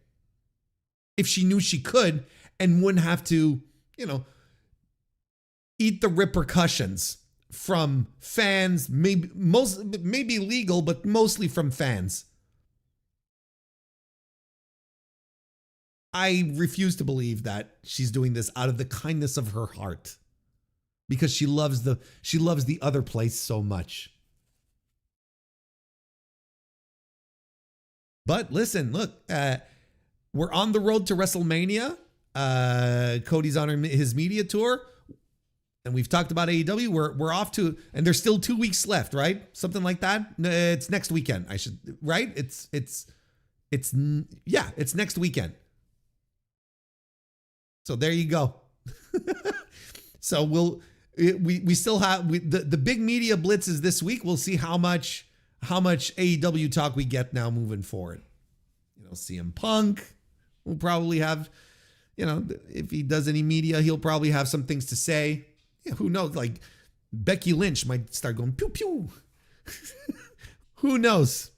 if she knew she could and wouldn't have to, eat the repercussions from fans, maybe legal, but mostly from fans. I refuse to believe that she's doing this out of the kindness of her heart because she loves the other place so much. But listen, look, we're on the road to WrestleMania. Cody's on his media tour. And we've talked about AEW. We're off to, and there's still 2 weeks left, right? Something like that. It's next weekend. Right? It's next weekend. So there you go. So we still have the big media blitz is this week. We'll see how much AEW talk we get now moving forward. CM Punk will probably have, if he does any media, he'll probably have some things to say. Yeah, who knows? Like Becky Lynch might start going pew pew. Who knows?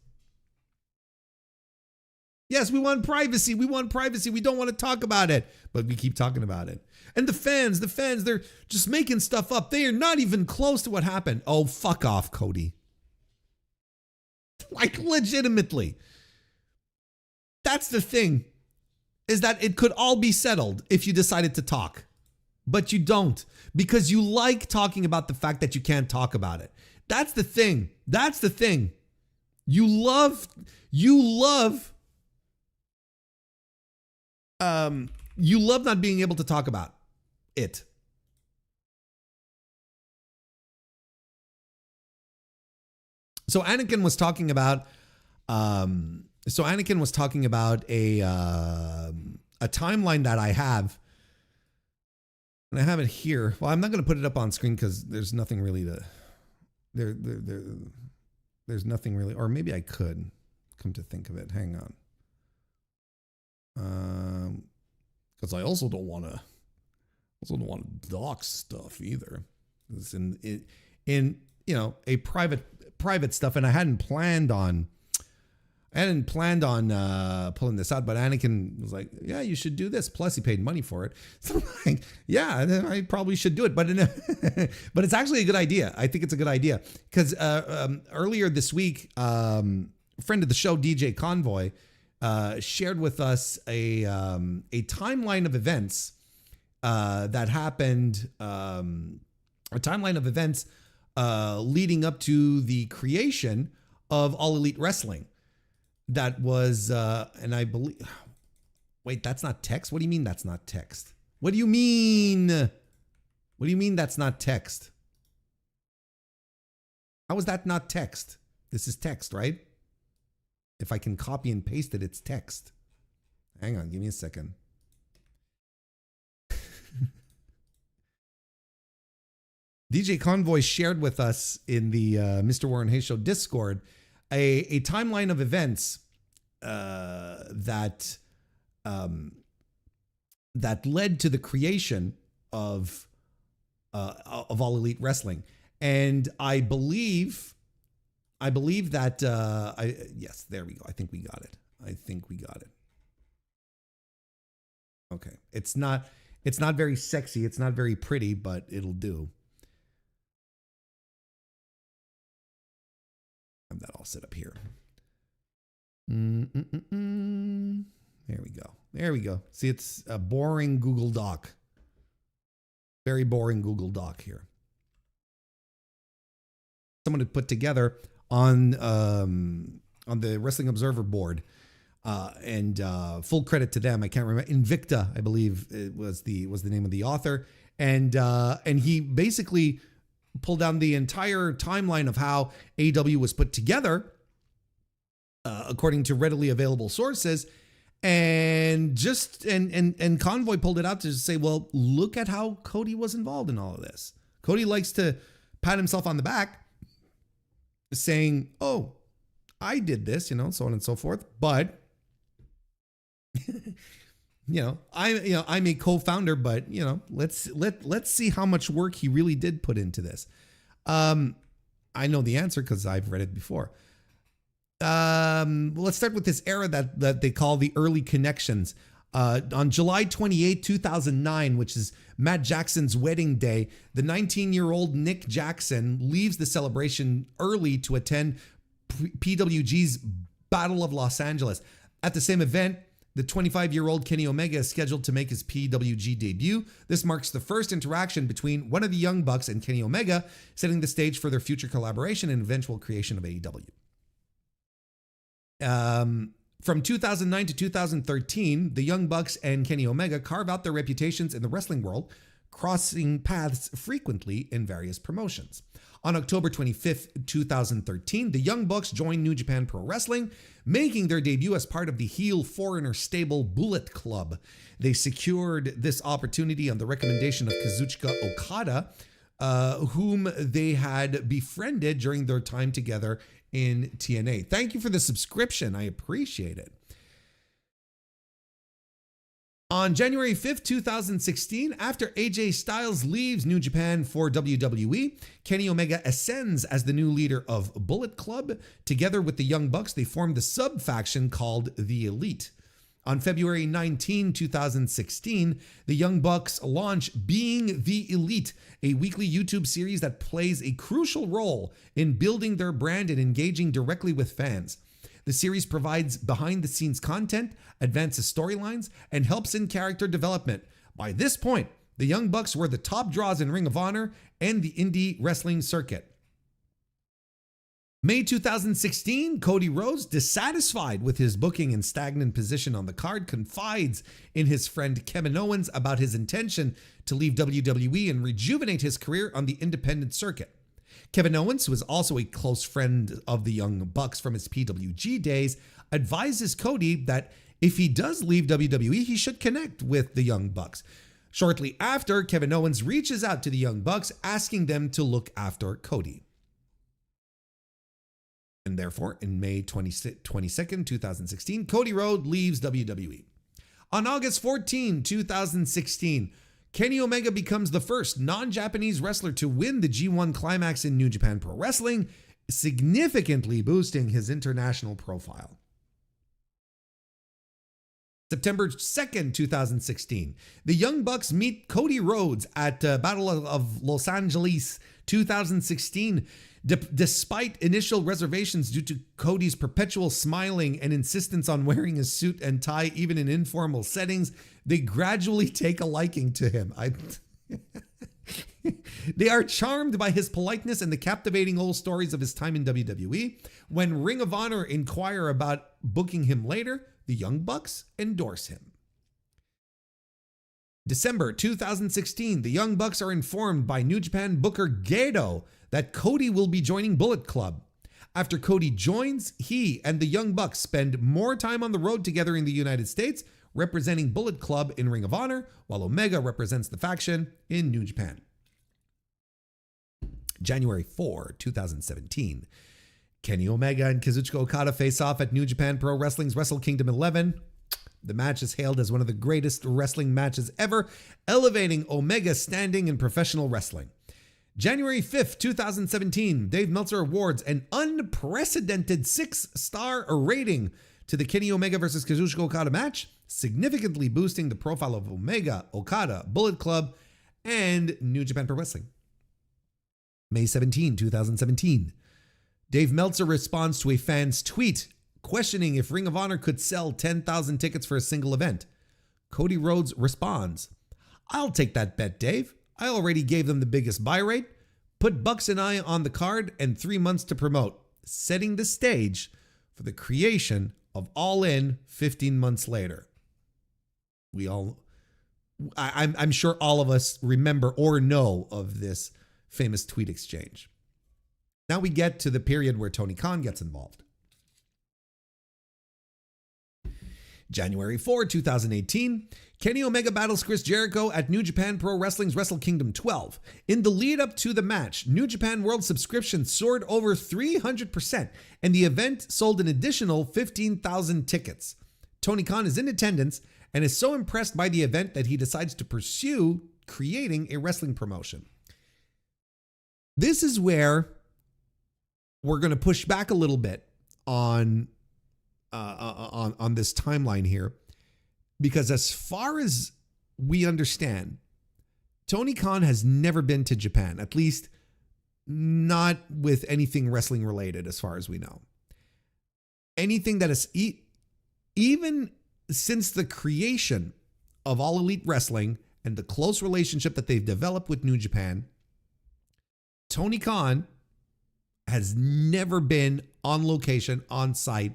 Yes, we want privacy. We want privacy. We don't want to talk about it, but we keep talking about it. And the fans, they're just making stuff up. They are not even close to what happened. Oh, fuck off, Cody. Like legitimately. That's the thing, is that it could all be settled if you decided to talk. But you don't, because you like talking about the fact that you can't talk about it. That's the thing. That's the thing. You love not being able to talk about it. So Anakin was talking about a timeline that I have. And I have it here. Well, I'm not going to put it up on screen because there's nothing really to there's nothing really, or maybe I could, come to think of it. Hang on. Because I also don't want to dox stuff either. It's in a private stuff, and I hadn't planned on pulling this out, but Anakin was like, yeah, you should do this. Plus he paid money for it. So I'm like, yeah, I probably should do it. But but it's actually a good idea. I think it's a good idea because earlier this week, friend of the show, DJ Convoy, shared with us a timeline of events that happened, a timeline of events leading up to the creation of All Elite Wrestling. That was, and I believe, wait, that's not text? What do you mean that's not text? What do you mean? What do you mean that's not text? How is that not text? This is text, right? If I can copy and paste it, it's text. Hang on, give me a second. DJ Convoy shared with us in the Mr. Warren Hayes Show Discord a timeline of events that led to the creation of All Elite Wrestling, and I believe that yes, there we go. I think we got it. Okay, it's not very sexy. It's not very pretty, but it'll do. Have that all set up here. There we go. See, it's a boring Google Doc. Very boring Google Doc here. Someone had put together on the Wrestling Observer board, and full credit to them. I can't remember. Invicta, I believe, it was the name of the author, and he basically pulled down the entire timeline of how AEW was put together, according to readily available sources, and Convoy pulled it out to say, well, look at how Cody was involved in all of this. Cody likes to pat himself on the back, saying, oh, I did this, so on and so forth. But I'm a co-founder, but let's see how much work he really did put into this. I know the answer because I've read it before. Let's start with this era that they call the early connections. On July 28, 2009, which is Matt Jackson's wedding day, the 19-year-old Nick Jackson leaves the celebration early to attend PWG's Battle of Los Angeles. At the same event, the 25-year-old Kenny Omega is scheduled to make his PWG debut. This marks the first interaction between one of the Young Bucks and Kenny Omega, setting the stage for their future collaboration and eventual creation of AEW. From 2009 to 2013, the Young Bucks and Kenny Omega carve out their reputations in the wrestling world, crossing paths frequently in various promotions. On October 25th, 2013, the Young Bucks joined New Japan Pro Wrestling, making their debut as part of the heel foreigner stable Bullet Club. They secured this opportunity on the recommendation of Kazuchika Okada, whom they had befriended during their time together in TNA. Thank you for the subscription. I appreciate it. On January 5th, 2016, after AJ Styles leaves New Japan for WWE, Kenny Omega ascends as the new leader of Bullet Club. Together with the Young Bucks, they formed the sub-faction called The Elite. On February 19, 2016, the Young Bucks launch Being the Elite, a weekly YouTube series that plays a crucial role in building their brand and engaging directly with fans. The series provides behind-the-scenes content, advances storylines, and helps in character development. By this point, the Young Bucks were the top draws in Ring of Honor and the indie wrestling circuit. May 2016, Cody Rhodes, dissatisfied with his booking and stagnant position on the card, confides in his friend Kevin Owens about his intention to leave WWE and rejuvenate his career on the independent circuit. Kevin Owens, who is also a close friend of the Young Bucks from his PWG days, advises Cody that if he does leave WWE, he should connect with the Young Bucks. Shortly after, Kevin Owens reaches out to the Young Bucks, asking them to look after Cody. And therefore, in May 22nd, 2016, Cody Rhodes leaves WWE. On August 14, 2016, Kenny Omega becomes the first non-Japanese wrestler to win the G1 Climax in New Japan Pro Wrestling, significantly boosting his international profile. September 2nd, 2016, the Young Bucks meet Cody Rhodes at Battle of Los Angeles 2016. Despite initial reservations due to Cody's perpetual smiling and insistence on wearing a suit and tie even in informal settings, they gradually take a liking to him. They are charmed by his politeness and the captivating old stories of his time in WWE. When Ring of Honor inquire about booking him later, the Young Bucks endorse him. December 2016, the Young Bucks are informed by New Japan booker Gedo that Cody will be joining Bullet Club. After Cody joins, he and the Young Bucks spend more time on the road together in the United States, representing Bullet Club in Ring of Honor, while Omega represents the faction in New Japan. January 4, 2017, Kenny Omega and Kazuchika Okada face off at New Japan Pro Wrestling's Wrestle Kingdom 11. The match is hailed as one of the greatest wrestling matches ever, elevating Omega's standing in professional wrestling. January 5th, 2017, Dave Meltzer awards an unprecedented 6-star rating to the Kenny Omega versus Kazuchika Okada match, significantly boosting the profile of Omega, Okada, Bullet Club, and New Japan Pro Wrestling. May 17, 2017, Dave Meltzer responds to a fan's tweet questioning if Ring of Honor could sell 10,000 tickets for a single event. Cody Rhodes responds, "I'll take that bet, Dave. I already gave them the biggest buy rate, put Bucks and I on the card, and 3 months to promote, setting the stage for the creation of All In 15 months later." I'm sure all of us remember or know of this famous tweet exchange. Now we get to the period where Tony Khan gets involved. January 4, 2018, Kenny Omega battles Chris Jericho at New Japan Pro Wrestling's Wrestle Kingdom 12. In the lead up to the match, New Japan World subscription soared over 300%, and the event sold an additional 15,000 tickets. Tony Khan is in attendance and is so impressed by the event that he decides to pursue creating a wrestling promotion. This is where we're going to push back a little bit on this timeline here, because as far as we understand, Tony Khan has never been to Japan, at least not with anything wrestling related, as far as we know. Anything that is even since the creation of All Elite Wrestling and the close relationship that they've developed with New Japan, Tony Khan has never been on location, on site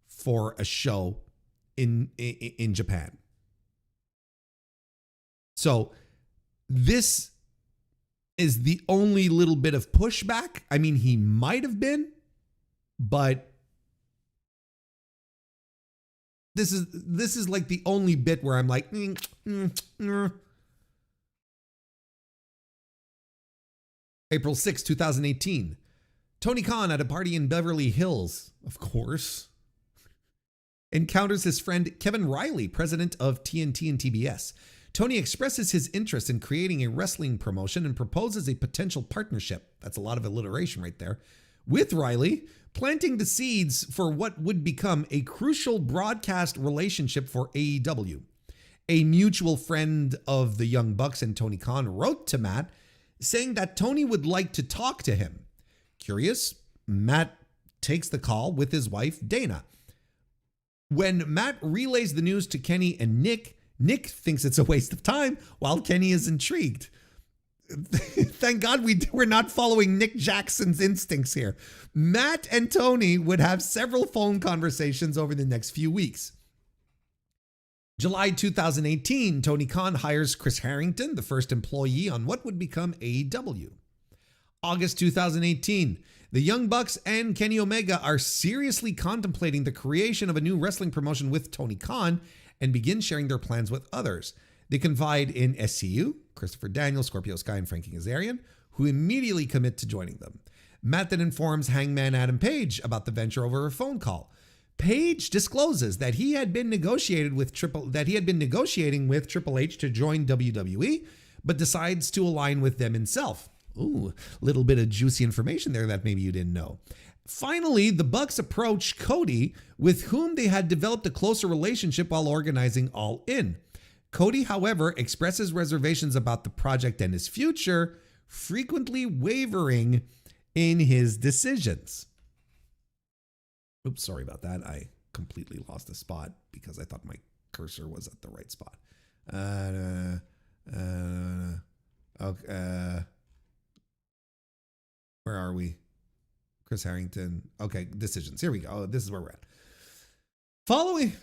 for a show in Japan. So this is the only little bit of pushback. I mean, he might have been, but this is like the only bit where I'm like, April 6, 2018. Tony Khan at a party in Beverly Hills, of course, encounters his friend Kevin Riley, president of TNT and TBS. Tony expresses his interest in creating a wrestling promotion and proposes a potential partnership. That's a lot of alliteration right there. With Riley, planting the seeds for what would become a crucial broadcast relationship for AEW. A mutual friend of the Young Bucks and Tony Khan wrote to Matt saying that Tony would like to talk to him. Curious, Matt takes the call with his wife, Dana. When Matt relays the news to Kenny and Nick thinks it's a waste of time, while Kenny is intrigued. Thank God we're not following Nick Jackson's instincts here. Matt and Tony would have several phone conversations over the next few weeks. July 2018, Tony Khan hires Chris Harrington, the first employee on what would become AEW. August 2018, the Young Bucks and Kenny Omega are seriously contemplating the creation of a new wrestling promotion with Tony Khan and begin sharing their plans with others. They confide in SCU, Christopher Daniels, Scorpio Sky, and Frankie Kazarian, who immediately commit to joining them. Matt then informs Hangman Adam Page about the venture over a phone call. Page discloses that he had been negotiating with Triple H to join WWE, but decides to align with them himself. Ooh, little bit of juicy information there that maybe you didn't know. Finally, the Bucks approach Cody, with whom they had developed a closer relationship while organizing All In. Cody, however, expresses reservations about the project and his future, frequently wavering in his decisions. Oops, sorry about that. I completely lost a spot because I thought my cursor was at the right spot. Okay. Where are we? Chris Harrington. Okay, decisions. Here we go. This is where we're at.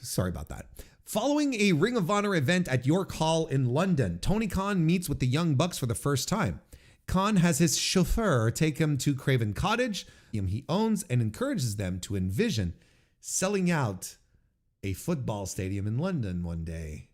Sorry about that. Following a Ring of Honor event at York Hall in London, Tony Khan meets with the Young Bucks for the first time. Khan has his chauffeur take him to Craven Cottage, he owns, and encourages them to envision selling out a football stadium in London one day.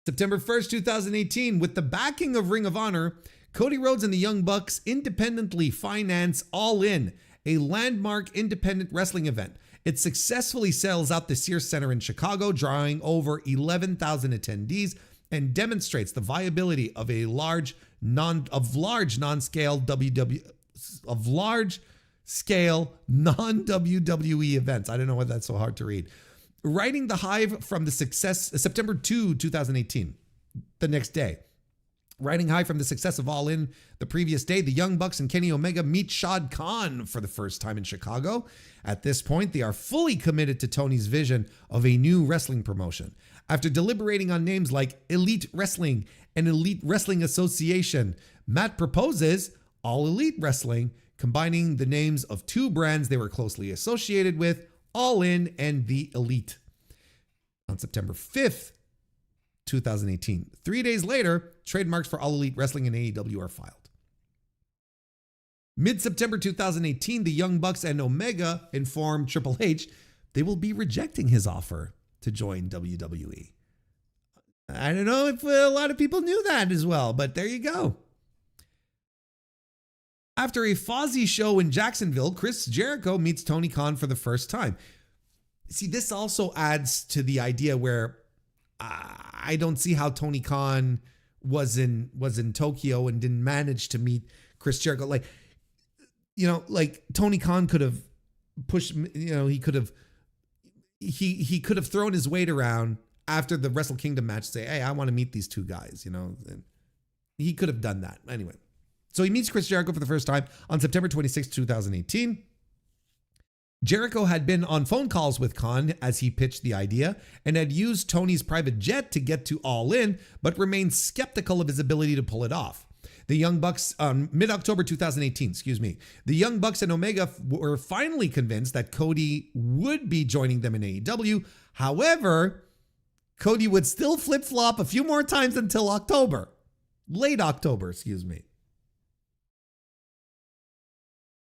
September 1st, 2018, with the backing of Ring of Honor, Cody Rhodes and the Young Bucks independently finance All In, a landmark independent wrestling event. It successfully sells out the Sears Center in Chicago, drawing over 11,000 attendees, and demonstrates the viability of large non-WWE events. I don't know why that's so hard to read. Writing the Hive from the success, September 2, 2018, the next day. Riding high from the success of All In the previous day, the Young Bucks and Kenny Omega meet Shad Khan for the first time in Chicago. At this point, they are fully committed to Tony's vision of a new wrestling promotion. After deliberating on names like Elite Wrestling and Elite Wrestling Association, Matt proposes All Elite Wrestling, combining the names of two brands they were closely associated with, All In and The Elite. On September 5th, 2018. 3 days later, trademarks for All Elite Wrestling and AEW are filed. Mid-September 2018, the Young Bucks and Omega informed Triple H they will be rejecting his offer to join WWE. I don't know if a lot of people knew that as well, but there you go. After a Fozzy show in Jacksonville, Chris Jericho meets Tony Khan for the first time. see, this also adds to the idea where I don't see how Tony Khan was in Tokyo and didn't manage to meet Chris Jericho. Like, you know, like Tony Khan could have pushed, you know, he could have thrown his weight around after the Wrestle Kingdom match, say, hey, I want to meet these two guys, you know. And he could have done that. Anyway, so he meets Chris Jericho for the first time on September 26, 2018. Jericho had been on phone calls with Khan as he pitched the idea and had used Tony's private jet to get to All In, but remained skeptical of his ability to pull it off. The Young Bucks, mid-October 2018, the Young Bucks and Omega were finally convinced that Cody would be joining them in AEW. However, Cody would still flip-flop a few more times until late October.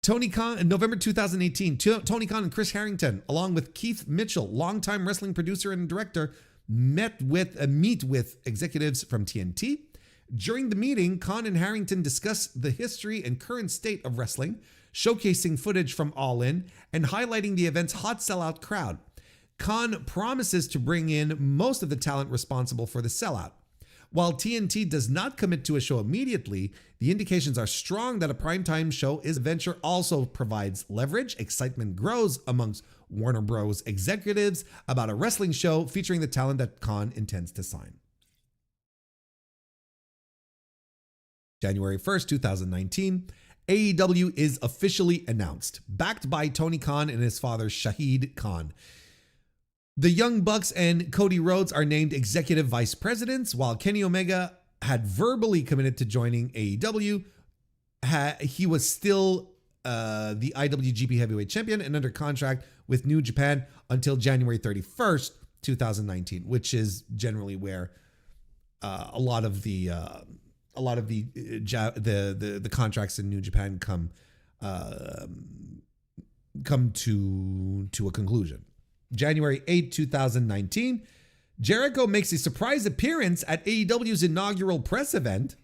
Tony Khan, in November 2018, Tony Khan and Chris Harrington, along with Keith Mitchell, longtime wrestling producer and director, meet with executives from TNT. During the meeting, Khan and Harrington discussed the history and current state of wrestling, showcasing footage from All In and highlighting the event's hot sellout crowd. Khan promises to bring in most of the talent responsible for the sellout. While TNT does not commit to a show immediately, the indications are strong that a primetime show is a venture also provides leverage. Excitement grows amongst Warner Bros. Executives about a wrestling show featuring the talent that Khan intends to sign. January 1st, 2019, AEW is officially announced, backed by Tony Khan and his father Shahid Khan. The Young Bucks and Cody Rhodes are named executive vice presidents, while Kenny Omega had verbally committed to joining AEW. He was still the IWGP Heavyweight Champion and under contract with New Japan until January 31st, 2019, which is generally where a lot of the contracts in New Japan come to a conclusion. January 8, 2019, Jericho makes a surprise appearance at AEW's inaugural press event.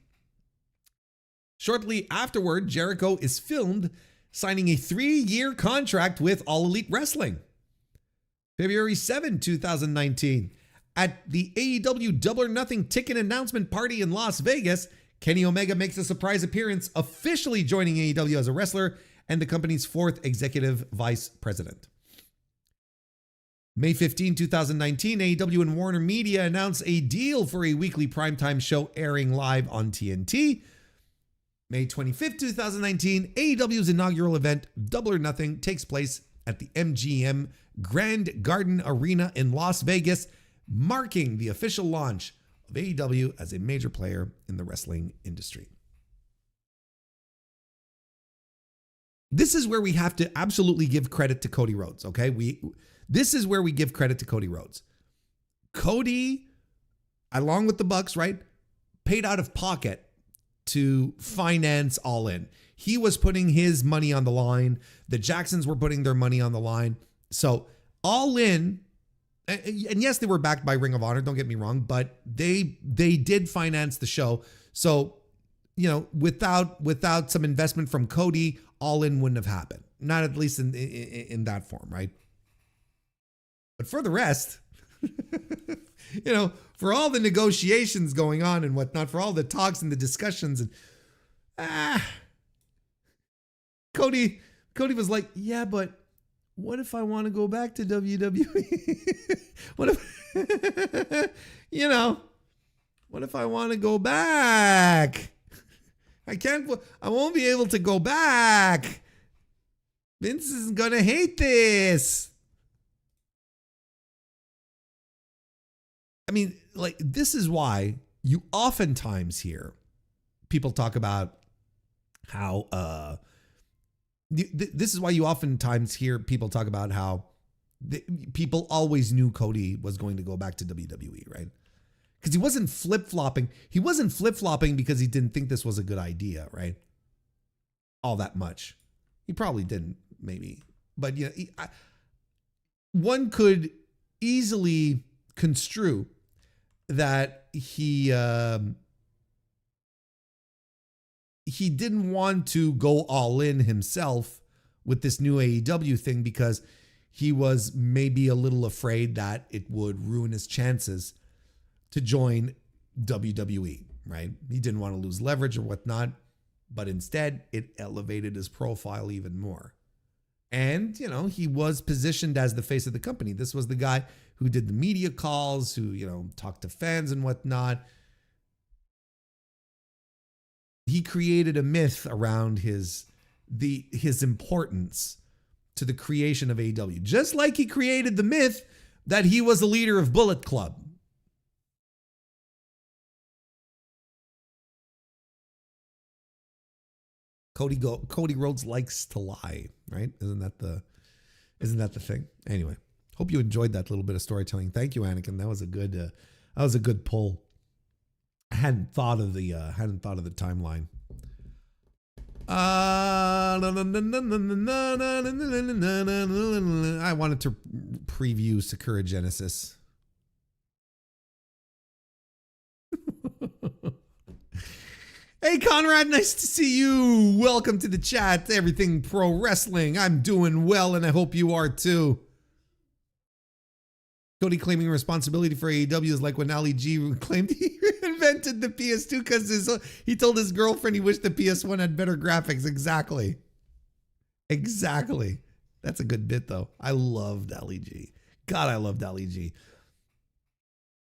Shortly afterward, Jericho is filmed signing a 3-year contract with All Elite Wrestling. February 7, 2019, at the AEW Double or Nothing ticket announcement party in Las Vegas, Kenny Omega makes a surprise appearance, officially joining AEW as a wrestler and the company's 4th executive vice president. May 15, 2019, AEW and Warner Media announced a deal for a weekly primetime show airing live on TNT. May 25, 2019, AEW's inaugural event, Double or Nothing, takes place at the MGM Grand Garden Arena in Las Vegas, marking the official launch of AEW as a major player in the wrestling industry. This is where we have to absolutely give credit to Cody Rhodes, okay? This is where we give credit to Cody Rhodes. Cody, along with the Bucks, right, paid out of pocket to finance All In. He was putting his money on the line. The Jacksons were putting their money on the line. So All In, and yes, they were backed by Ring of Honor, don't get me wrong, but they did finance the show. So, you know, without some investment from Cody, All In wouldn't have happened. Not at least in that form, right? But for the rest, you know, for all the negotiations going on and whatnot, for all the talks and the discussions, and Cody was like, yeah, but what if I want to go back to WWE? What if, you know, what if I want to go back? I won't be able to go back. Vince is going to hate this. I mean, like, this is why you oftentimes hear people talk about how, this is why you oftentimes hear people talk about how people always knew Cody was going to go back to WWE, right? Because he wasn't flip-flopping. He wasn't flip-flopping because he didn't think this was a good idea, right? All that much. He probably didn't, maybe. But, you know, one could easily construe that he didn't want to go all in himself with this new AEW thing because he was maybe a little afraid that it would ruin his chances to join WWE, right? He didn't want to lose leverage or whatnot, but instead it elevated his profile even more. And, you know, he was positioned as the face of the company. This was the guy who did the media calls, who, you know, talked to fans and whatnot. He created a myth around his importance to the creation of AEW, just like he created the myth that he was a leader of Bullet Club. Cody Rhodes likes to lie, right? Isn't that the thing? Anyway, hope you enjoyed that little bit of storytelling. Thank you, Anakin. That was a good pull. I hadn't thought of the timeline. I wanted to preview Sakura Genesis. Hey, Conrad, nice to see you. Welcome to the chat. Everything Pro Wrestling. I'm doing well, and I hope you are too. Cody claiming responsibility for AEW is like when Ali G claimed he invented the PS2 because he told his girlfriend he wished the PS1 had better graphics. Exactly. That's a good bit, though. I loved Ali G. God, I loved Ali G.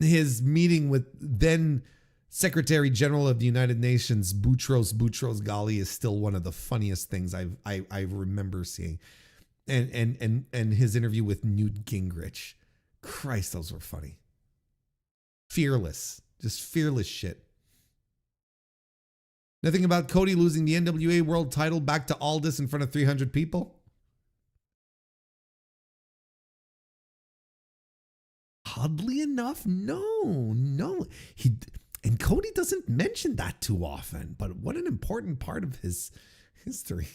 His meeting with then Secretary General of the United Nations, Boutros Ghali, is still one of the funniest things I remember seeing. And his interview with Newt Gingrich. Christ, those were funny. Fearless. Just fearless shit. Nothing about Cody losing the NWA World title back to Aldis in front of 300 people? Oddly enough, no. And Cody doesn't mention that too often, but what an important part of his history.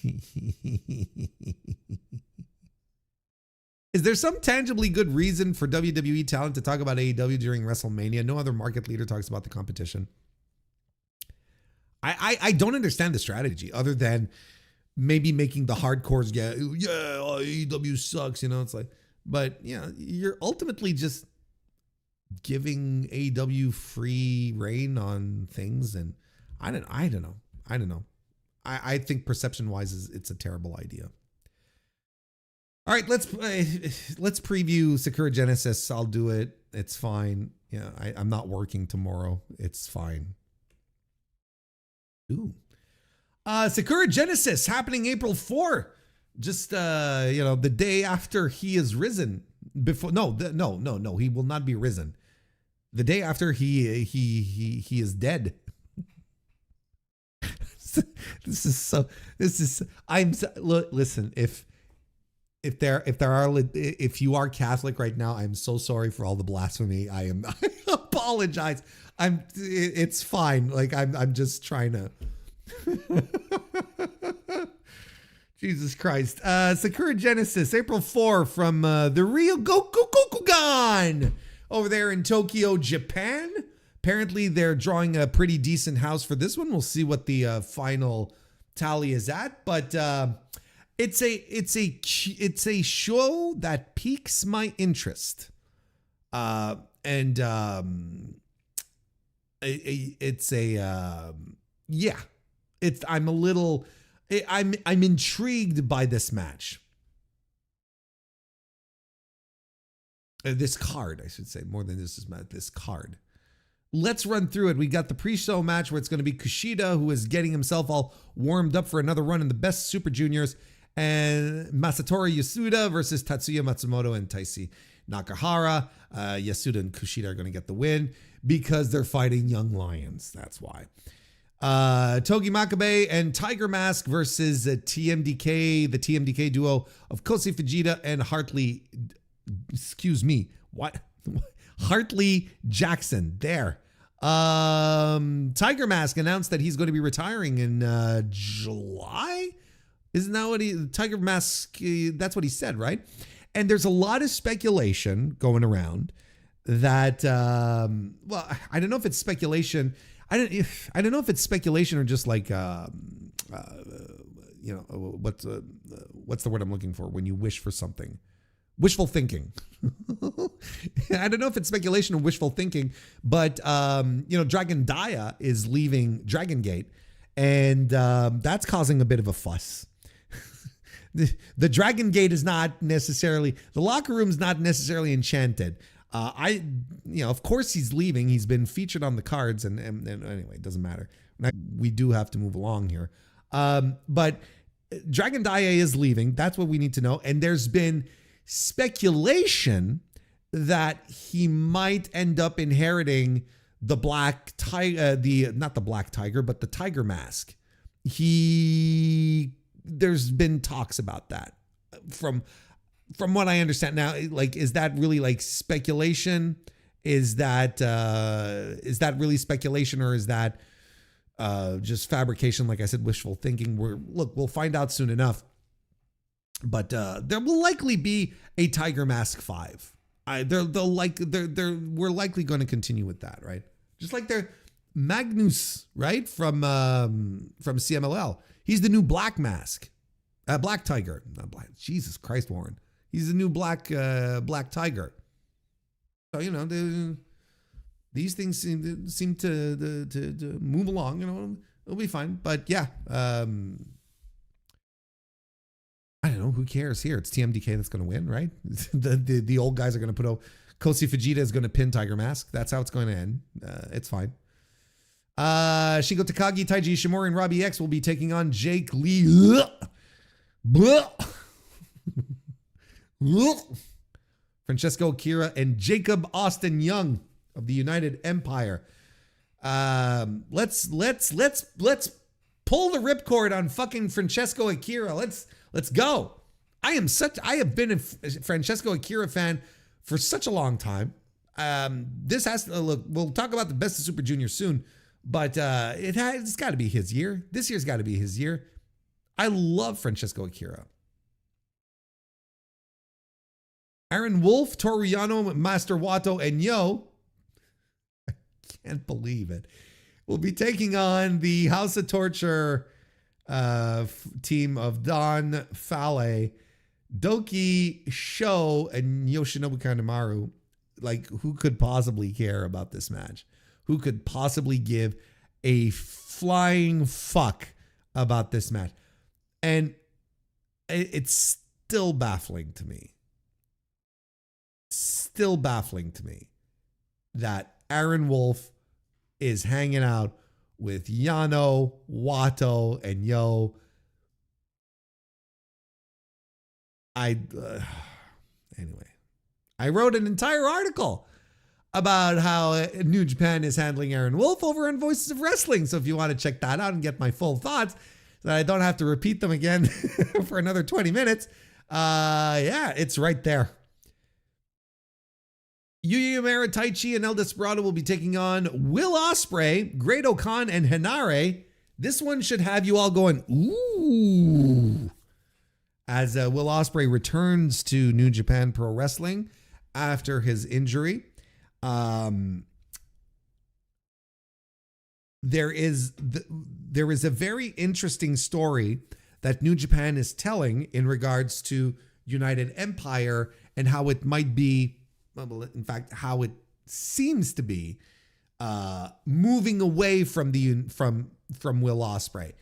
Is there some tangibly good reason for WWE talent to talk about AEW during WrestleMania? No other market leader talks about the competition. I don't understand the strategy other than maybe making the hardcores get, AEW sucks, you know, it's like, but yeah, you're ultimately just giving AEW free reign on things, and I don't know. I think perception wise it's a terrible idea. All right, let's preview Sakura Genesis. I'll do it. It's fine. Yeah, I'm not working tomorrow. It's fine. Ooh. Sakura Genesis happening April 4. Just the day after he is risen. Before no, he will not be risen. The day after he is dead. Listen, if you are Catholic right now, I'm so sorry for all the blasphemy. I apologize. It's fine. Like I'm just trying to Jesus Christ. Sakura Genesis, April 4 from the Rio Gokugan over there in Tokyo, Japan. Apparently they're drawing a pretty decent house for this one. We'll see what the final tally is at, but it's a show that piques my interest. I'm intrigued by this match. This card, I should say, more than this card. Let's run through it. We got the pre-show match where it's going to be Kushida, who is getting himself all warmed up for another run in the best Super Juniors, and Masatori Yasuda versus Tatsuya Matsumoto and Taisi Nakahara. Yasuda and Kushida are going to get the win because they're fighting young lions. That's why. Togi Makabe and Tiger Mask versus TMDK, the TMDK duo of Kosei Fujita and Hartley. Excuse me. What? Hartley Jackson. There. Tiger Mask announced that he's going to be retiring in July. Isn't that what Tiger Mask, that's what he said, right? And there's a lot of speculation going around that, well, I don't know if it's speculation. I don't know if it's speculation or just like, what's the word I'm looking for when you wish for something? wishful thinking. I don't know if it's speculation or wishful thinking, but Dragon Dia is leaving Dragon Gate, and that's causing a bit of a fuss. The Dragon Gate is not necessarily, the locker room's not necessarily enchanted. Of course he's leaving. He's been featured on the cards, and anyway, it doesn't matter. We do have to move along here. But Dragon Dia is leaving. That's what we need to know. And there's been speculation that he might end up inheriting the black tiger, not the black tiger, but the tiger mask. There's been talks about that from what I understand. Now, like, is that really like speculation? Is that really speculation, or is that just fabrication? Like I said, wishful thinking. We'll find out soon enough. But there will likely be a Tiger Mask 5. We're likely going to continue with that, right? Just like their Magnus, right, from CMLL. He's the new Black Mask, Black Tiger. Not Black. Jesus Christ, Warren. He's the new Black Tiger. So these things seem to move along. It'll be fine. But yeah. I don't know. Who cares here? It's TMDK that's going to win, right? The old guys are going to put out. Kosi Fujita is going to pin Tiger Mask. That's how it's going to end. It's fine. Shingo Takagi, Taiji Ishimori, and Robbie X will be taking on Jake Lee. Francesco Akira and Jacob Austin Young of the United Empire. Let's pull the ripcord on fucking Francesco Akira. Let's go. I have been a Francesco Akira fan for such a long time. This has to look, we'll talk about the Best of Super Junior soon, but it's got to be his year. This year's got to be his year. I love Francesco Akira. Aaron Wolf, Toru Yano, Master Wato, and Yo, I can't believe it, will be taking on the House of Torture team of Don Fale, Doki, Sho, and Yoshinobu Kanemaru. Like, who could possibly care about this match? Who could possibly give a flying fuck about this match? And it's still baffling to me. Still baffling to me that Aaron Wolf is hanging out with Yano, Wato, and Yo. Anyway, I wrote an entire article about how New Japan is handling Aaron Wolf over on Voices of Wrestling. So if you want to check that out and get my full thoughts, so that I don't have to repeat them again for another 20 minutes, it's right there. Yuya Uemura, Taichi, and El Desperado will be taking on Will Ospreay, Great Okan, and Henare. This one should have you all going, ooh, as Will Ospreay returns to New Japan Pro Wrestling after his injury. There is a very interesting story that New Japan is telling in regards to United Empire and how it might be, well, in fact, how it seems to be moving away from Will Ospreay.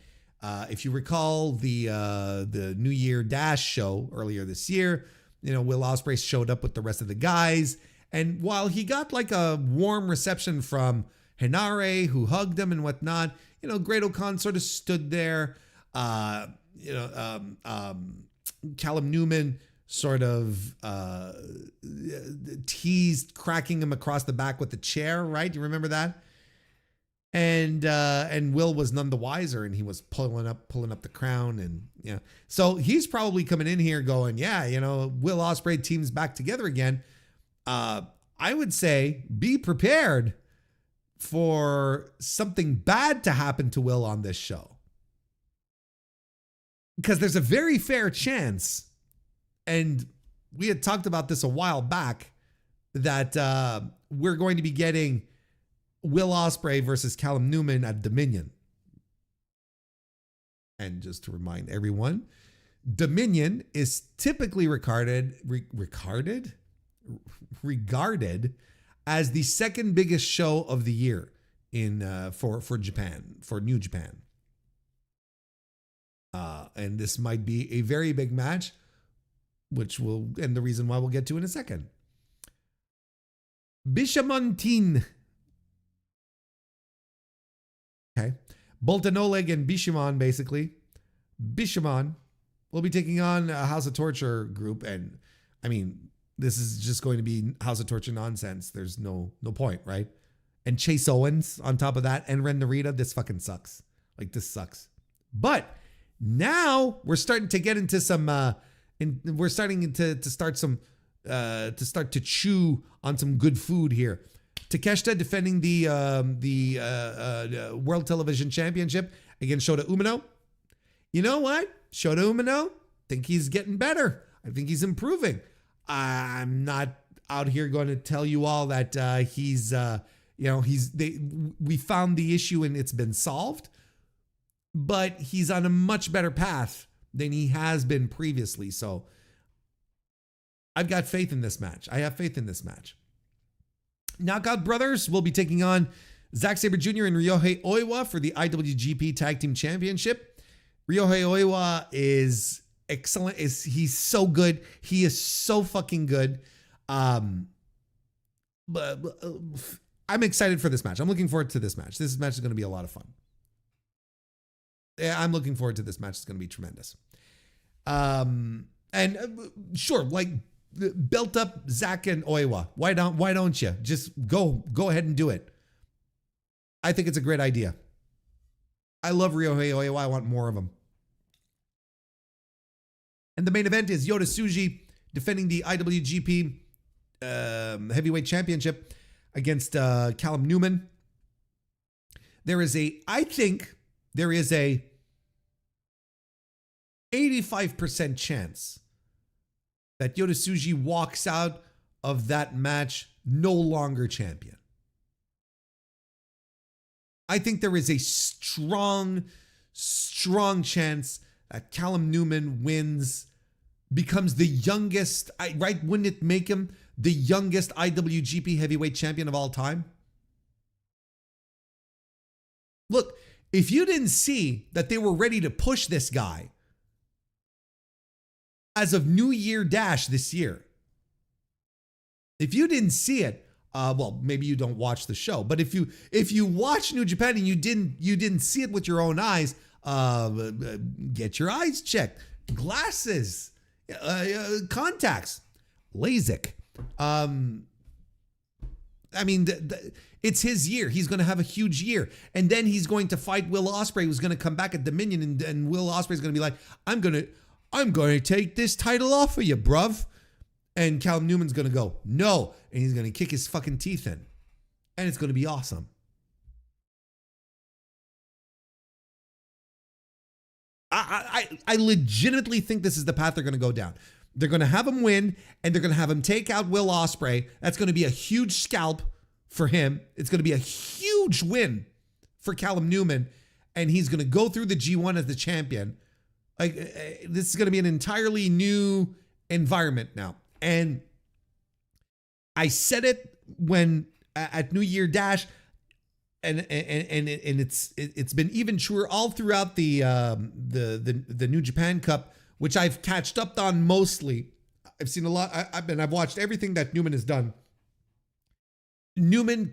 If you recall the New Year Dash show earlier this year, Will Ospreay showed up with the rest of the guys, and while he got like a warm reception from Henare, who hugged him and whatnot, Great Okan sort of stood there. Callum Newman sort of teased cracking him across the back with the chair, right? You remember that? And Will was none the wiser, and he was pulling up the crown, and so he's probably coming in here going, Will Ospreay teams back together again. I would say be prepared for something bad to happen to Will on this show, because there's a very fair chance, and we had talked about this a while back, that we're going to be getting Will Ospreay versus Callum Newman at Dominion. And just to remind everyone, Dominion is typically regarded as the second biggest show of the year for Japan, for New Japan. And this might be a very big match, and the reason why we'll get to in a second. Bishamon. Okay. Boltin Oleg and Bishamon, basically. Bishamon will be taking on a House of Torture group. And I mean, this is just going to be House of Torture nonsense. There's no point, right? And Chase Owens on top of that, and Ren Narita. This fucking sucks. Like, this sucks. But now we're starting to get into some, we're starting to start to chew on some good food here. Takeshita defending the World Television Championship against Shota Umino. You know what? Shota Umino, think he's getting better. I think he's improving. I'm not out here going to tell you all that we found the issue and it's been solved, but he's on a much better path than he has been previously. So I've got faith in this match. I have faith in this match. Knockout Brothers will be taking on Zack Sabre Jr. and Ryohei Oiwa for the IWGP Tag Team Championship. Ryohei Oiwa is excellent. He's so good. He is so fucking good. But I'm excited for this match. I'm looking forward to this match. This match is going to be a lot of fun. Yeah, I'm looking forward to this match. It's going to be tremendous. Sure, like, belt up Zack and Oiwa. Why don't you just go ahead and do it? I think it's a great idea. I love Ryohei Oiwa. I want more of them. And the main event is Yota Tsuji defending the IWGP Heavyweight Championship against Callum Newman. I think there is a 85% chance that Yota Tsuji walks out of that match no longer champion. I think there is a strong chance that Callum Newman wins, becomes the youngest, right? Wouldn't it make him the youngest IWGP Heavyweight Champion of all time? Look, if you didn't see that they were ready to push this guy as of New Year Dash this year, if you didn't see it, well, maybe you don't watch the show, but if you watch New Japan and you didn't see it with your own eyes, get your eyes checked. Glasses, contacts, LASIK. I mean, it's his year. He's going to have a huge year. And then he's going to fight Will Ospreay, who's going to come back at Dominion, and Will Ospreay's going to be like, I'm going to take this title off of you, bruv. And Callum Newman's going to go, no. And he's going to kick his fucking teeth in. And it's going to be awesome. I legitimately think this is the path they're going to go down. They're going to have him win, and they're going to have him take out Will Ospreay. That's going to be a huge scalp for him. It's going to be a huge win for Callum Newman, and he's going to go through the G1 as the champion. Like, this is going to be an entirely new environment now. And I said it when at New Year Dash, and it's been even truer all throughout the New Japan Cup, which I've catched up on mostly. I've seen a lot. I've watched everything that Newman has done. Newman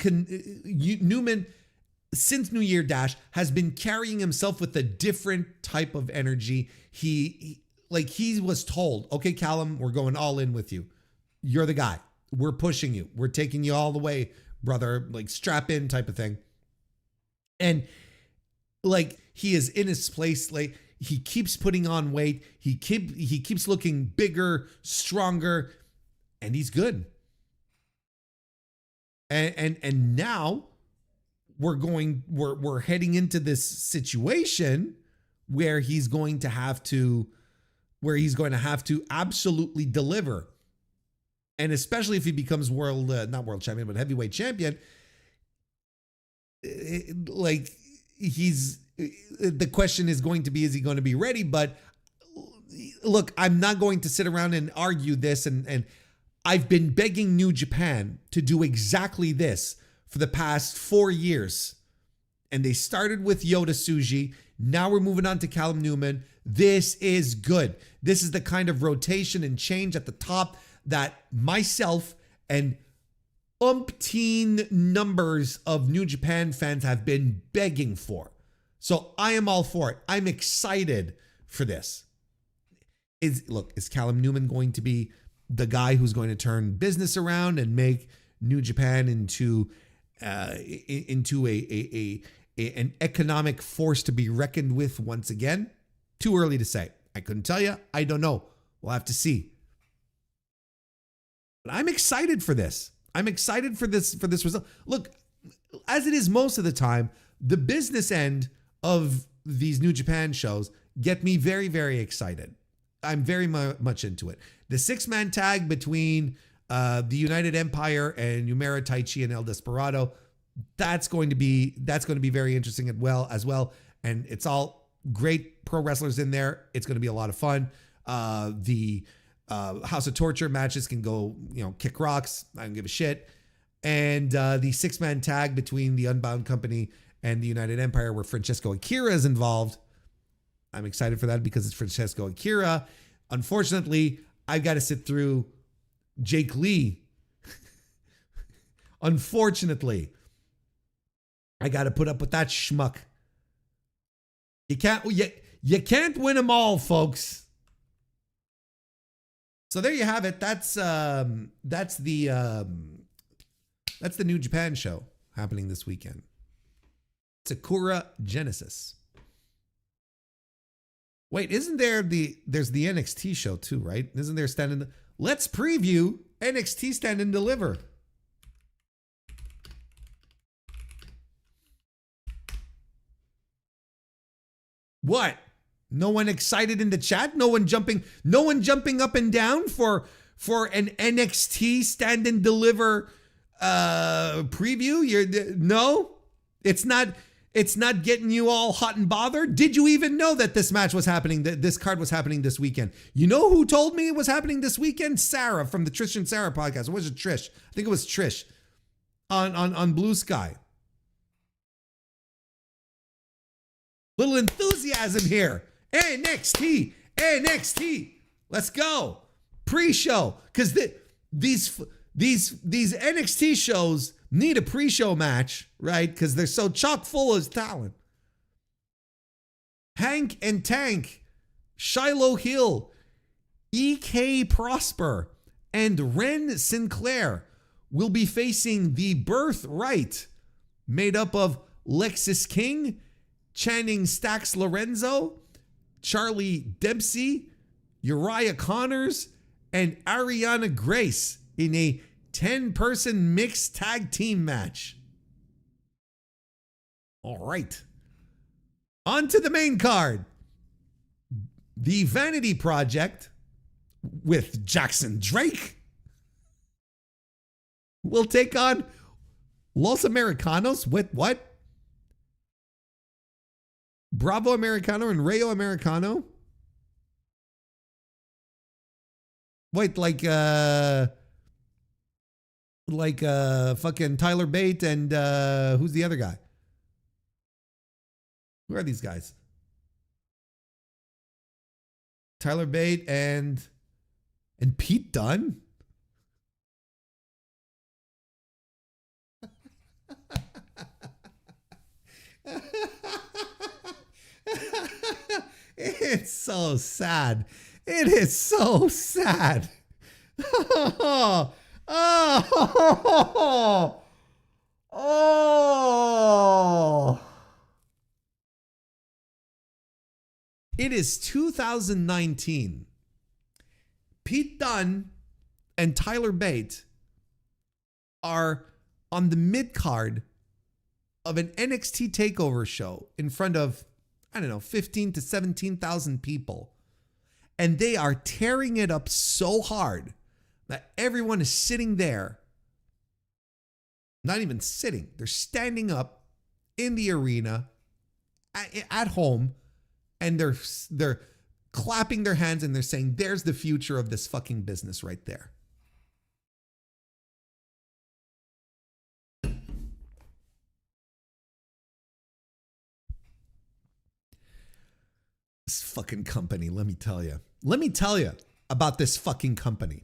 since New Year Dash has been carrying himself with a different type of energy. He was told, okay, Callum, we're going all in with you. You're the guy. We're pushing you. We're taking you all the way, brother. Like, strap in type of thing. And like, he is in his place. Like, he keeps putting on weight. He keeps looking bigger, stronger, and he's good. And now we're heading into this situation where he's going to have to absolutely deliver. And especially if he becomes not world champion, but heavyweight champion, the question is going to be, is he going to be ready? But look, I'm not going to sit around and argue this. And I've been begging New Japan to do exactly this for the past 4 years. And they started with Yota Tsuji. Now we're moving on to Callum Newman. This is good. This is the kind of rotation and change at the top that myself and umpteen numbers of New Japan fans have been begging for. So I am all for it. I'm excited for this. Is Callum Newman going to be the guy who's going to turn business around and make New Japan into an economic force to be reckoned with once again? Too early to say. I couldn't tell you. I don't know. We'll have to see. But I'm excited for this. I'm excited for this result. Look, as it is most of the time, the business end of these New Japan shows get me very, very excited. I'm very much into it. The 6-man tag between the United Empire and Yumera Taichi and El Desperado, that's going to be very interesting as well. And it's all great pro wrestlers in there. It's going to be a lot of fun. The House of Torture matches can go, kick rocks. I don't give a shit. And the 6-man tag between the Unbound Company and the United Empire, where Francesco Akira is involved. I'm excited for that because it's Francesco Akira. Unfortunately, I've got to sit through Jake Lee. Unfortunately, I got to put up with that schmuck. You can't win them all, folks. So there you have it. That's the New Japan show happening this weekend. Sakura Genesis. Wait, there's the NXT show too, right? Isn't there let's preview NXT Stand and Deliver. What? No one excited in the chat? No one jumping up and down for an NXT Stand and Deliver preview? No? It's not getting you all hot and bothered. Did you even know that this match was happening, that this card was happening this weekend? You know who told me it was happening this weekend? Sarah from the Trish and Sarah podcast. Or was it Trish? I think it was Trish on Blue Sky. Little enthusiasm here. NXT. Let's go. Pre-show. Because these NXT shows need a pre-show match, right? Because they're so chock full of talent. Hank and Tank, Shiloh Hill, E.K. Prosper, and Ren Sinclair will be facing the Birthright, made up of Lexis King, Channing Stax Lorenzo, Charlie Dempsey, Uriah Connors, and Ariana Grace in a 10-person mixed tag team match. All right. On to the main card. The Vanity Project with Jackson Drake will take on Los Americanos with what? Bravo Americano and Rayo Americano? Wait, like fucking Tyler Bate and who's the other guy? Who are these guys? Tyler Bate and Pete Dunne? It's so sad. It is so sad. Oh. It is 2019. Pete Dunne and Tyler Bate are on the mid card of an NXT takeover show in front of, 15 to 17,000 people. And they are tearing it up so hard that everyone is sitting there. Not even sitting. They're standing up in the arena at home, and they're clapping their hands and they're saying, there's the future of this fucking business right there. This fucking company, let me tell you. Let me tell you about this fucking company.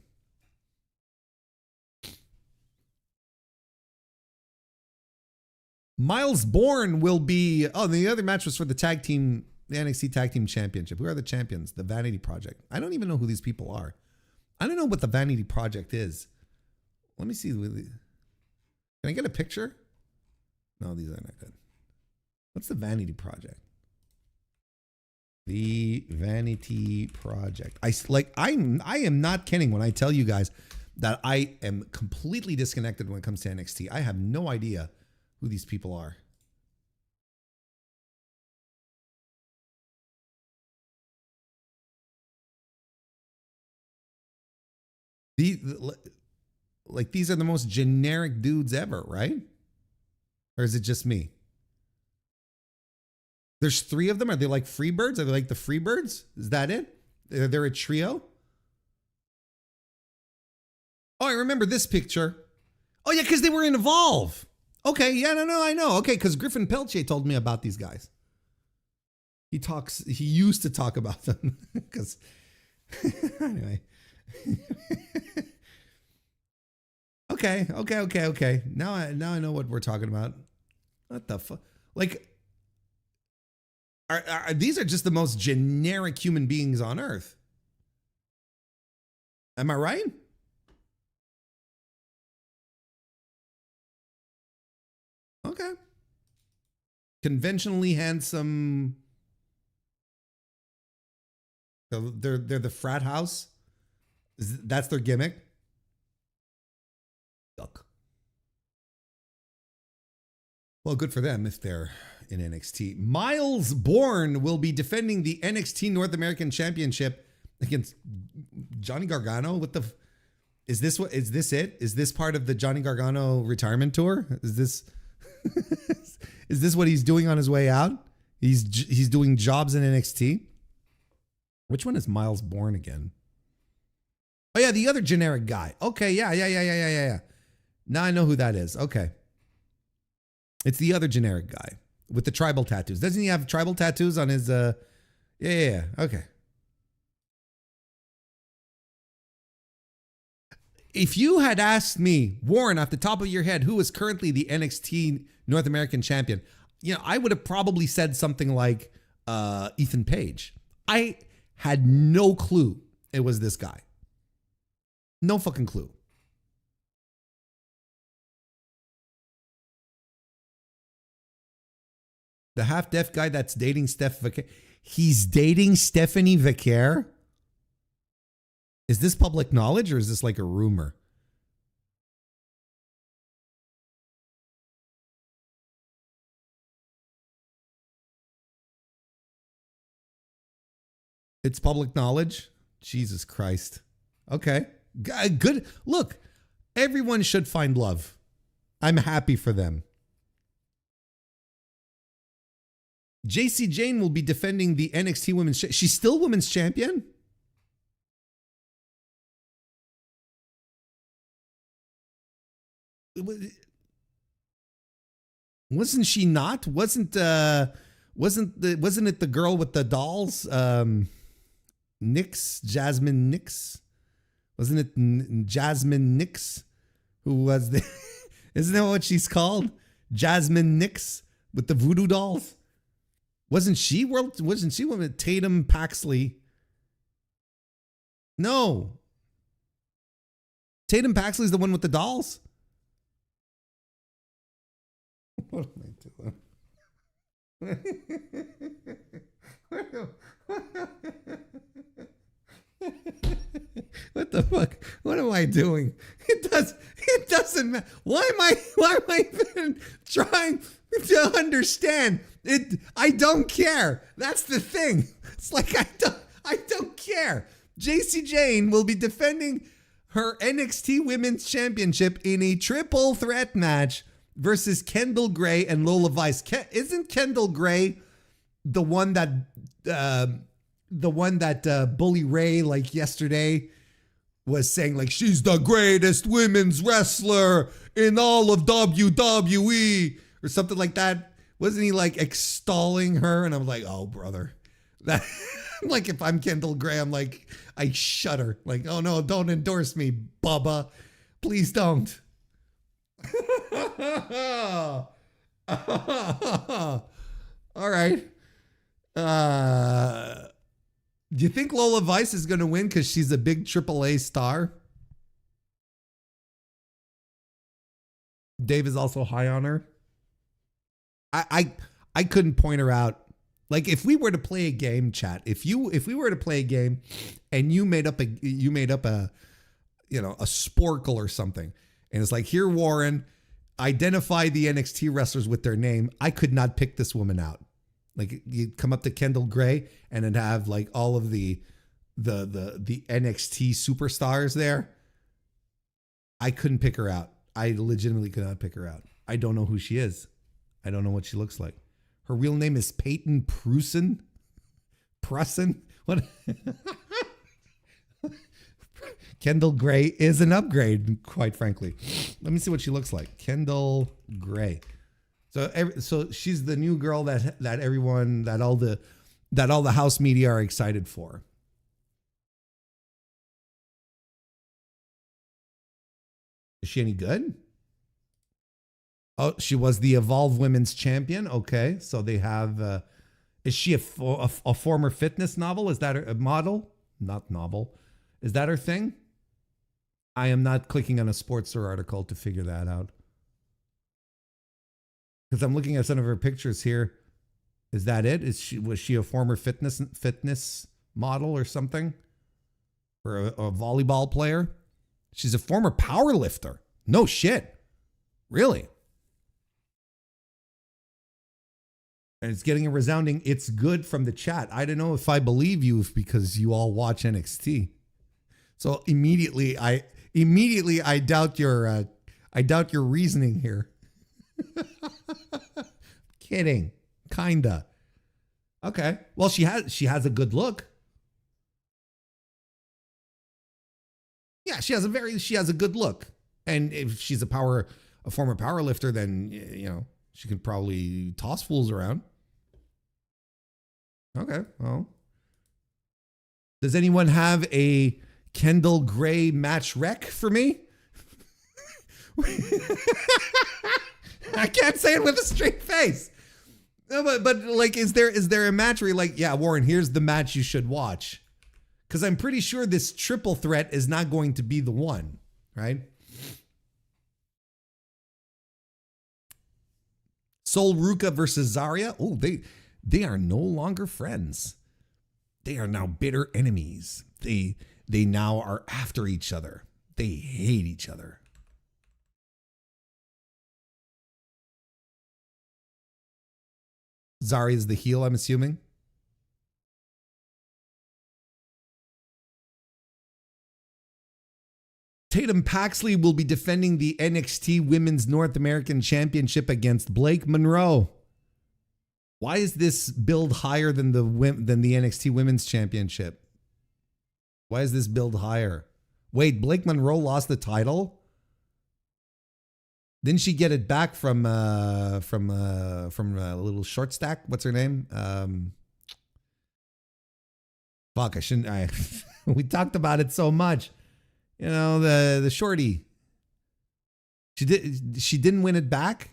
Miles Bourne will be, the other match was for the NXT Tag Team Championship. Who are the champions? The Vanity Project. I don't even know who these people are. I don't know what the Vanity Project is. Let me see. Can I get a picture? No, these are not good. What's the Vanity Project? The Vanity Project. I am not kidding when I tell you guys that I am completely disconnected when it comes to NXT. I have no idea who these people are. These are the most generic dudes ever, right? Or is it just me? There's 3 of them. Are they like Freebirds? Are they like the Freebirds? Is that it? They're a trio? Oh, I remember this picture. Oh, yeah, because they were in Evolve. Okay, yeah, no, I know. Okay, because Griffin Peltier told me about these guys. He used to talk about them. Because, anyway. Okay. Now I know what we're talking about. What the fuck? Like, these are just the most generic human beings on earth. Am I right? Okay. Conventionally handsome. They're the frat house. That's their gimmick. Yuck. Well, good for them if they're in NXT. Miles Bourne will be defending the NXT North American Championship against Johnny Gargano. What the? Is this it? Is this part of the Johnny Gargano retirement tour? Is this? Is this what he's doing on his way out? He's doing jobs in NXT. Which one is Miles Bourne again? Oh yeah, the other generic guy. Okay, yeah. Now I know who that is. Okay. It's the other generic guy with the tribal tattoos. Doesn't he have tribal tattoos on his yeah. Okay. If you had asked me, Warren, off the top of your head, who is currently the NXT North American champion, I would have probably said something like Ethan Page. I had no clue it was this guy. No fucking clue. The half-deaf guy that's dating Steph Vicaire. He's dating Stephanie Vicaire? Is this public knowledge or is this like a rumor? It's public knowledge? Jesus Christ. Okay. Good. Look, everyone should find love. I'm happy for them. JC Jane will be defending the NXT Women's She's still Women's Champion? Wasn't she not? Wasn't it the girl with the dolls? Jasmine Nix? Wasn't it Jasmine Nix who was the isn't that what she's called? Jasmine Nix with the voodoo dolls? Wasn't she woman Tatum Paxley? No. Tatum Paxley's the one with the dolls? What am I doing? What the fuck? What am I doing? It doesn't matter. Why am I even trying to understand? I don't care. That's the thing. It's like I don't care. JC Jane will be defending her NXT Women's Championship in a triple threat match versus Kendall Gray and Lola Vice. Isn't Kendall Gray the one that the one that Bully Ray like yesterday was saying like she's the greatest women's wrestler in all of WWE or something like that. Wasn't he like extolling her? And I'm like, oh brother, that like if I'm Kendall Gray, I'm like I shudder. Like, oh no, don't endorse me, Bubba, please don't. All right. Do you think Lola Vice is going to win because she's a big AAA star? Dave is also high on her. I couldn't point her out. Like if we were to play a game, chat. If we were to play a game, and you made up a a sporkle or something, and it's like, here, Warren, identify the NXT wrestlers with their name. I could not pick this woman out. Like you come up to Kendall Gray and then have like all of the NXT superstars there. I couldn't pick her out. I legitimately could not pick her out. I don't know who she is. I don't know what she looks like. Her real name is Peyton Prusson. What? Kendall Gray is an upgrade, quite frankly. Let me see what she looks like. Kendall Gray. So she's the new girl that all the house media are excited for. Is she any good? Oh, she was the Evolve Women's Champion. Okay, so they have. Is she a former fitness novel? Is that a model? Not novel. Is that her thing? I am not clicking on a Sportster article to figure that out. Because I'm looking at some of her pictures here. Is that it? Was she a former fitness model or something? Or a volleyball player? She's a former power lifter. No shit. Really? And it's getting a resounding "it's good" from the chat. I don't know if I believe you because you all watch NXT. So immediately I doubt your reasoning here. Kidding. Kinda. Okay. Well, she has a good look. Yeah, she has a good look. And if she's a former power lifter, then she could probably toss fools around. Okay. Well. Does anyone have a Kendall Gray match rec for me? I can't say it with a straight face. No, but like, is there a match where you're like, yeah, Warren, here's the match you should watch? Because I'm pretty sure this triple threat is not going to be the one, right? Sol Ruka versus Zarya. Oh, they are no longer friends. They are now bitter enemies. They now are after each other. They hate each other. Zarya is the heel, I'm assuming. Tatum Paxley will be defending the NXT Women's North American Championship against Blake Monroe. Why is this billed higher than the NXT Women's Championship? Why is this billed higher? Wait, Blake Monroe lost the title? Didn't she get it back from a little short stack? What's her name? Fuck, I shouldn't. We talked about it so much. The shorty. She didn't win it back.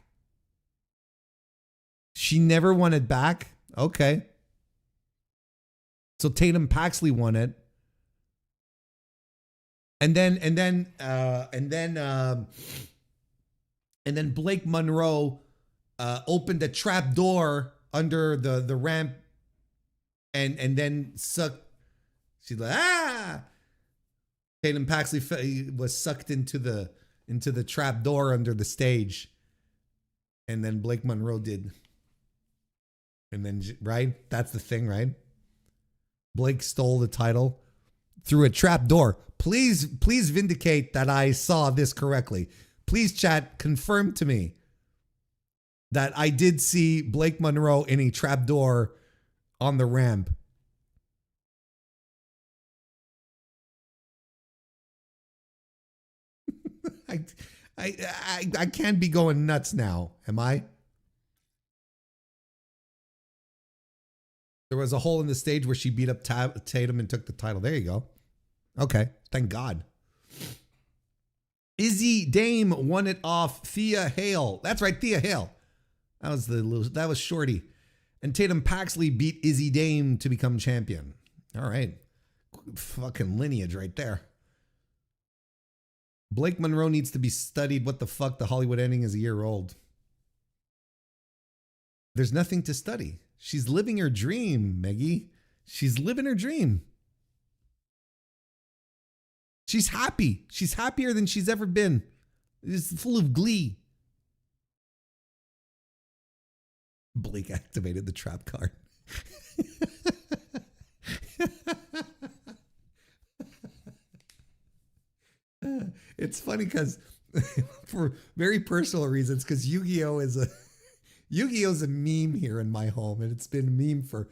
She never won it back. Okay. So Tatum Paxley won it. And then Blake Monroe opened a trap door under the ramp and then sucked. She's like, ah! Tatum Paxley was sucked into the trap door under the stage. And then Blake Monroe did. And then, right? That's the thing, right? Blake stole the title through a trap door. Please vindicate that I saw this correctly. Please, chat, confirm to me that I did see Blake Monroe in a trap door on the ramp. I can't be going nuts now, am I? There was a hole in the stage where she beat up Tatum and took the title. There you go. Okay, thank God. Izzy Dame won it off Thea Hale. That's right, Thea Hale. That was Shorty. And Tatum Paxley beat Izzy Dame to become champion. All right. Fucking lineage right there. Blake Monroe needs to be studied. What the fuck? The Hollywood ending is a year old. There's nothing to study. She's living her dream, Meggie. She's living her dream. She's happy. She's happier than she's ever been. It's full of glee. Blake activated the trap card. It's funny because for very personal reasons, because Yu-Gi-Oh is a meme here in my home, and it's been a meme for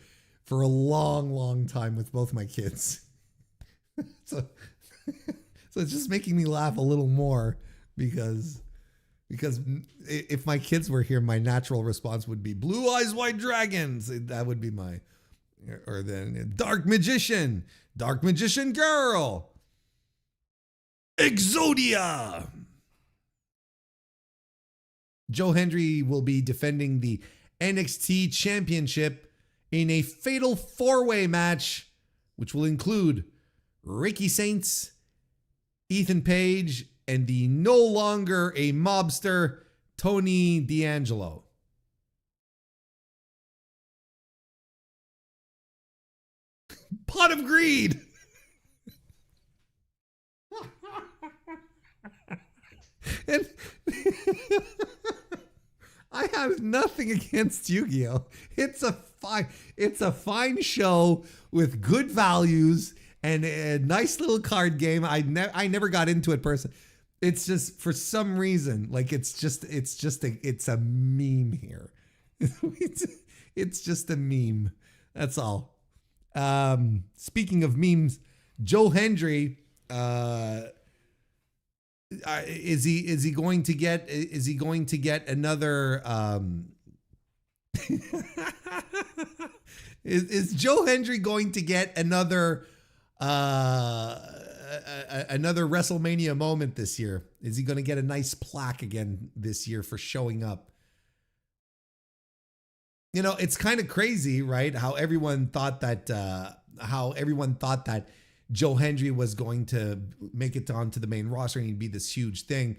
a long time with both my kids. So it's just making me laugh a little more because if my kids were here, my natural response would be Blue Eyes White Dragons. That would be or then Dark Magician Girl, Exodia. Joe Hendry will be defending the NXT Championship in a fatal four-way match, which will include Ricky Saints, Ethan Page, and the no longer a mobster, Tony D'Angelo. Pot of greed. And I have nothing against Yu-Gi-Oh. It's a fine show with good values and a nice little card game. I never got into it personally. It's just for some reason, like it's a meme here. It's just a meme. That's all. Speaking of memes, Joe Hendry, is he going to get another is Joe Hendry going to get another WrestleMania moment this year? Is he going to get a nice plaque again this year for showing up? You know, it's kind of crazy, right? How everyone thought that Joe Hendry was going to make it onto the main roster and he'd be this huge thing.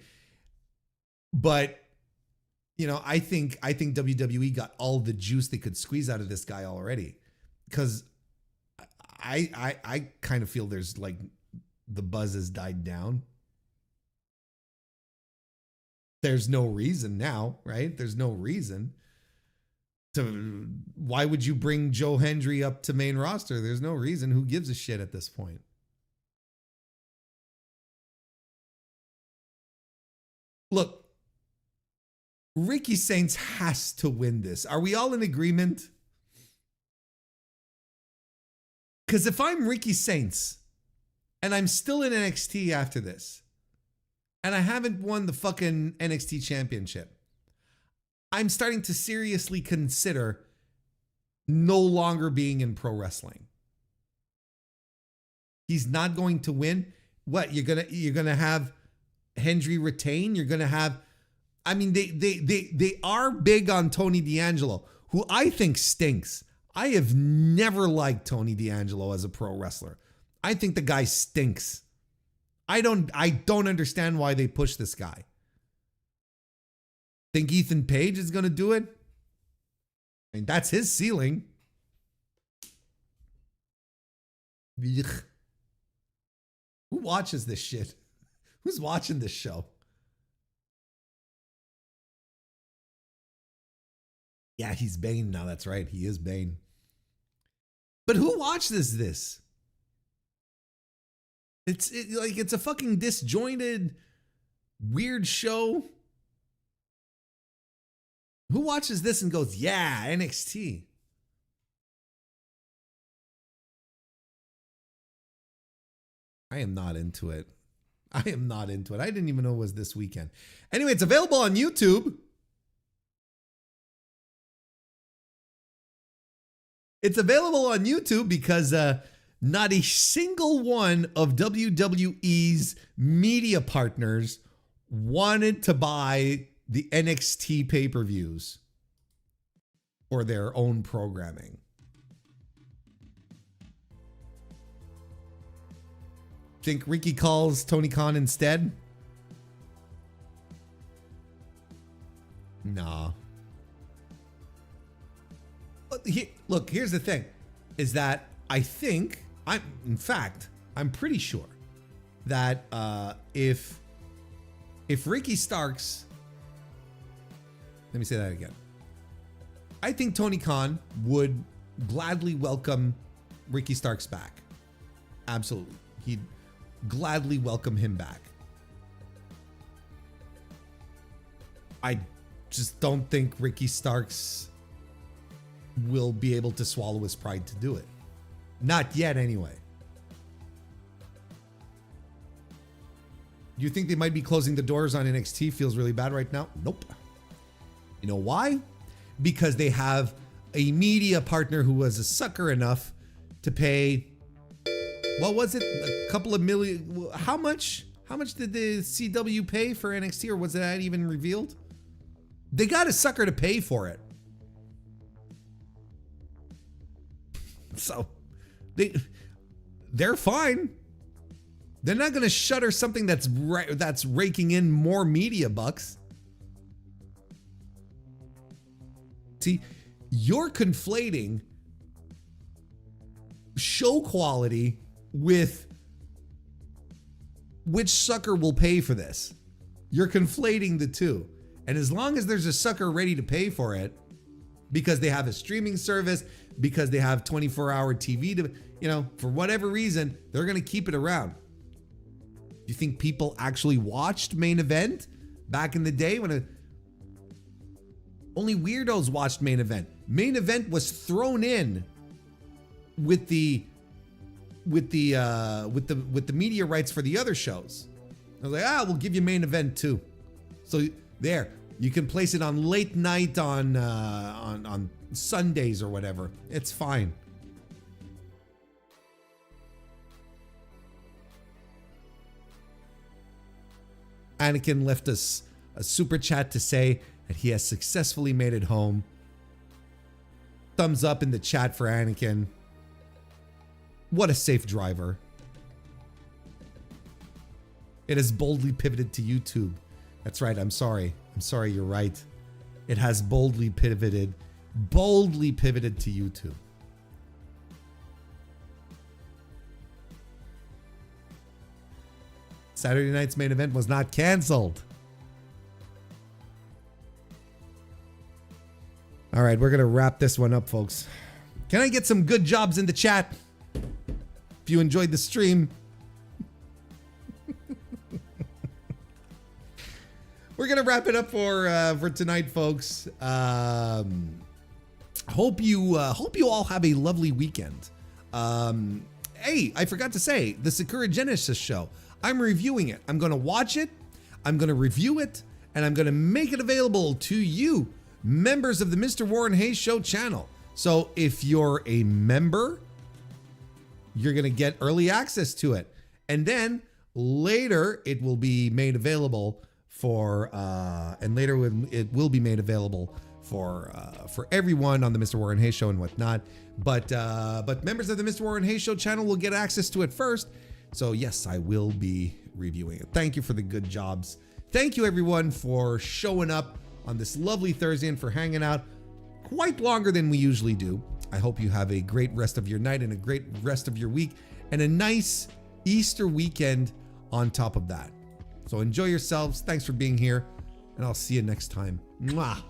But, you know, I think WWE got all the juice they could squeeze out of this guy already. Because I kind of feel there's like the buzz has died down. There's no reason now, right? There's no reason. Why would you bring Joe Hendry up to main roster? There's no reason. Who gives a shit at this point? Look, Ricky Saints has to win this. Are we all in agreement? Because if I'm Ricky Saints and I'm still in NXT after this and I haven't won the fucking NXT championship, I'm starting to seriously consider no longer being in pro wrestling. He's not going to win. What, you're gonna have Hendry retain? You're gonna have, I mean, they are big on Tony D'Angelo, who I think stinks. I have never liked Tony D'Angelo as a pro wrestler. I think the guy stinks. I don't understand why they push this guy. Think Ethan Page is going to do it? I mean, that's his ceiling. Ugh. Who watches this shit? Who's watching this show? Yeah, he's Bane now. That's right. He is Bane. But who watches this? It's a fucking disjointed, weird show. Who watches this and goes, yeah, NXT? I am not into it. I am not into it. I didn't even know it was this weekend. Anyway, it's available on YouTube. It's available on YouTube because not a single one of WWE's media partners wanted to buy the NXT pay-per-views for their own programming. Think Ricky calls Tony Khan instead? Nah. Look, here's the thing, is that I'm pretty sure that if Ricky Starks, let me say that again. I think Tony Khan would gladly welcome Ricky Starks back. Absolutely. He'd gladly welcome him back. I just don't think Ricky Starks will be able to swallow his pride to do it. Not yet, anyway. Do you think they might be closing the doors on NXT? Feels really bad right now? Nope. You know why? Because they have a media partner who was a sucker enough to pay, what was it? A couple of million. How much? How much did the CW pay for NXT, or was that even revealed? They got a sucker to pay for it. So they're fine. They're not going to shutter something that's raking in more media bucks. See, you're conflating show quality with which sucker will pay for this. You're conflating the two. And as long as there's a sucker ready to pay for it, because they have a streaming service, because they have 24-hour TV to, for whatever reason, they're going to keep it around. Do you think people actually watched Main Event back in the day when only weirdos watched Main Event? Main Event was thrown in with the media rights for the other shows. I was like, we'll give you Main Event too. So there, you can place it on late night on Sundays or whatever. It's fine. Anakin left us a super chat to say that he has successfully made it home. Thumbs up in the chat for Anakin. What a safe driver. It has boldly pivoted to YouTube. That's right. I'm sorry. You're right. It has boldly pivoted to YouTube. Saturday night's Main Event was not canceled. All right, we're going to wrap this one up, folks. Can I get some good jobs in the chat? If you enjoyed the stream. We're going to wrap it up for tonight, folks. Hope you all have a lovely weekend. Hey, I forgot to say, the Sakura Genesis show. I'm reviewing it. I'm going to watch it. I'm going to review it. And I'm going to make it available to you, members of the Mr. Warren Hayes Show channel. So if you're a member, you're going to get early access to it. And then later it will be made available for everyone on the Mr. Warren Hayes Show and whatnot. But members of the Mr. Warren Hayes Show channel will get access to it first. So yes, I will be reviewing it. Thank you for the good jobs. Thank you everyone for showing up on this lovely Thursday and for hanging out quite longer than we usually do. I hope you have a great rest of your night and a great rest of your week and a nice Easter weekend on top of that. So enjoy yourselves. Thanks for being here, and I'll see you next time. Mwah.